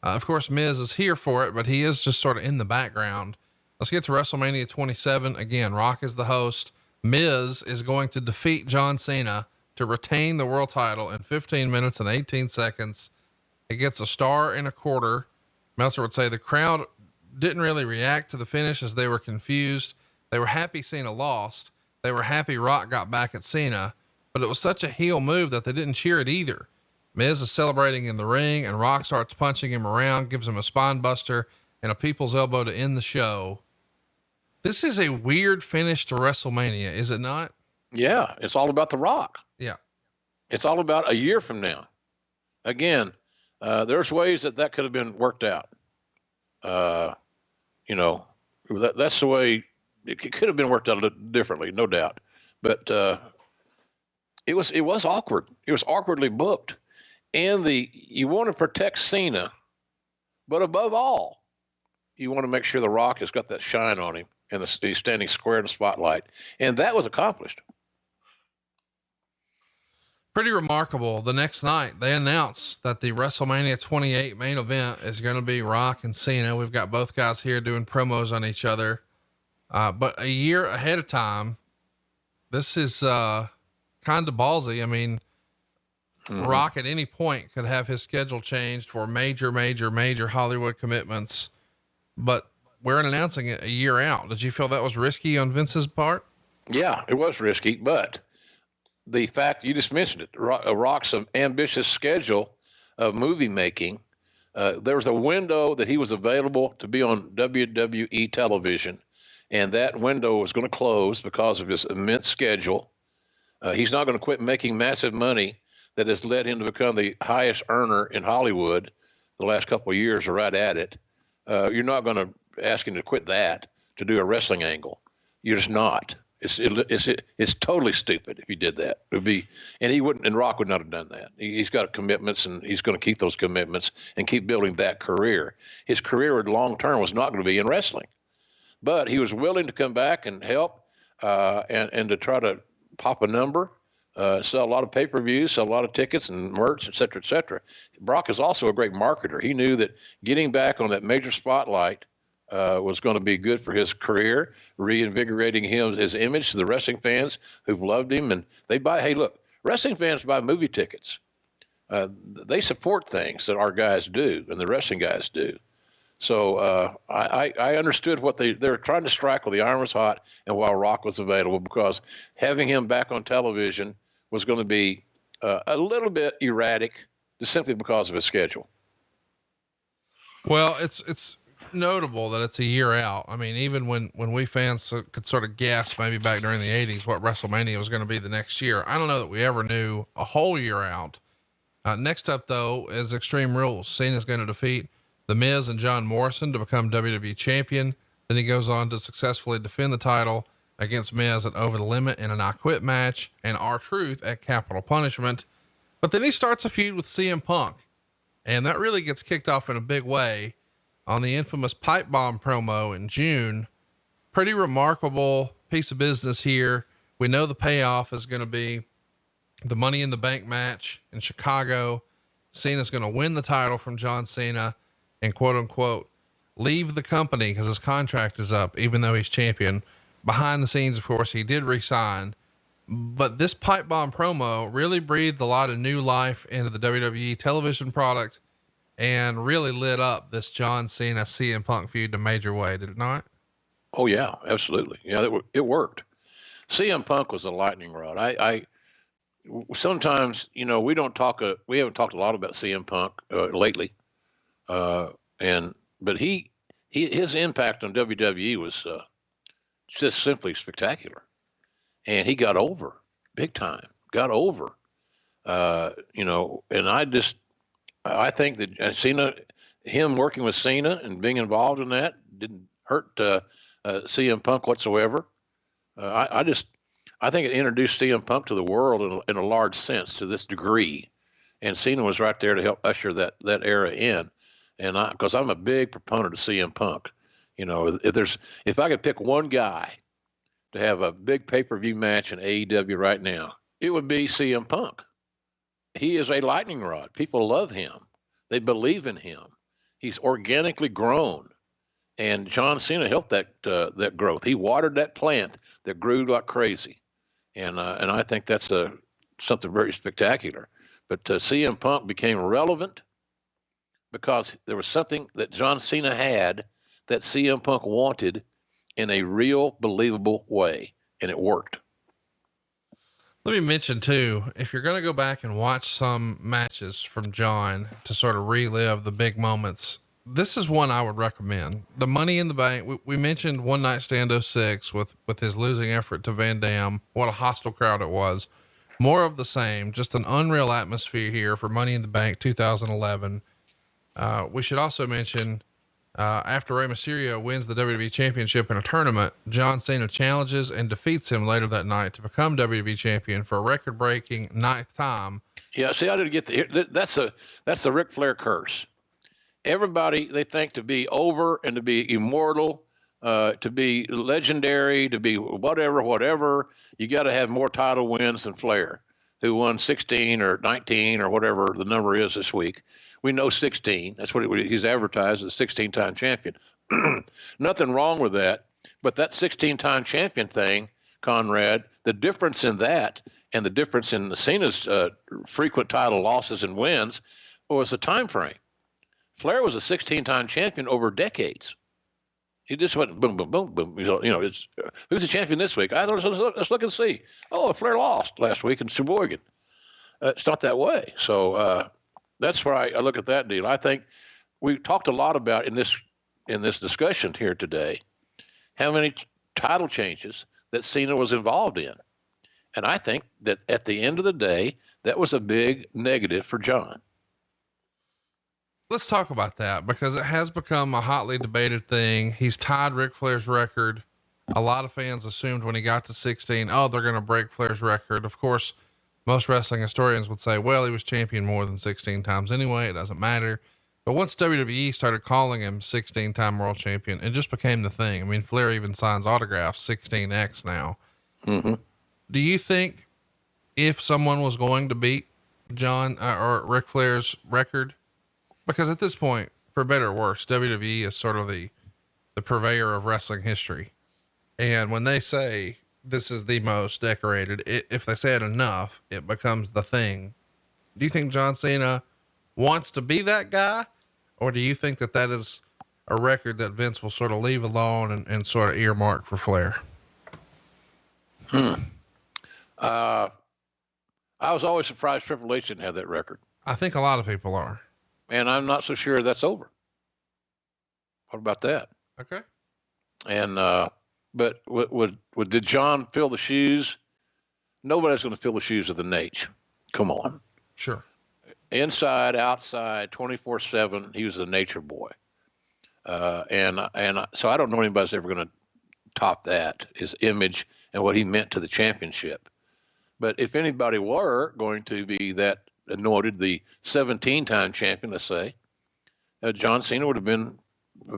Of course, Miz is here for it, but he is just sort of in the background. Let's get to WrestleMania 27. Again, Rock is the host. Miz is going to defeat John Cena to retain the world title in 15 minutes and 18 seconds. It gets a 1.25 stars. Meltzer would say the crowd didn't really react to the finish as they were confused. They were happy Cena lost. They were happy Rock got back at Cena, but it was such a heel move that they didn't cheer it either. Miz is celebrating in the ring, and Rock starts punching him around, gives him a spine buster and a people's elbow to end the show. This is a weird finish to WrestleMania, is it not? Yeah, it's all about The Rock. Yeah. It's all about a year from now. Again, there's ways that could have been worked out. That's the way it could have been worked out a little differently, no doubt. But it was awkward. It was awkwardly booked. And you want to protect Cena, but above all, you want to make sure The Rock has got that shine on him and he's standing square in the spotlight. And that was accomplished. Pretty remarkable. The next night, they announced that the WrestleMania 28 main event is going to be Rock and Cena. We've got both guys here doing promos on each other. But a year ahead of time, this is kind of ballsy. I mean, Rock at any point could have his schedule changed for major Hollywood commitments, but we're announcing it a year out. Did you feel that was risky on Vince's part? Yeah, it was risky, but the fact you just mentioned it, Rock's ambitious schedule of movie making. There was a window that he was available to be on WWE television, and that window was going to close because of his immense schedule. He's not going to quit making massive money that has led him to become the highest earner in Hollywood the last couple of years, or right at it. You're not going to ask him to quit that to do a wrestling angle. You're just not. It's totally stupid if he did that. It would be, and he wouldn't, and Rock would not have done that. He's got commitments, and he's going to keep those commitments and keep building that career. His career long term was not going to be in wrestling, but he was willing to come back and help, and to try to pop a number, sell a lot of pay-per-views, sell a lot of tickets and merch, et cetera, et cetera. Brock is also a great marketer. He knew that getting back on that major spotlight was going to be good for his career, reinvigorating his image to the wrestling fans who've loved him. And hey, look, wrestling fans buy movie tickets. They support things that our guys do and the wrestling guys do. So I understood what they're trying to strike while the iron was hot and while Rock was available, because having him back on television was going to be a little bit erratic, just simply because of his schedule. Well, it's notable that it's a year out. I mean, even when we fans could sort of guess maybe back during the 80s what WrestleMania was going to be the next year, I don't know that we ever knew a whole year out. Next up though is Extreme Rules. Cena's going to defeat The Miz and John Morrison to become WWE champion. Then he goes on to successfully defend the title against Miz at Over the Limit in an I Quit match, and R-Truth at Capital Punishment. But then he starts a feud with CM Punk, and that really gets kicked off in a big way on the infamous pipe bomb promo in June. Pretty remarkable piece of business here. We know the payoff is going to be the Money in the Bank match in Chicago. Cena's going to win the title from John Cena and quote unquote leave the company because his contract is up, even though he's champion. Behind the scenes, of course, he did resign, but this pipe bomb promo really breathed a lot of new life into the WWE television product and really lit up this John Cena CM Punk feud in a major way. Did it not? Oh yeah, absolutely. Yeah, it worked. CM Punk was a lightning rod. I sometimes, we haven't talked a lot about CM Punk lately. But his impact on WWE was just simply spectacular, and he got over big time. And I think that him working with Cena and being involved in that didn't hurt CM Punk whatsoever. I think it introduced CM Punk to the world in a large sense to this degree, and Cena was right there to help usher that era in. And because I'm a big proponent of CM Punk. You know, if I could pick one guy to have a big pay-per-view match in AEW right now, it would be CM Punk. He is a lightning rod. People love him. They believe in him. He's organically grown, and John Cena helped that growth. He watered that plant that grew like crazy, and I think that's something very spectacular. But CM Punk became relevant because there was something that John Cena had that CM Punk wanted in a real, believable way, and it worked. Let me mention too, if you're going to go back and watch some matches from John to sort of relive the big moments, this is one I would recommend. The Money in the Bank. We mentioned One Night Stand 06 with his losing effort to Van Dam. What a hostile crowd it was. More of the same, just an unreal atmosphere here for Money in the Bank 2011. We should also mention, after Rey Mysterio wins the WWE Championship in a tournament, John Cena challenges and defeats him later that night to become WWE Champion for a record-breaking 9th time. Yeah, see, I didn't get that's the Ric Flair curse. Everybody, they think to be over and to be immortal, to be legendary, to be whatever, you got to have more title wins than Flair, who won 16 or 19 or whatever the number is this week. We know 16. That's what he's advertised as, 16-time champion. Nothing wrong with that. But that 16-time champion thing, Conrad, the difference in that and the difference in Cena's frequent title losses and wins was the time frame. Flair was a 16-time champion over decades. He just went boom, boom, boom, boom. You know, it's who's the champion this week? Let's look and see. Oh, Flair lost last week in Sheboygan. It's not that way. So that's where I look at that deal. I think we talked a lot about in this discussion here today how many title changes that Cena was involved in, and I think that at the end of the day, that was a big negative for John. Let's talk about that because it has become a hotly debated thing. He's tied Ric Flair's record. A lot of fans assumed when he got to 16, oh, they're going to break Flair's record. Of course, most wrestling historians would say, well, he was champion more than 16 times anyway. It doesn't matter. But once WWE started calling him 16-time world champion, it just became the thing. I mean, Flair even signs autographs 16X now. Mm-hmm. Do you think if someone was going to beat John or Ric Flair's record, because at this point, for better or worse, WWE is sort of the purveyor of wrestling history. And when they say this is the most decorated, if they say it enough, it becomes the thing. Do you think John Cena wants to be that guy? Or do you think that is a record that Vince will sort of leave alone and sort of earmark for Flair? I was always surprised Triple H didn't have that record. I think a lot of people are. And I'm not so sure that's over. What about that? Okay. And, but did John fill the shoes? Nobody's going to fill the shoes of the Nate. Come on. Sure. Inside, outside, 24/7. He was a nature boy. And so I don't know anybody's ever going to top that, his image and what he meant to the championship. But if anybody were going to be that anointed, the 17-time champion, let's say, John Cena would have been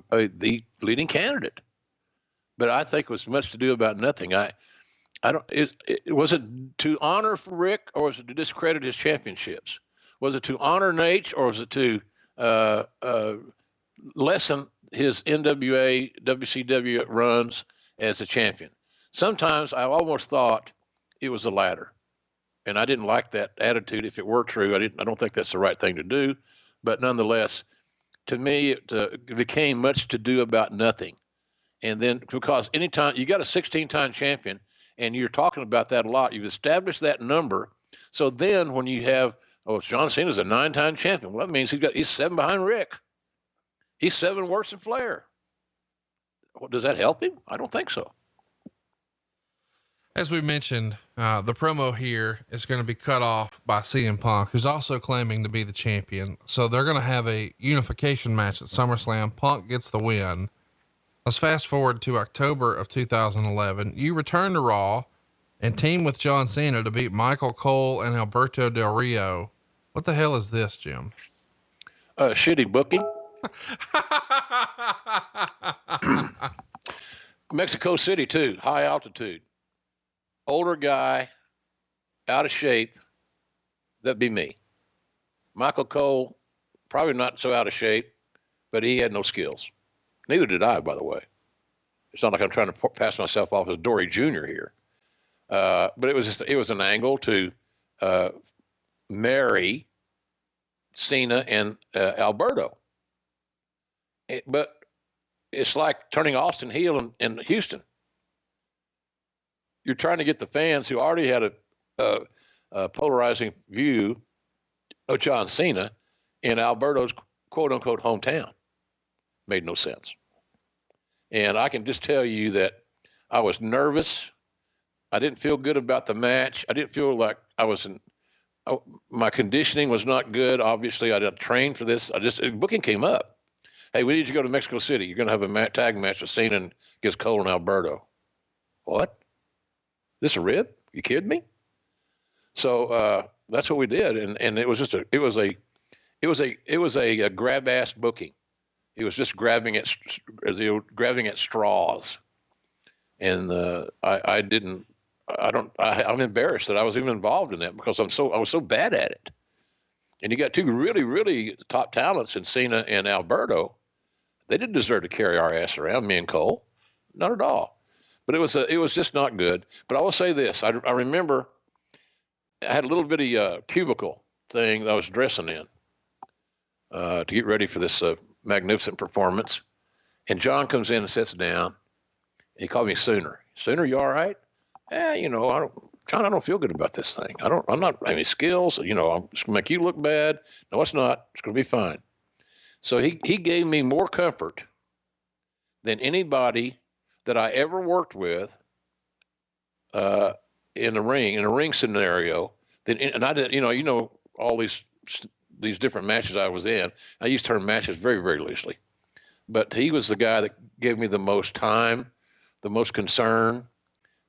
the leading candidate. But I think it was much to do about nothing. Was it to honor Rick, or was it to discredit his championships? Was it to honor Nate, or was it to lessen his NWA, WCW runs as a champion? Sometimes I almost thought it was the latter. And I didn't like that attitude. If it were true, I don't think that's the right thing to do. But nonetheless, to me, it became much to do about nothing. And then because anytime you got a 16-time champion, and you're talking about that a lot, you've established that number. So then when you have, John Cena's a 9-time champion. Well, that means he's 7 behind Rick. He's 7 worse than Flair. Well, does that help him? I don't think so. As we mentioned, the promo here is going to be cut off by CM Punk, who's also claiming to be the champion. So they're going to have a unification match at SummerSlam. Punk gets the win. Let's fast forward to October of 2011. You return to Raw and team with John Cena to beat Michael Cole and Alberto Del Rio. What the hell is this, Jim? Shitty booking. Mexico City, too, high altitude. Older guy, out of shape. That'd be me. Michael Cole, probably not so out of shape, but he had no skills. Neither did I, by the way. It's not like I'm trying to pass myself off as Dory Jr. here. But it was an angle to marry Cena and Alberto. But it's like turning Austin heel in Houston. You're trying to get the fans who already had a polarizing view of John Cena in Alberto's quote-unquote hometown. Made no sense. And I can just tell you that I was nervous. I didn't feel good about the match. I didn't feel like my conditioning was not good. Obviously, I didn't train for this. Booking came up. Hey, we need you to go to Mexico City. You're going to have a tag match with Cena against Cole and Alberto. What? This a rib? You kidding me? So that's what we did, and it was just it was a grab ass booking. It was just grabbing at straws, and I'm embarrassed that I was even involved in that because I was so bad at it. And you got two really, really top talents in Cena and Alberto. They didn't deserve to carry our ass around, me and Cole, not at all. But it was just not good. But I will say this: I remember I had a little bitty cubicle thing that I was dressing in to get ready for this magnificent performance. And John comes in and sits down. And he called me Sooner. Sooner, you all right? John, I don't feel good about this thing. I'm not having skills. I'm just gonna make you look bad. No, it's not. It's gonna be fine. So he gave me more comfort than anybody that I ever worked with in a ring scenario. And I didn't, all these different matches I was in. I use term matches very, very loosely. But he was the guy that gave me the most time, the most concern.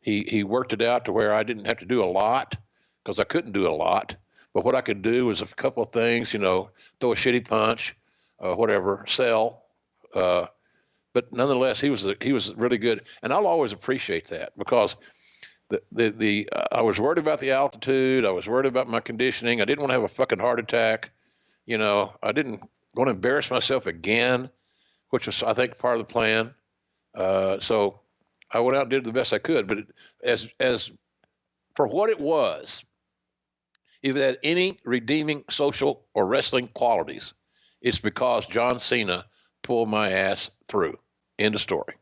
He worked it out to where I didn't have to do a lot because I couldn't do a lot. But what I could do was a couple of things, throw a shitty punch, whatever, sell. But nonetheless, he was really good. And I'll always appreciate that because I was worried about the altitude. I was worried about my conditioning. I didn't want to have a fucking heart attack. I didn't want to embarrass myself again, which was, I think, part of the plan. So I went out and did the best I could. But as for what it was, if it had any redeeming social or wrestling qualities, it's because John Cena pulled my ass through. End of story.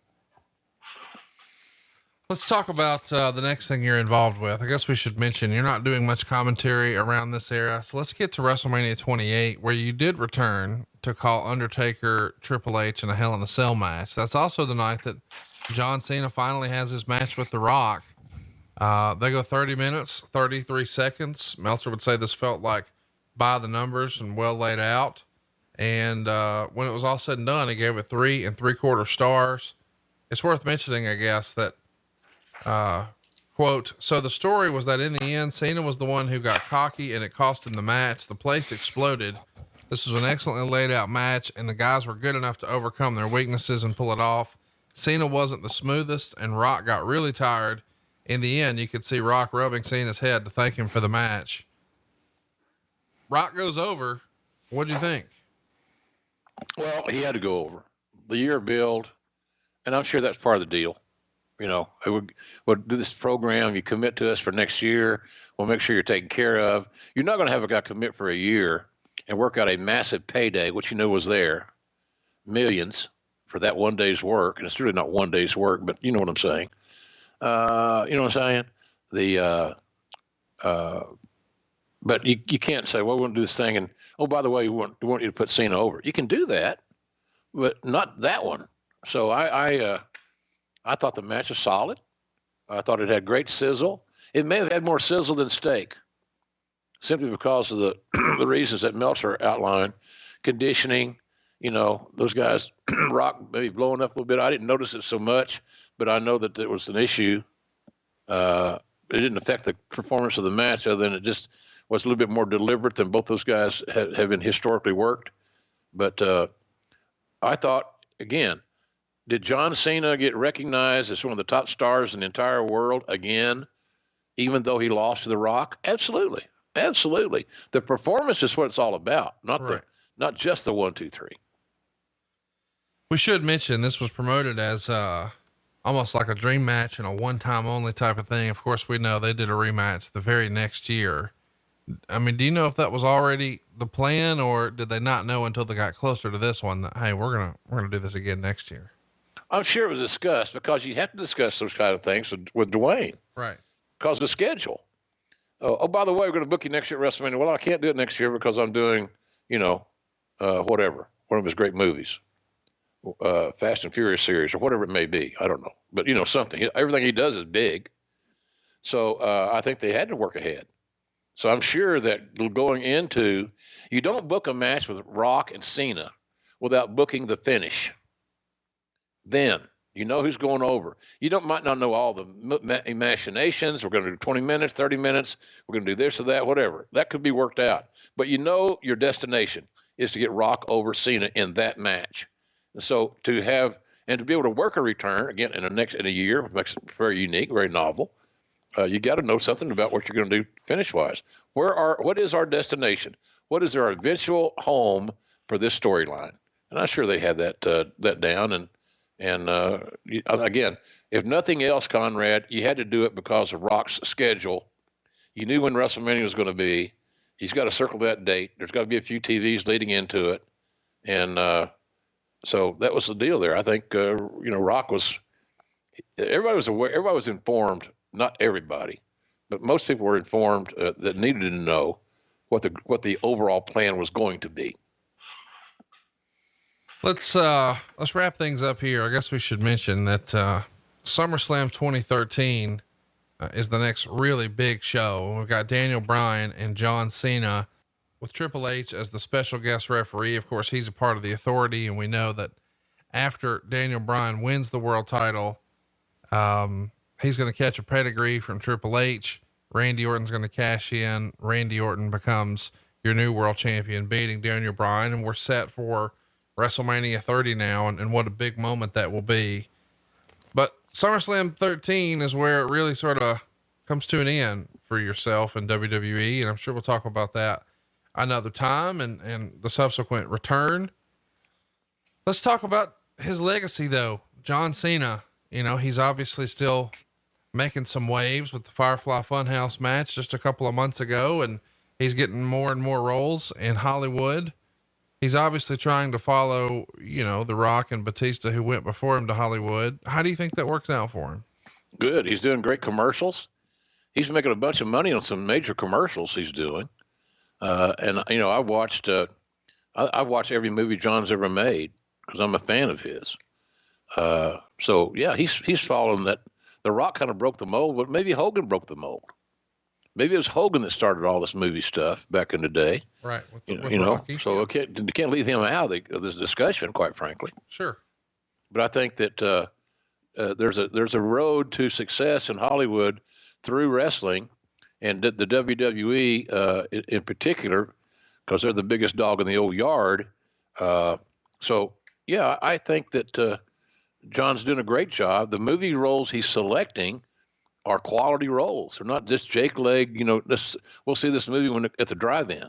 Let's talk about the next thing you're involved with. I guess we should mention you're not doing much commentary around this era. So let's get to WrestleMania 28, where you did return to call Undertaker, Triple H in a Hell in a Cell match. That's also the night that John Cena finally has his match with The Rock. They go 30 minutes, 33 seconds. Meltzer would say this felt like by the numbers and well laid out. And when it was all said and done, he gave it 3 3/4 stars. It's worth mentioning, I guess, that quote, so the story was that in the end, Cena was the one who got cocky and it cost him the match. The place exploded. This was an excellently laid out match and the guys were good enough to overcome their weaknesses and pull it off. Cena wasn't the smoothest and Rock got really tired. In the end, you could see Rock rubbing Cena's head to thank him for the match. Rock goes over. What'd you think? Well, he had to go over the year build. And I'm sure that's part of the deal. We'll do this program. You commit to us for next year. We'll make sure you're taken care of. You're not going to have a guy commit for a year and work out a massive payday, which was there, millions for that one day's work. And it's really not one day's work, but you know what I'm saying. But you can't say, well, we want to do this thing. And, oh, by the way, we want you to put Cena over. You can do that, but not that one. So I thought the match was solid. I thought it had great sizzle. It may have had more sizzle than steak, simply because of the reasons that Meltzer outlined. Conditioning, those guys, Rock maybe blowing up a little bit. I didn't notice it so much, but I know that there was an issue. It didn't affect the performance of the match other than it just was a little bit more deliberate than both those guys have been historically worked. But I thought, again, did John Cena get recognized as one of the top stars in the entire world again, even though he lost to The Rock? Absolutely. Absolutely. The performance is what it's all about, not just the 1, 2, 3. We should mention this was promoted as almost like a dream match and a one-time only type of thing. Of course, we know they did a rematch the very next year. I mean, do you know if that was already the plan, or did they not know until they got closer to this one that, hey, we're gonna do this again next year? I'm sure it was discussed, because you have to discuss those kind of things with Dwayne. Right. Because of the schedule. Oh, by the way, we're going to book you next year at WrestleMania. Well, I can't do it next year because I'm doing, whatever, one of his great movies, Fast and Furious series, or whatever it may be. I don't know, but something. Everything he does is big. So I think they had to work ahead. So I'm sure that going into, you don't book a match with Rock and Cena without booking the finish. Then you know who's going over. You might not know all the machinations. We're going to do 20 minutes, 30 minutes. We're going to do this or that, whatever. That could be worked out. But your destination is to get Rock over Cena in that match. And so to be able to work a return again in a year, which makes it very unique, very novel. You got to know something about what you're going to do finish wise. What is our destination? What is our eventual home for this storyline? And I'm sure they had that down. And again, if nothing else, Conrad, you had to do it because of Rock's schedule. You knew when WrestleMania was going to be. He's got to circle that date. There's got to be a few TVs leading into it. And so that was the deal there. I think, Rock everybody was aware, everybody was informed, not everybody, but most people were informed that needed to know what the overall plan was going to be. Let's wrap things up here. I guess we should mention that SummerSlam 2013 is the next really big show. We've got Daniel Bryan and John Cena with Triple H as the special guest referee. Of course, he's a part of the Authority, and we know that after Daniel Bryan wins the world title, he's going to catch a pedigree from Triple H. Randy Orton's going to cash in. Randy Orton becomes your new world champion, beating Daniel Bryan, and we're set for WrestleMania 30 now, and what a big moment that will be. But SummerSlam 13 is where it really sort of comes to an end for yourself in WWE, and I'm sure we'll talk about that another time and the subsequent return. Let's talk about his legacy, though. John Cena, he's obviously still making some waves with the Firefly Funhouse match just a couple of months ago, and he's getting more and more roles in Hollywood. He's obviously trying to follow, The Rock and Batista, who went before him, to Hollywood. How do you think that works out for him? Good. He's doing great commercials. He's making a bunch of money on some major commercials he's doing. And I watched every movie John's ever made because I'm a fan of his. So yeah, he's following that. The Rock kind of broke the mold, but maybe Hogan broke the mold. Maybe it was Hogan that started all this movie stuff back in the day. Right. With Rocky. So you can't leave him out of this discussion, quite frankly. Sure. But I think that there's a road to success in Hollywood through wrestling, and the WWE in particular, because they're the biggest dog in the old yard. So yeah, I think that John's doing a great job. The movie roles he's selecting are quality roles. They're not just Jake Leg. We'll see this movie at the drive-in.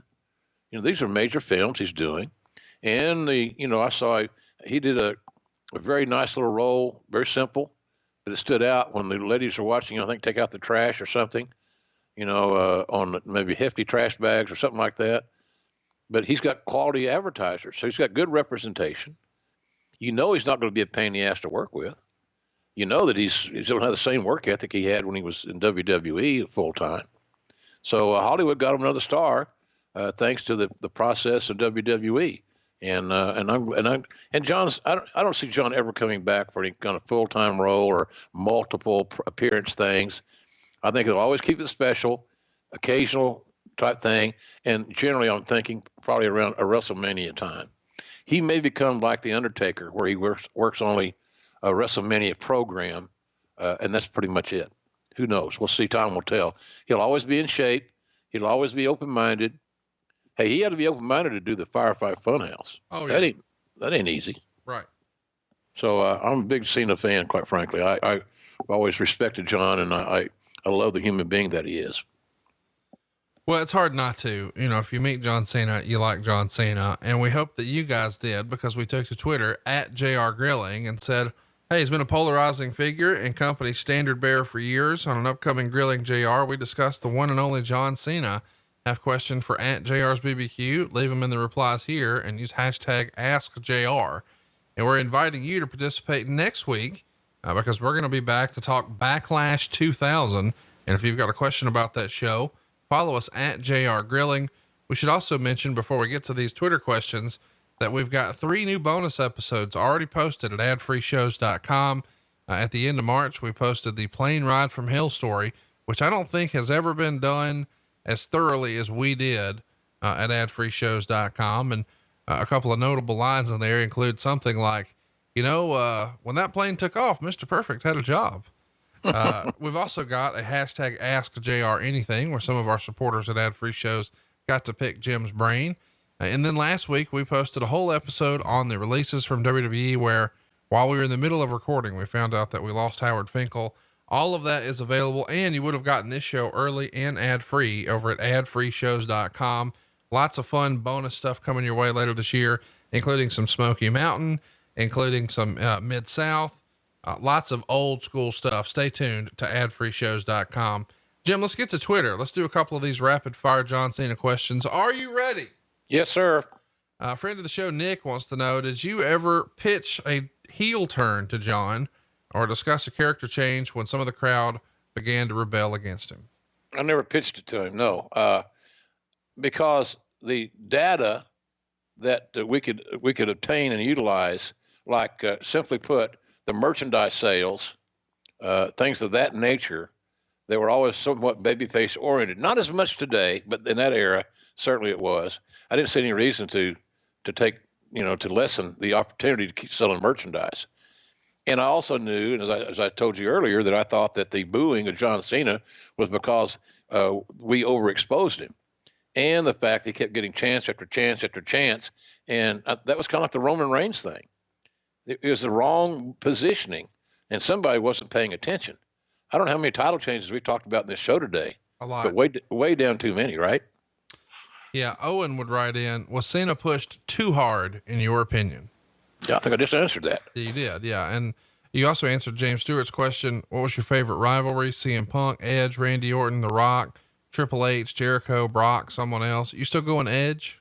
These are major films he's doing, and I saw he did a very nice little role, very simple, but it stood out when the ladies are watching. I think take out the trash or something, on maybe hefty trash bags or something like that. But he's got quality advertisers, so he's got good representation. He's not going to be a pain in the ass to work with. That he's going to have the same work ethic he had when he was in WWE full time. So Hollywood got him another star, thanks to the process of WWE. And John's, I don't see John ever coming back for any kind of full time role or multiple appearance things. I think he'll always keep it special, occasional type thing, and generally I'm thinking probably around a WrestleMania time. He may become like the Undertaker, where he works only a WrestleMania program, and that's pretty much it. Who knows? We'll see. Time will tell. He'll always be in shape. He'll always be open-minded. Hey, he had to be open-minded to do the Firefly Funhouse. Oh, yeah. That ain't easy. Right. So I'm a big Cena fan, quite frankly. I've always respected John, and I love the human being that he is. Well, it's hard not to. You know, if you meet John Cena, you like John Cena. And we hope that you guys did, because we took to Twitter at JR Grilling and said, hey, he's been a polarizing figure and company standard bearer for years. On an upcoming Grilling JR, we discussed the one and only John Cena. Have question for at JR's BBQ, leave them in the replies here and use hashtag AskJR. And we're inviting you to participate next week because we're going to be back to talk Backlash 2000. And if you've got a question about that show, follow us at JR Grilling. We should also mention before we get to these Twitter questions that we've got 3 new bonus episodes already posted at adfreeshows.com. At the end of March, we posted the Plane Ride from Hell story, which I don't think has ever been done as thoroughly as we did at adfreeshows.com. And a couple of notable lines in there include something like, you know, when that plane took off, Mr. Perfect had a job. We've also got a hashtag AskJR Anything, where some of our supporters at Ad Free Shows got to pick Jim's brain. And then last week we posted a whole episode on the releases from WWE, where while we were in the middle of recording, we found out that we lost Howard Finkel. All of that is available, and you would have gotten this show early and ad free over at adfreeshows.com. Lots of fun bonus stuff coming your way later this year, including some Smoky Mountain, including some Mid-South, lots of old school stuff. Stay tuned to adfreeshows.com. Jim, let's get to Twitter. Let's do a couple of these rapid fire John Cena questions. Are you ready? Yes, sir. Friend of the show, Nick, wants to know, did you ever pitch a heel turn to John or discuss a character change when some of the crowd began to rebel against him? I never pitched it to him. No. Because the data that we could obtain and utilize, like simply put, the merchandise sales, things of that nature, they were always somewhat babyface oriented. Not as much today, but in that era, certainly it was. I didn't see any reason to take, to lessen the opportunity to keep selling merchandise. And I also knew, and as I told you earlier, that I thought that the booing of John Cena was because we overexposed him, and the fact that he kept getting chance after chance after chance. And that was kind of like the Roman Reigns thing. It was the wrong positioning, and somebody wasn't paying attention. I don't know how many title changes we talked about in this show today. A lot. But way down too many, right? Yeah. Owen would write in, was Cena pushed too hard in your opinion? Yeah, I think I just answered that. You did. Yeah. And you also answered James Stewart's question. What was your favorite rivalry? CM Punk, Edge, Randy Orton, The Rock, Triple H, Jericho, Brock, someone else. You still going Edge?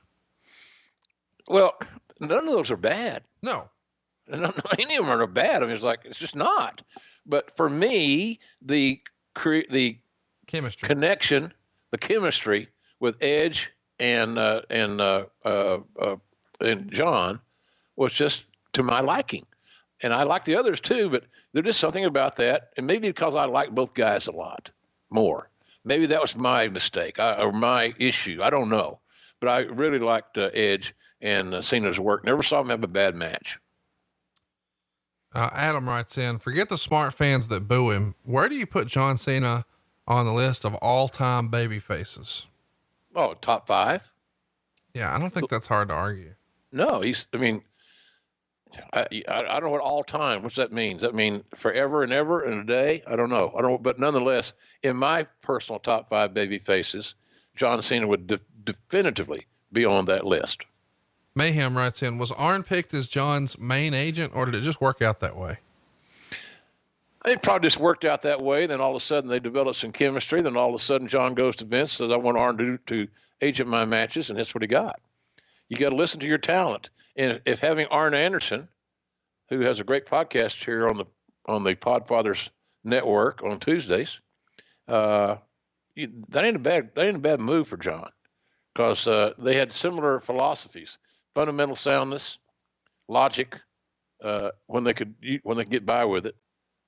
Well, none of those are bad. No. No, any of them are bad. I mean, it's just not. But for me, the Chemistry connection, the chemistry with Edge and John was just to my liking. And I like the others too, but there's just something about that. And maybe because I like both guys a lot more. Maybe that was my mistake or my issue. I don't know. But I really liked Edge and Cena's work. Never saw him have a bad match. Adam writes in, forget the smart fans that boo him. Where do you put John Cena on the list of all-time baby faces? Oh, top 5? Yeah, I don't think that's hard to argue. No, I don't know what all time, what's that mean? Does that mean forever and ever and a day? I don't know. But nonetheless, in my personal top 5 baby faces, John Cena would definitively be on that list. Mayhem writes in, was Arn picked as John's main agent, or did it just work out that way? It probably just worked out that way. Then all of a sudden they developed some chemistry. Then all of a sudden John goes to Vince, says, I want Arn to agent my matches. And that's what he got. You got to listen to your talent. And if having Arn Anderson, who has a great podcast here on the Podfathers Network on Tuesdays, that ain't a bad move for John, because they had similar philosophies, fundamental soundness, logic, when they could get by with it.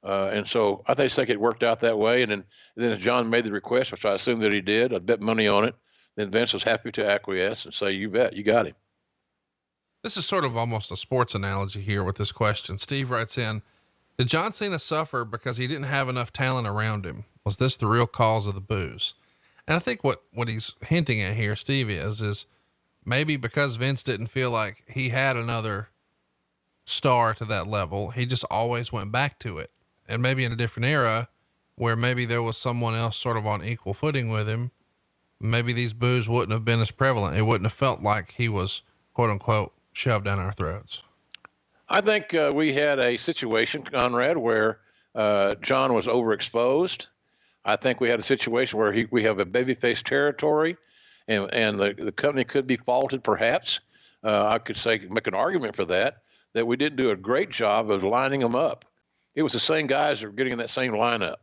And so I think it worked out that way. And then as John made the request, which I assume that he did, I'd bet money on it. Then Vince was happy to acquiesce and say, you bet, you got him. This is sort of almost a sports analogy here with this question. Steve writes in, did John Cena suffer because he didn't have enough talent around him? Was this the real cause of the boos? And I think what he's hinting at here, Steve, is maybe because Vince didn't feel like he had another star to that level. He just always went back to it. And maybe in a different era where maybe there was someone else sort of on equal footing with him, maybe these boos wouldn't have been as prevalent. It wouldn't have felt like he was quote unquote shoved down our throats. I think we had a situation, Conrad, where John was overexposed. I think we had a situation where we have a babyface territory, and the company could be faulted, perhaps. I could make an argument for that we didn't do a great job of lining them up. It was the same guys that were getting in that same lineup,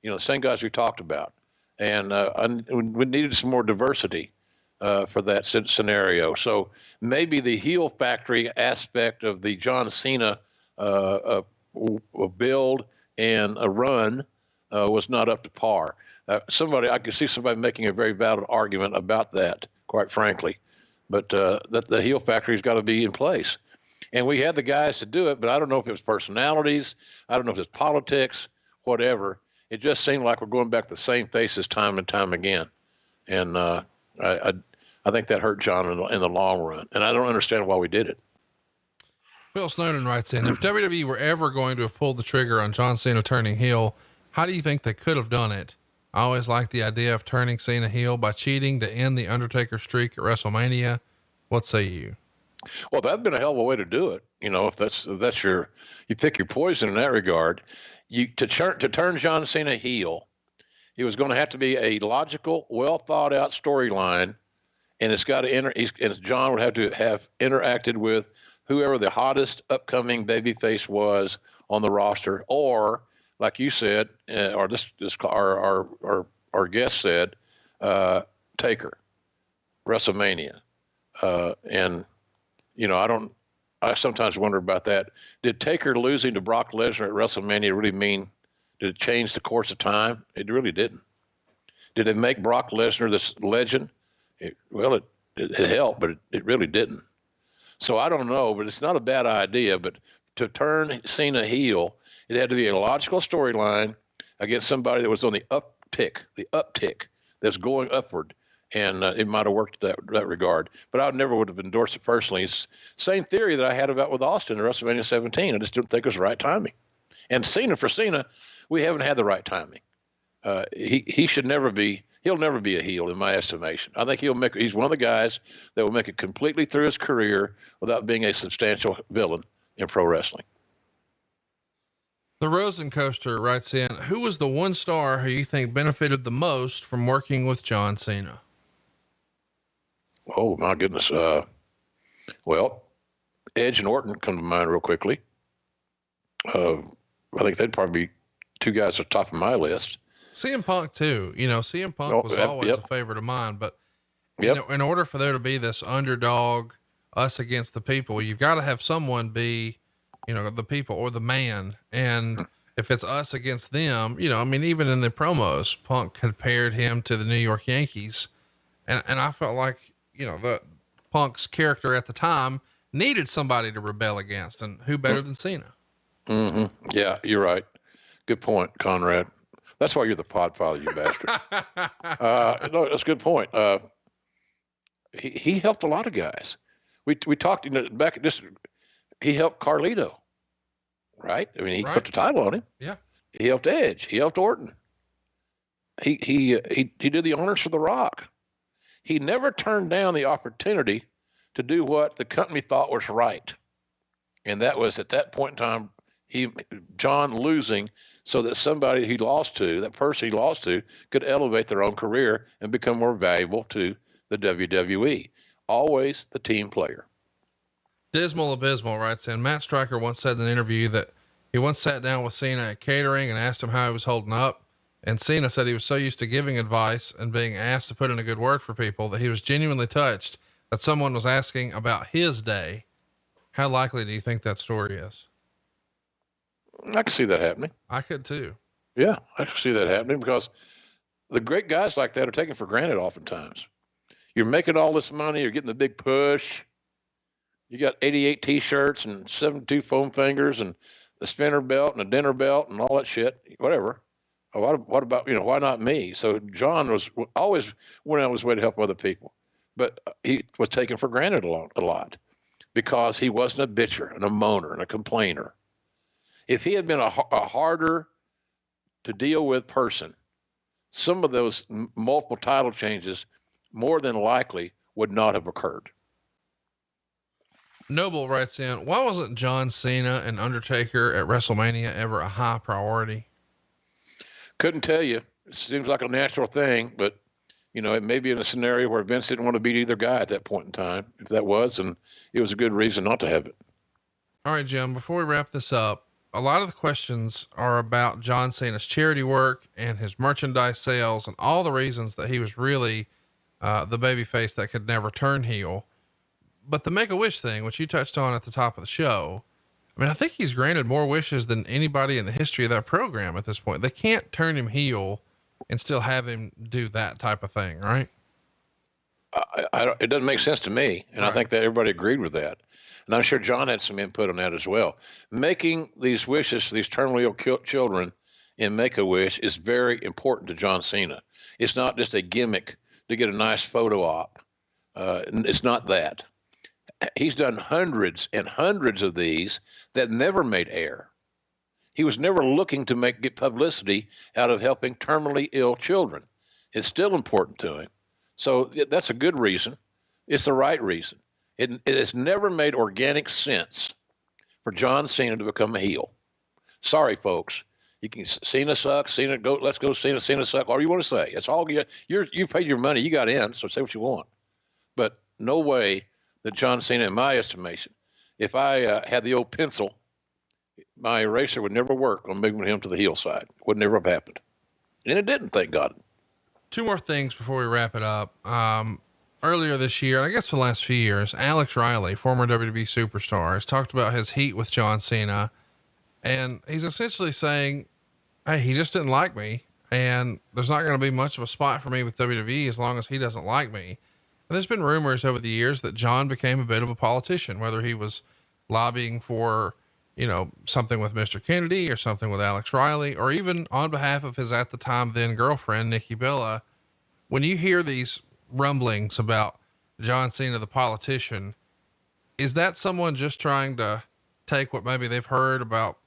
the same guys we talked about. And we needed some more diversity for that scenario. So maybe the heel factory aspect of the John Cena build and a run was not up to par. I could see somebody making a very valid argument about that, quite frankly. But that the heel factory's got to be in place. And we had the guys to do it, but I don't know if it was personalities. I don't know if it's politics, whatever. It just seemed like we're going back to the same faces time and time again. And I think that hurt John in the long run. And I don't understand why we did it. Phil Snowden writes in, if WWE were ever going to have pulled the trigger on John Cena turning heel, how do you think they could have done it? I always liked the idea of turning Cena heel by cheating to end the Undertaker streak at WrestleMania. What say you? Well, that'd been a hell of a way to do it. If that's you pick your poison in that regard. To turn John Cena heel, it was going to have to be a logical, well thought out storyline, and it's got to John would have to have interacted with whoever the hottest upcoming babyface was on the roster, or like you said, or our guest said, Taker, WrestleMania, and I sometimes wonder about that. Did Taker losing to Brock Lesnar at WrestleMania really did it change the course of time? It really didn't. Did it make Brock Lesnar this legend? It helped, but it really didn't. So I don't know, but it's not a bad idea. But to turn Cena heel, it had to be a logical storyline against somebody that was on the uptick that's going upward. And it might have worked that regard. But I never would have endorsed it personally. It's the same theory that I had with Austin in WrestleMania 17. I just didn't think it was the right timing. And for Cena, we haven't had the right timing. He'll never be a heel in my estimation. I think he's one of the guys that will make it completely through his career without being a substantial villain in pro wrestling. The Rosen Coaster writes in, who was the one star who you think benefited the most from working with John Cena? Oh my goodness. Well, Edge and Orton come to mind real quickly. I think they'd probably be two guys at the top of my list. CM Punk too. CM Punk was always a favorite of mine, but in order for there to be this underdog, us against the people, you've got to have someone be, the people or the man. And if it's us against them, even in the promos, Punk compared him to the New York Yankees. And I felt like, the Punk's character at the time needed somebody to rebel against, and who better than Cena? Mm-hmm. Yeah, you're right. Good point, Conrad. That's why you're the podfather, you bastard. No, that's a good point. He helped a lot of guys. We talked back at this. He helped Carlito, right? I mean, he put the title on him. Yeah. He helped Edge. He helped Orton. He did the honors for The Rock. He never turned down the opportunity to do what the company thought was right. And that was at that point in time, John losing so that somebody that person he lost to could elevate their own career and become more valuable to the WWE. Always the team player. Dismal Abysmal writes in, Matt Stryker once said in an interview that he once sat down with Cena at catering and asked him how he was holding up. And Cena said he was so used to giving advice and being asked to put in a good word for people that he was genuinely touched that someone was asking about his day. How likely do you think that story is? I can see that happening. I could too. Yeah, I can see that happening because the great guys like that are taken for granted oftentimes. You're making all this money, you're getting the big push. You got 88 t-shirts and 72 foam fingers and the spinner belt and a dinner belt and all that shit, whatever. What about, why not me? So John was always went out of his way to help other people, but he was taken for granted a lot. because he wasn't a bitcher and a moaner and a complainer. If he had been a harder to deal with person, some of those multiple title changes more than likely would not have occurred. Noble writes in, why wasn't John Cena and Undertaker at WrestleMania ever a high priority? Couldn't tell you. It seems like a natural thing, but it may be in a scenario where Vince didn't want to beat either guy at that point in time. If that was, and it was a good reason not to have it. All right, Jim, before we wrap this up, a lot of the questions are about John Cena's charity work and his merchandise sales and all the reasons that he was really the babyface that could never turn heel. But the Make-A-Wish thing, which you touched on at the top of the show, I mean, I think he's granted more wishes than anybody in the history of that program at this point. They can't turn him heel and still have him do that type of thing, right? It doesn't make sense to me. And right. I think that everybody agreed with that. And I'm sure John had some input on that as well. Making these wishes for these terminally ill children in Make-A-Wish is very important to John Cena. It's not just a gimmick to get a nice photo op. It's not that. He's done hundreds and hundreds of these that never made air. He was never looking to get publicity out of helping terminally ill children. It's still important to him. So that's a good reason. It's the right reason. It has never made organic sense for John Cena to become a heel. Sorry, folks. You can Cena sucks. Cena go. Let's go. Cena suck. Whatever you want to say. It's all you paid your money. You got in. So say what you want. But no way that John Cena, in my estimation, if I had the old pencil, my eraser would never work on moving him to the heel side. It would never have happened, and it didn't. Thank God. Two more things before we wrap it up. Earlier this year, and I guess for the last few years, Alex Riley, former WWE superstar, has talked about his heat with John Cena. And he's essentially saying, hey, he just didn't like me. And there's not going to be much of a spot for me with WWE as long as he doesn't like me. And there's been rumors over the years that John became a bit of a politician, whether he was lobbying for, something with Mr. Kennedy or something with Alex Riley, or even on behalf of his at the time then girlfriend, Nikki Bella. When you hear these rumblings about John Cena, the politician, is that someone just trying to take what maybe they've heard about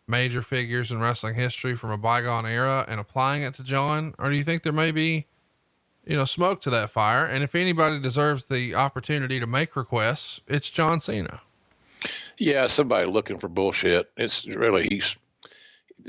major figures in wrestling history from a bygone era and applying it to John? Or do you think there may be, smoke to that fire? And if anybody deserves the opportunity to make requests, it's John Cena. Yeah. Somebody looking for bullshit. It's really,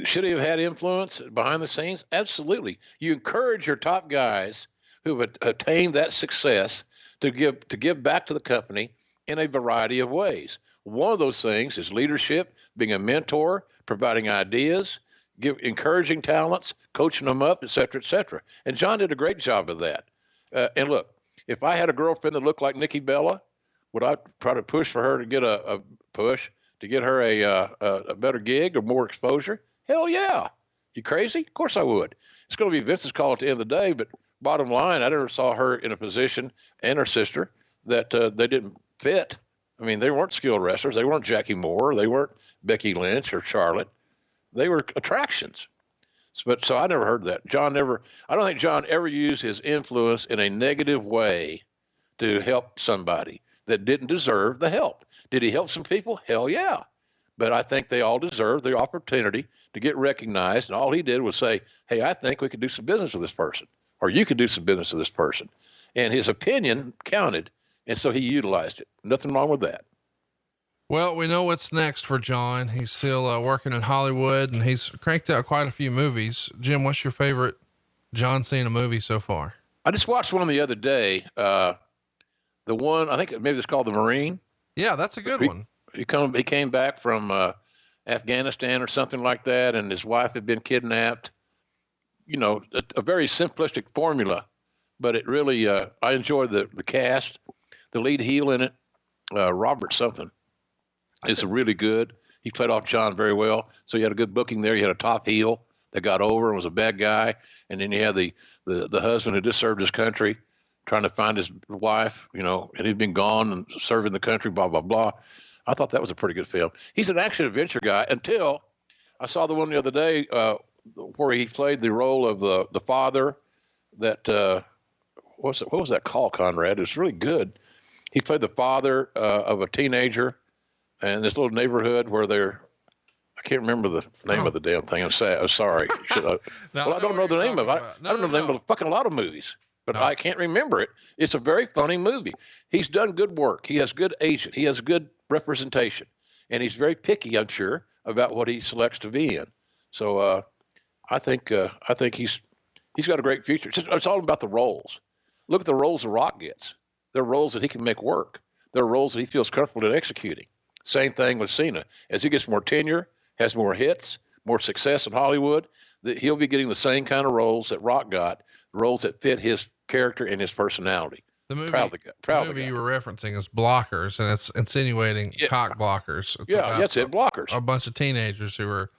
should he have had influence behind the scenes? Absolutely. You encourage your top guys who have attained that success to give back to the company in a variety of ways. One of those things is leadership, being a mentor, providing ideas, encouraging talents, coaching them up, et cetera, et cetera. And John did a great job of that. And look, if I had a girlfriend that looked like Nikki Bella, would I try to push for her to get a better gig or more exposure? Hell yeah. You crazy? Of course I would. It's going to be Vince's call at the end of the day, but bottom line, I never saw her in a position, and her sister, that they didn't fit. I mean, they weren't skilled wrestlers. They weren't Jackie Moore. They weren't Becky Lynch or Charlotte. They were attractions. So I never heard that. I don't think John ever used his influence in a negative way to help somebody that didn't deserve the help. Did he help some people? Hell yeah. But I think they all deserve the opportunity to get recognized. And all he did was say, hey, I think we could do some business with this person, or you could do some business with this person. And his opinion counted. And so he utilized it. Nothing wrong with that. Well, we know what's next for John. He's still working in Hollywood, and he's cranked out quite a few movies. Jim, what's your favorite John Cena movie so far? I just watched one the other day. The one, I think maybe it's called The Marine. Yeah, that's a good one. He came back from Afghanistan or something like that, and his wife had been kidnapped. A very simplistic formula, but it really, I enjoyed the cast. The lead heel in it, Robert something, is really good. He played off John very well. So you had a good booking there. You had a top heel that got over and was a bad guy. And then you had the husband who just served his country, trying to find his wife, and he'd been gone and serving the country, blah, blah, blah. I thought that was a pretty good film. He's an action adventure guy until I saw the one the other day where he played the role of the father that, what was that called, Conrad? It was really good. He played the father of a teenager in this little neighborhood where I can't remember the name of the damn thing. I'm sorry. No, Well, I don't know the name of it. I don't know the name of a fucking lot of movies, but I can't remember it. It's a very funny movie. He's done good work. He has good agent. He has good representation, and he's very picky, I'm sure, about what he selects to be in. So I think he's got a great future. It's all about the roles. Look at the roles The Rock gets. They're roles that he can make work. They're roles that he feels comfortable in executing. Same thing with Cena. As he gets more tenure, has more hits, more success in Hollywood, that he'll be getting the same kind of roles that Rock got, roles that fit his character and his personality. The movie, proud the movie you were referencing is Blockers, and it's insinuating cock blockers. It's that's it, Blockers. A bunch of teenagers who are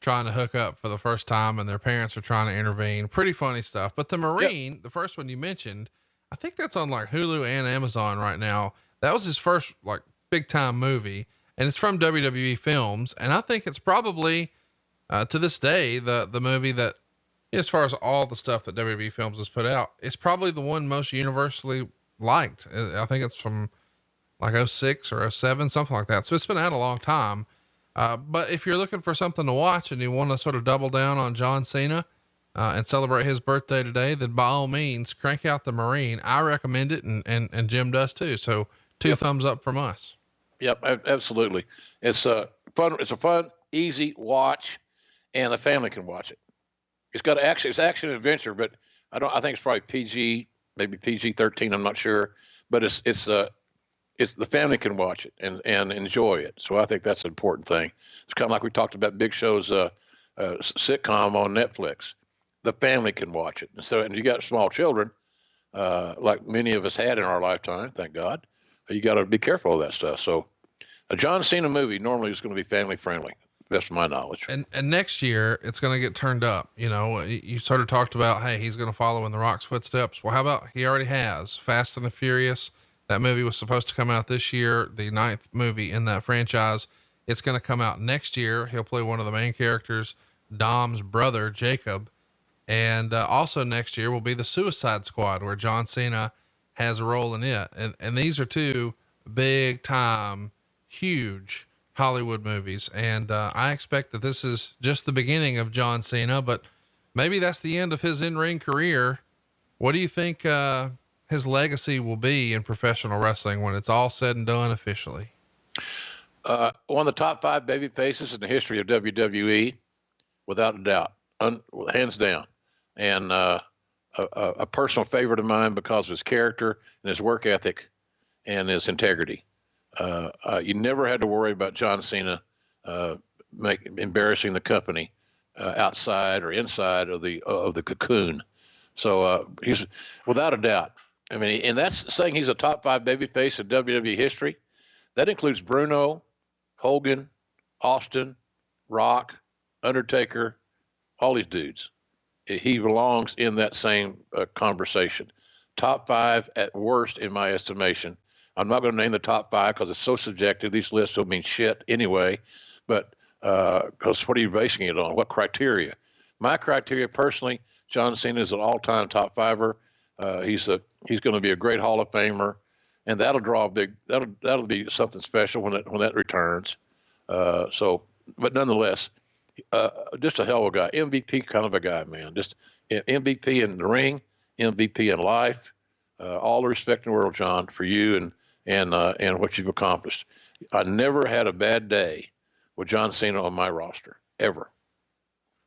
trying to hook up for the first time, and their parents are trying to intervene. Pretty funny stuff. But the Marine, the first one you mentioned, I think that's on like Hulu and Amazon right now. That was his first like big time movie, and it's from WWE Films. And I think it's probably, to this day, the movie that, as far as all the stuff that WWE Films has put out, it's probably the one most universally liked. I think it's from like 06 or 07, something like that. So it's been out a long time. But if you're looking for something to watch and you want to sort of double down on John Cena, and celebrate his birthday today, then by all means, crank out the Marine. I recommend it, and Jim does too. So 2 thumbs up from us. Yep, absolutely. It's fun. It's a fun, easy watch, and the family can watch it. It's got action. It's action and adventure, but I think it's probably PG, maybe PG-13. I'm not sure, but it's the family can watch it and enjoy it. So I think that's an important thing. It's kind of like we talked about Big Show's sitcom on Netflix. The family can watch it. And you got small children, like many of us had in our lifetime, thank God. You got to be careful of that stuff. So a John Cena movie normally is going to be family friendly. That's my knowledge. And next year it's going to get turned up. You know, you sort of talked about, hey, he's going to follow in The Rock's footsteps. Well, how about he already has Fast and the Furious? That movie was supposed to come out this year, the 9th movie in that franchise. It's going to come out next year. He'll play one of the main characters, Dom's brother, Jacob. And also next year will be the Suicide Squad, where John Cena has a role in it. And these are 2 big time, huge Hollywood movies. And I expect that this is just the beginning of John Cena, but maybe that's the end of his in-ring career. What do you think his legacy will be in professional wrestling when it's all said and done officially? One of the top 5 baby faces in the history of WWE, without a doubt, hands down. And a personal favorite of mine because of his character and his work ethic and his integrity. You never had to worry about John Cena embarrassing the company outside or inside of the cocoon. So he's without a doubt. I mean, and that's saying he's a top 5 babyface in WWE history. That includes Bruno, Hogan, Austin, Rock, Undertaker, all these dudes. He belongs in that same conversation. Top 5 at worst, in my estimation. I'm not going to name the top 5 because it's so subjective. These lists don't mean shit anyway. But because what are you basing it on? What criteria? My criteria, personally, John Cena is an all-time top 5er. He's going to be a great Hall of Famer, and that'll draw a big. That'll be something special when that returns. But nonetheless. Just a hell of a guy, MVP kind of a guy, man. Just MVP in the ring, MVP in life. All the respect in the world, John, for you and what you've accomplished. I never had a bad day with John Cena on my roster, ever.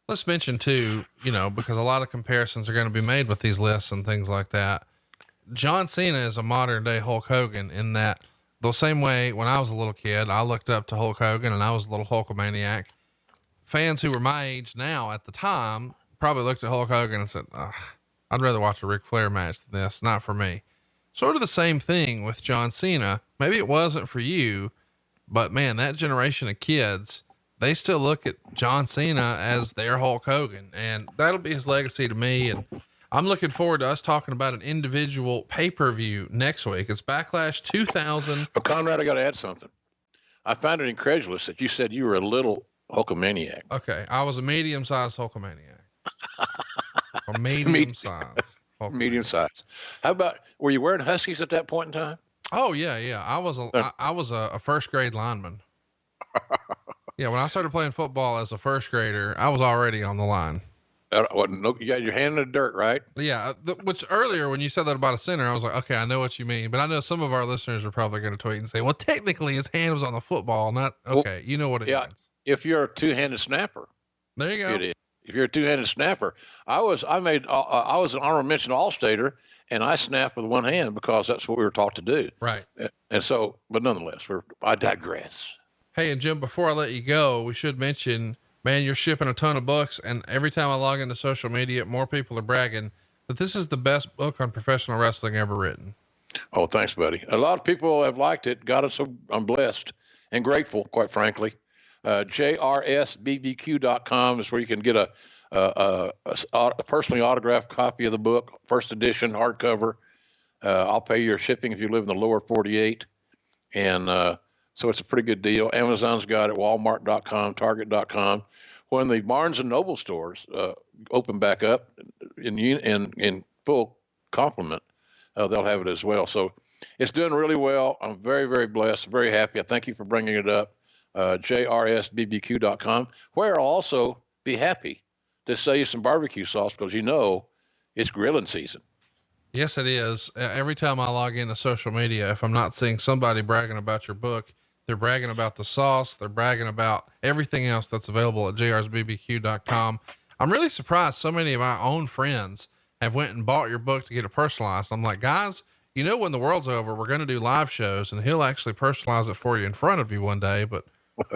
Let's mention too, because a lot of comparisons are going to be made with these lists and things like that. John Cena is a modern day Hulk Hogan in that the same way when I was a little kid, I looked up to Hulk Hogan and I was a little Hulkamaniac. Fans who were my age now at the time probably looked at Hulk Hogan and said, I'd rather watch a Ric Flair match than this. Not for me. Sort of the same thing with John Cena. Maybe it wasn't for you, but man, that generation of kids, they still look at John Cena as their Hulk Hogan, and that'll be his legacy to me. And I'm looking forward to us talking about an individual pay-per-view next week. It's Backlash 2000. Well, Conrad, I got to add something. I find it incredulous that you said you were a little Hulkamaniac. Okay. I was a medium-sized Hulkamaniac. A medium-sized. Medium size. How about, were you wearing Huskies at that point in time? Oh yeah. Yeah. I was a first grade lineman. Yeah. When I started playing football as a first grader, I was already on the line. No, you got your hand in the dirt, right? Yeah. Which earlier when you said that about a center, I was like, okay, I know what you mean, but I know some of our listeners are probably going to tweet and say, well, technically his hand was on the football, not okay. Well, you know what it means. If you're a two-handed snapper, there you go. It is. If you're a two-handed snapper, I was an honorable mention All-Stater, and I snapped with one hand because that's what we were taught to do. Right. And so, but nonetheless, I digress. Hey, and Jim, before I let you go, we should mention, man, you're shipping a ton of books, and every time I log into social media, more people are bragging that this is the best book on professional wrestling ever written. Oh, thanks, buddy. A lot of people have liked it. I'm blessed and grateful, quite frankly. JRSBBQ.com is where you can get a personally autographed copy of the book, first edition, hardcover. I'll pay your shipping if you live in the lower 48. And so it's a pretty good deal. Amazon's got it, Walmart.com, Target.com. When the Barnes and Noble stores open back up in full complement, they'll have it as well. So it's doing really well. I'm very, very blessed, very happy. I thank you for bringing it up. JRSBBQ.com, where I'll also be happy to sell you some barbecue sauce because it's grilling season. Yes, it is. Every time I log into social media, if I'm not seeing somebody bragging about your book, they're bragging about the sauce. They're bragging about everything else that's available at JRSBBQ.com. I'm really surprised so many of my own friends have went and bought your book to get it personalized. I'm like, guys, when the world's over, we're going to do live shows and he'll actually personalize it for you in front of you one day. But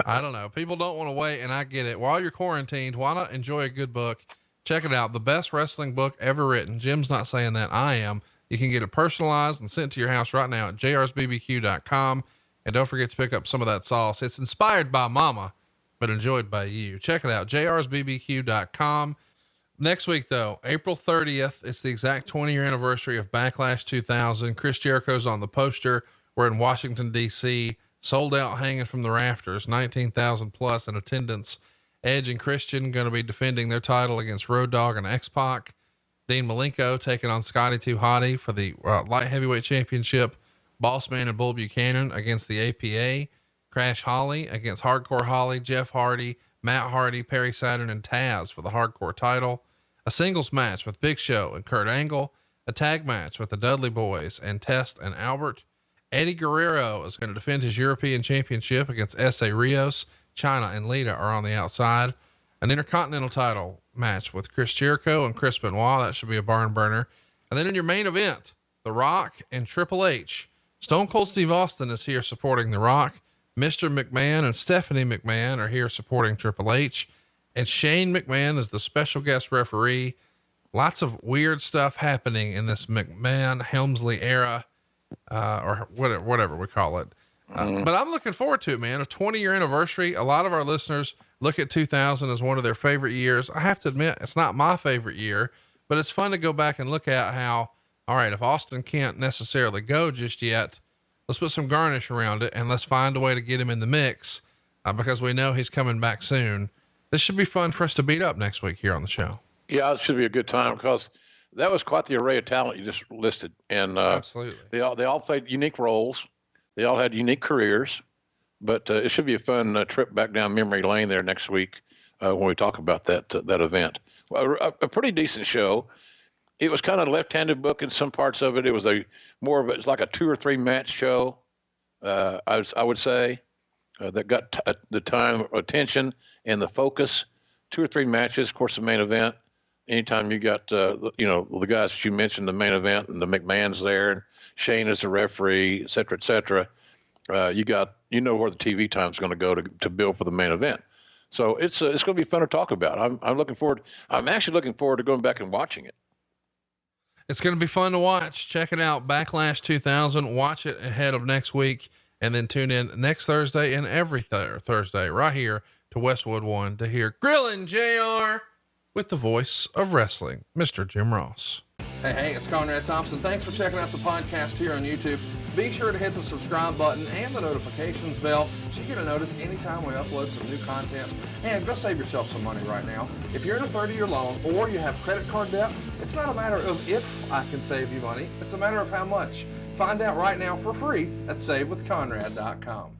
I don't know. People don't want to wait, and I get it. While you're quarantined, why not enjoy a good book? Check it out. The best wrestling book ever written. Jim's not saying that. I am. You can get it personalized and sent to your house right now at jrsbbq.com. And don't forget to pick up some of that sauce. It's inspired by mama, but enjoyed by you. Check it out. jrsbbq.com. Next week though, April 30th, it's the exact 20-year anniversary of Backlash 2000. Chris Jericho's on the poster. We're in Washington, DC. Sold out, hanging from the rafters, 19,000 plus in attendance. Edge and Christian going to be defending their title against Road Dogg and X-Pac. Dean Malenko taking on Scotty 2 Hotty for the light heavyweight championship. Bossman and Bull Buchanan against the APA. Crash Holly against Hardcore Holly, Jeff Hardy, Matt Hardy, Perry Saturn, and Taz for the hardcore title. A singles match with Big Show and Kurt Angle. A tag match with the Dudley Boys and Test and Albert. Eddie Guerrero is going to defend his European Championship against S.A. Rios. China and Lita are on the outside. An Intercontinental title match with Chris Jericho and Chris Benoit. That should be a barn burner. And then in your main event, The Rock and Triple H. Stone Cold Steve Austin is here supporting The Rock. Mr. McMahon and Stephanie McMahon are here supporting Triple H. And Shane McMahon is the special guest referee. Lots of weird stuff happening in this McMahon Helmsley era. Or whatever we call it. But I'm looking forward to it, man. A 20-year anniversary. A lot of our listeners look at 2000 as one of their favorite years. I have to admit, it's not my favorite year, but it's fun to go back and look at how, all right, if Austin can't necessarily go just yet, let's put some garnish around it and let's find a way to get him in the mix because we know he's coming back soon. This should be fun for us to beat up next week here on the show. Yeah, it should be a good time because that was quite the array of talent you just listed. And absolutely, they all played unique roles. They all had unique careers, but it should be a fun trip back down memory lane there next week when we talk about that event. Well, a pretty decent show. It was kind of a left-handed book in some parts of it. It was it's like a 2 or 3 match show. I would say that got the time, attention, and the focus. 2 or 3 matches, of course, the main event. Anytime you got the guys that you mentioned, the main event, and the McMahon's there, and Shane is the referee, et cetera, you know where the TV time's going to go to build for the main event. So it's going to be fun to talk about. I'm actually looking forward to going back and watching it. It's going to be fun to watch. Check it out. Backlash 2000. Watch it ahead of next week and then tune in next Thursday and every Thursday right here to Westwood One to hear Grillin' JR with the voice of wrestling, Mr. Jim Ross. Hey, it's Conrad Thompson. Thanks for checking out the podcast here on YouTube. Be sure to hit the subscribe button and the notifications bell so you get a notice anytime we upload some new content. And go save yourself some money right now. If you're in a 30-year loan or you have credit card debt, it's not a matter of if I can save you money. It's a matter of how much. Find out right now for free at SaveWithConrad.com.